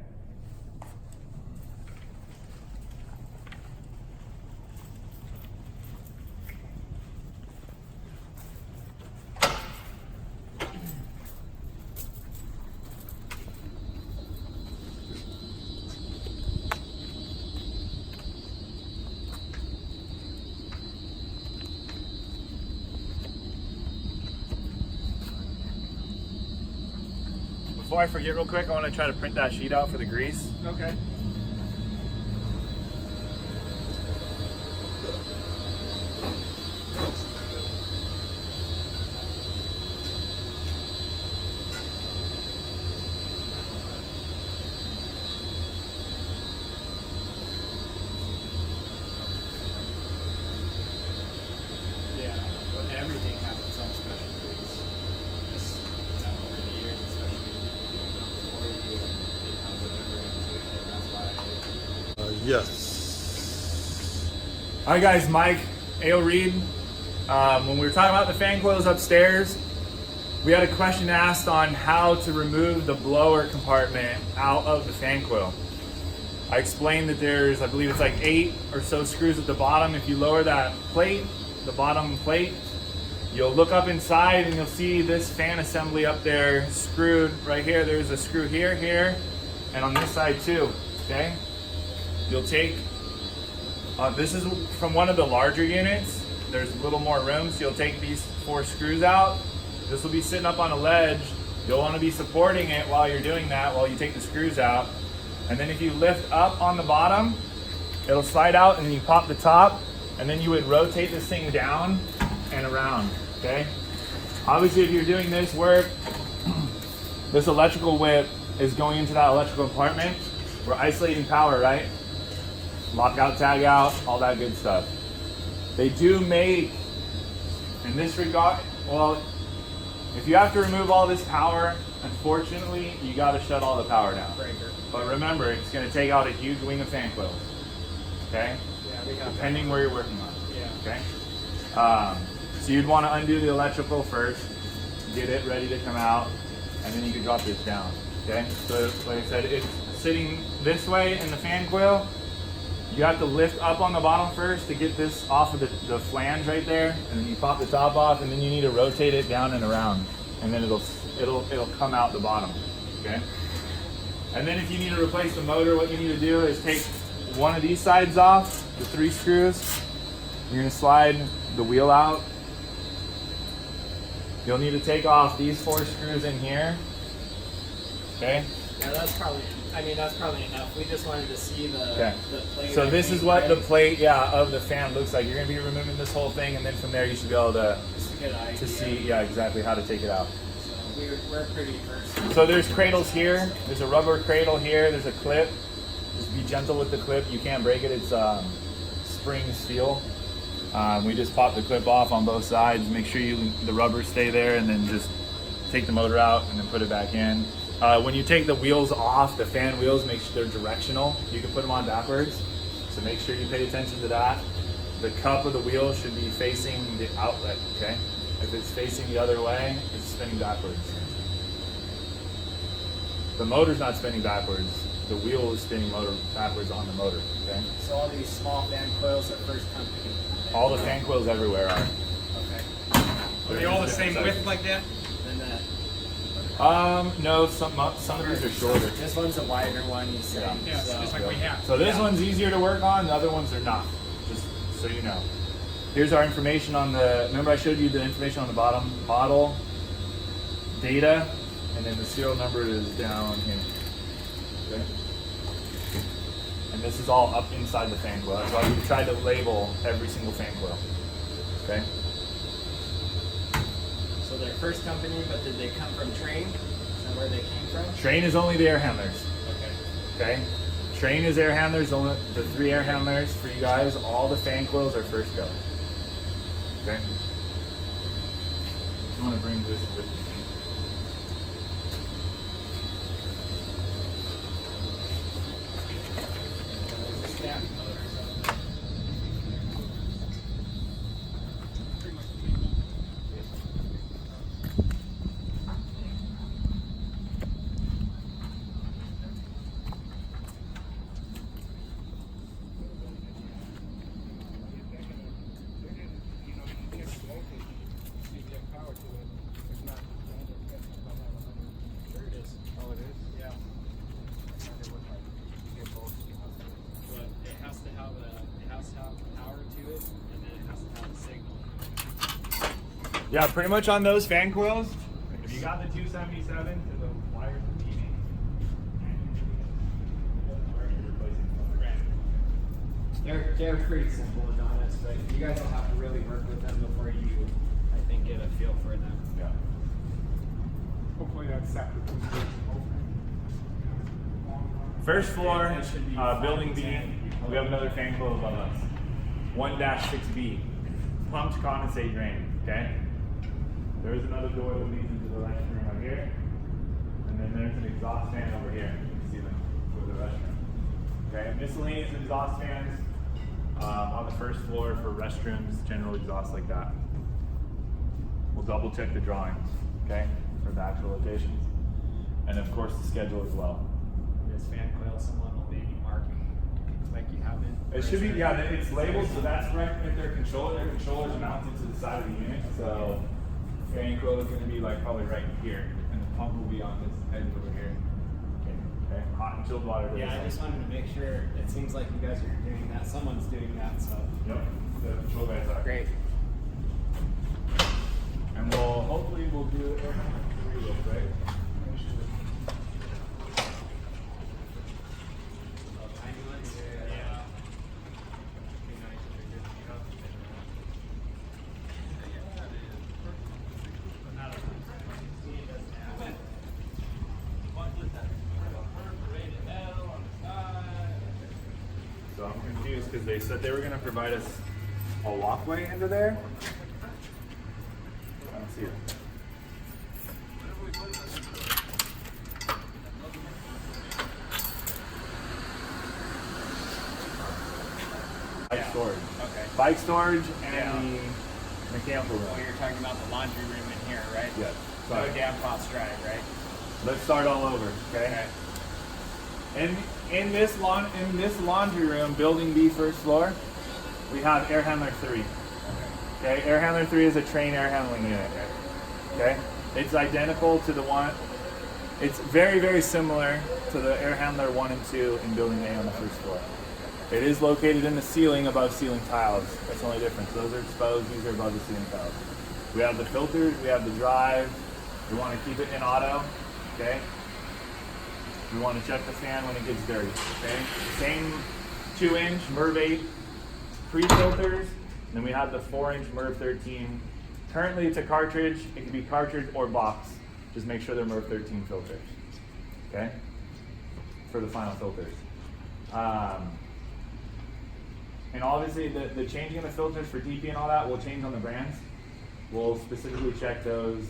Before I forget real quick, I want to try to print that sheet out for the grease. Okay. Yeah, but everything has its own Yes. All right, guys, Mike, A.O. Reed. When we were talking about the fan coils upstairs, we had a question asked on how to remove the blower compartment out of the fan coil. I explained that there's, I believe it's like 8 or so screws at the bottom. If you lower that plate, the bottom plate, you'll look up inside and you'll see this fan assembly up there screwed right here. There's a screw here, here, and on this side too, okay? You'll take, this is from one of the larger units. There's a little more room, so you'll take these 4 screws out. This will be sitting up on a ledge. You'll want to be supporting it while you're doing that, while you take the screws out. And then if you lift up on the bottom, it'll slide out and then you pop the top, and then you would rotate this thing down and around, okay? Obviously, if you're doing this work, this electrical whip is going into that electrical compartment. We're isolating power, right? Lockout, tag out, all that good stuff. They do make, in this regard, well, if you have to remove all this power, unfortunately, you gotta shut all the power down. But remember, it's gonna take out a huge wing of fan coils, okay? Yeah, we have Depending where you're working on, Yeah. okay? So you'd wanna undo the electrical first, get it ready to come out, and then you can drop this down, okay? So like I said, it's sitting this way in the fan coil. You have to lift up on the bottom first to get this off of the flange right there, and then you pop the top off, and then you need to rotate it down and around, and then it'll come out the bottom, okay? And then if you need to replace the motor, what you need to do is take one of these sides off, the 3 screws. You're gonna slide the wheel out. You'll need to take off these 4 screws in here, okay? Yeah, that's probably enough. We just wanted to see the plate. So this is what the plate, of the fan looks like. You're gonna be removing this whole thing, and then from there you should be able to see, exactly how to take it out. So we're pretty versed. So there's cradles here. There's a rubber cradle here. There's a clip. Just be gentle with the clip. You can't break it. It's spring steel. We just pop the clip off on both sides. Make sure the rubbers stay there, and then just take the motor out and then put it back in. When you take the wheels off, the fan wheels, make sure they're directional. You can put them on backwards, so make sure you pay attention to that. The cup of the wheel should be facing the outlet, okay? If it's facing the other way, it's spinning backwards. The motor's not spinning backwards. The wheel is spinning backwards on the motor, okay? So all these small fan coils are first company. All the fan coils everywhere are. Okay. Are they all the same width like that? Then that. No, some of these are shorter. This one's a wider one, you say. Yeah, so just like we have. So this one's easier to work on, the other ones are not, just so you know. Here's our information on remember I showed you the information on the bottom, model, data, and then the serial number is down here. Okay? And this is all up inside the fan coil. That's why we tried to label every single fan coil. Okay? So they're first company, but did they come from Train? Is that where they came from? Train is only the air handlers. Okay. Okay? Train is air handlers, only the 3 air handlers for you guys. All the fan coils are first go. Okay? I'm gonna bring this with me. Yeah, pretty much on those fan coils, if you got the 277 to the wires repeating, They're pretty simple, Adonis, but you guys will have to really work with them before you, I think, get a feel for them. Yeah. Hopefully that's separate. First floor, building B, we have another fan coil above us. 1-6B, pumped condensate drain, okay? There's another door that leads into the restroom right here. And then there's an exhaust fan over here. You can see them for the restroom. Okay? miscellaneous exhaust fans on the first floor for restrooms, general exhaust like that. We'll double check the drawings, okay, for the actual locations. And of course the schedule as well. This fan coil, someone will maybe mark like you have it. It should be, yeah, it's labeled, so that's correct. If their controller's mounted to the side of the unit, so fan coil is going to be like probably right here, and the pump will be on this edge over here. Okay, hot and chilled water. Yeah, I just wanted to make sure. It seems like you guys are doing that. Someone's doing that, so. Yep, the control guys are. Great. And hopefully we'll do it real quick. So I'm confused because they said they were going to provide us a walkway into there. I don't see it. Bike storage. Okay. Bike storage and Yeah. the mechanical room. Well, you're talking about the laundry room in here, right? Yes. No Sorry. damn Foss Drive, right? Let's start all over, okay? In this laundry room, building B, first floor, we have air handler 3. Okay, air handler 3 is a train air handling unit. Okay, it's identical to the one. It's very, very similar to the air handler 1 and 2 in building A on the first floor. It is located in the ceiling above ceiling tiles. That's the only difference. Those are exposed. These are above the ceiling tiles. We have the filters. We have the drive. We want to keep it in auto. Okay. We want to check the fan when it gets dirty. Okay. Same 2-inch MERV 8 pre-filters. Then we have the 4-inch MERV 13. Currently it's a cartridge. It can be cartridge or box. Just make sure they're MERV 13 filters. Okay. For the final filters. And obviously the changing of the filters for DP and all that will change on the brands. We'll specifically check those,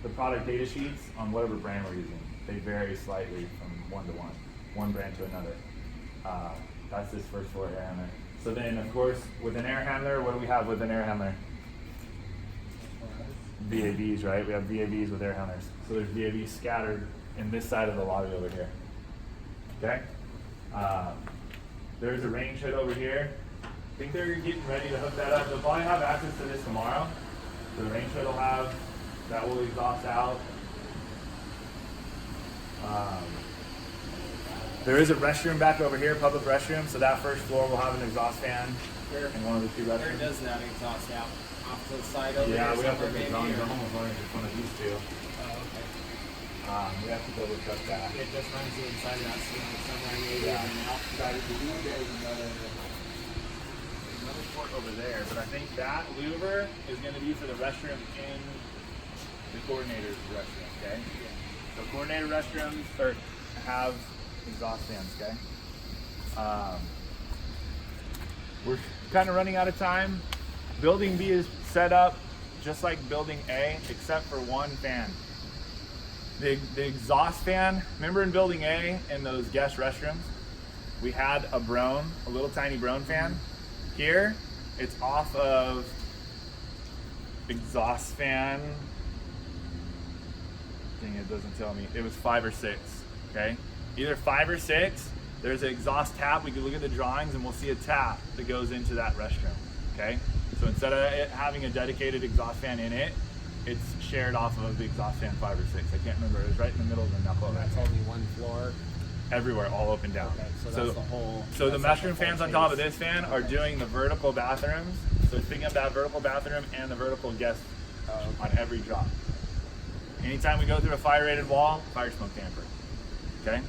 the product data sheets on whatever brand we're using. They vary slightly from one to one brand to another. That's this first floor air handler. So then of course with an air handler, what do we have with an air handler? VAVs, right? We have VAVs with air handlers. So there's VAVs scattered in this side of the lobby over here. Okay? There's a range hood over here. I think they're getting ready to hook that up. They'll probably have access to this tomorrow. The range hood will have, that will exhaust out. There is a restroom back over here, public restroom, so that first floor will have an exhaust fan in one of the 2 Where restrooms. does that exhaust out? Off to the side over Yeah, here we have to somewhere maybe, design. or- I'm almost wondering if it's one of these 2. Oh, okay. We have to double check that. It just runs inside of that ceiling somewhere maybe Yeah. and then out. There's another port over there, but I think that louver is going to be for the restroom in the coordinator's restroom, okay? So coordinator restrooms have exhaust fans, okay? We're kind of running out of time. Building B is set up just like building A, except for one fan. The exhaust fan, remember in building A in those guest restrooms, we had a little tiny Brown fan. Here, it's off of exhaust fan. Dang, it doesn't tell me. It was 5 or 6, okay? Either 5 or 6, there's an exhaust tap. We can look at the drawings and we'll see a tap that goes into that restroom, okay? So instead of it having a dedicated exhaust fan in it, it's shared off of the exhaust fan 5 or 6. I can't remember. It was right in the middle of the knuckle. And that's only one floor. Everywhere, all up and down. Okay, so that's the whole. So the that's like mushroom the whole fans on top of chase. this fan are doing the vertical bathrooms. So it's picking up that vertical bathroom and the vertical guest on every drop. Anytime we go through a fire rated wall, fire smoke tamper. Okay?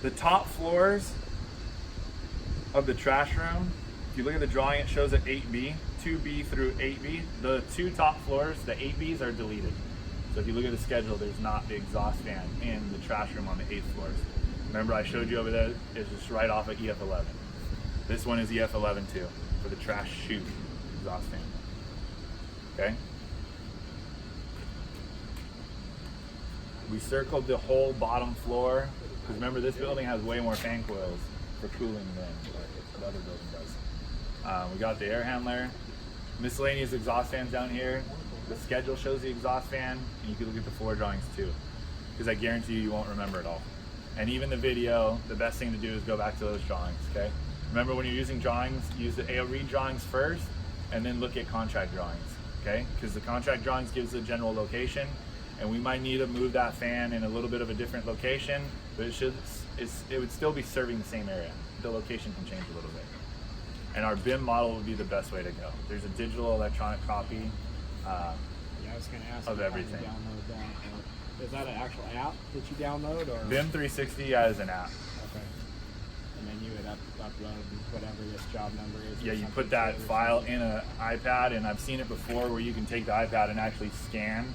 The top floors of the trash room, if you look at the drawing, it shows at 8B, 2B through 8B. The 2 top floors, the 8Bs are deleted. So if you look at the schedule, there's not the exhaust fan in the trash room on the 8th floors. Remember I showed you over there, it's just right off of EF11. This one is EF11 too, for the trash chute exhaust fan. Okay? We circled the whole bottom floor, because remember this building has way more fan coils for cooling than the other building does. We got the air handler, miscellaneous exhaust fans down here. The schedule shows the exhaust fan, and you can look at the floor drawings too, because I guarantee you won't remember it all. And even the video, the best thing to do is go back to those drawings, okay? Remember, when you're using drawings, use the AO read drawings first, and then look at contract drawings, okay? Because the contract drawings gives the general location, and we might need to move that fan in a little bit of a different location, but it would still be serving the same area. The location can change a little bit. And our BIM model would be the best way to go. There's a digital electronic copy Yeah, I was gonna ask of you how to everything. download that. Is that an actual app that you download, or? BIM 360 as an app. Okay. And then you would upload whatever this job number is. or Yeah, you something put that to it or file something. in an iPad, and I've seen it before where you can take the iPad and actually scan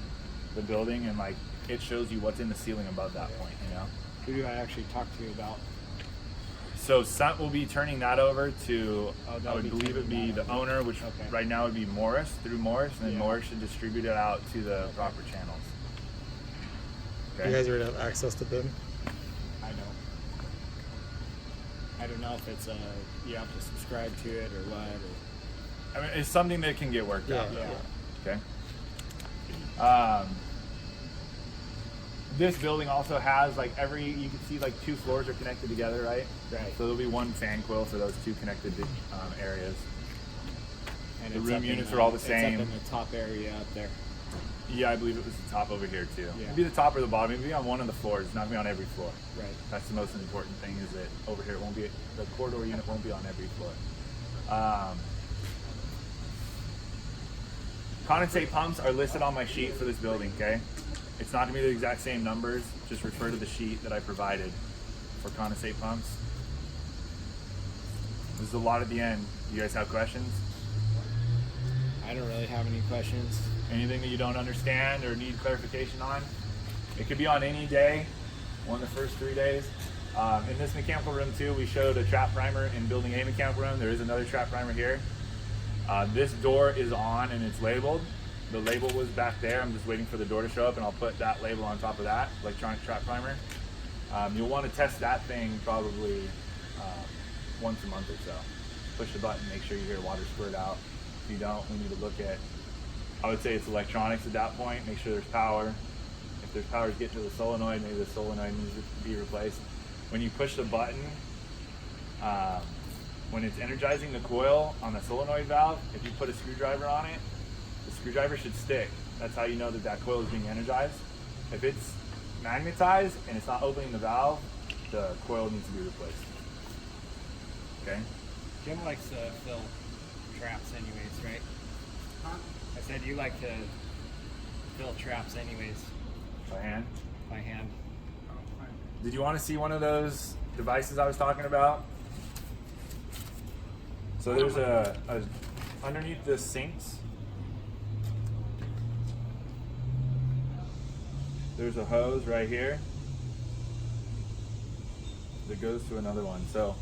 the building, and like it shows you what's in the ceiling above that point, you know? Who do I actually talk to about? So Sant will be turning that over to, Oh, I they'll would be believe it'd be turning the that over. owner, which Okay. right now would be Morris, through Morris, and then Yeah. Morris should distribute it out to the proper channels. You guys already have access to BIM? I don't know if it's you have to subscribe to it or what. Or, I mean, it's something that can get worked out. yeah. Okay. This building also has like you can see like 2 floors are connected together, right? Right. So there'll be 1 fan coil for those 2 connected areas. And The it's room up in units are all the It's same. up in the top area up there. Yeah, I believe it was the top over here too. Yeah. It'd be the top or the bottom. It'd be on one of the floors. It's not gonna be on every floor. Right. That's the most important thing, is that over here it won't be, the corridor unit won't be on every floor. Condensate pumps are listed on my sheet for this building, okay? It's not gonna be the exact same numbers. Just refer to the sheet that I provided for condensate pumps. There's a lot at the end. You guys have questions? I don't really have any questions. Anything that you don't understand or need clarification on? It could be on any day, one of the first 3 days. In this mechanical room too, we showed a trap primer in building A mechanical room. There is another trap primer here. This door is on and it's labeled. The label was back there. I'm just waiting for the door to show up, and I'll put that label on top of that, electronic trap primer. You'll want to test that thing probably once a month or so. Push the button, make sure you hear water squirt out. If you don't, we need to look at, I would say it's electronics at that point. Make sure there's power. If there's power to get to the solenoid, maybe the solenoid needs to be replaced. When you push the button, when it's energizing the coil on the solenoid valve, if you put a screwdriver on it, the screwdriver should stick. That's how you know that that coil is being energized. If it's magnetized and it's not opening the valve, the coil needs to be replaced. Okay? Jim likes to fill traps anyways, right? Huh? I said you like to fill traps anyways By hand. by hand. Did you want to see one of those devices I was talking about? So there's a underneath the sinks, there's a hose right here that goes to another one. So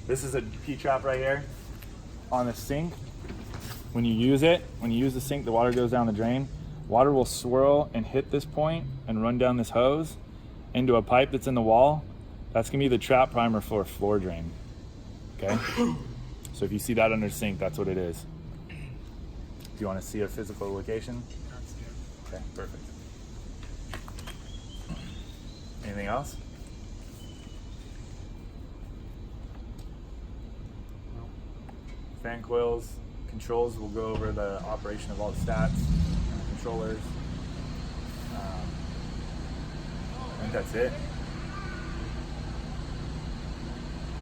this is a P-trap right here on the sink. When you use the sink, the water goes down the drain. Water will swirl and hit this point and run down this hose into a pipe that's in the wall. That's gonna be the trap primer for a floor drain, okay? So if you see that under the sink, that's what it is. Do you wanna see a physical location? Okay, perfect. Anything else? Fan coils, controls, we'll go over the operation of all the stats, controllers. I think that's it.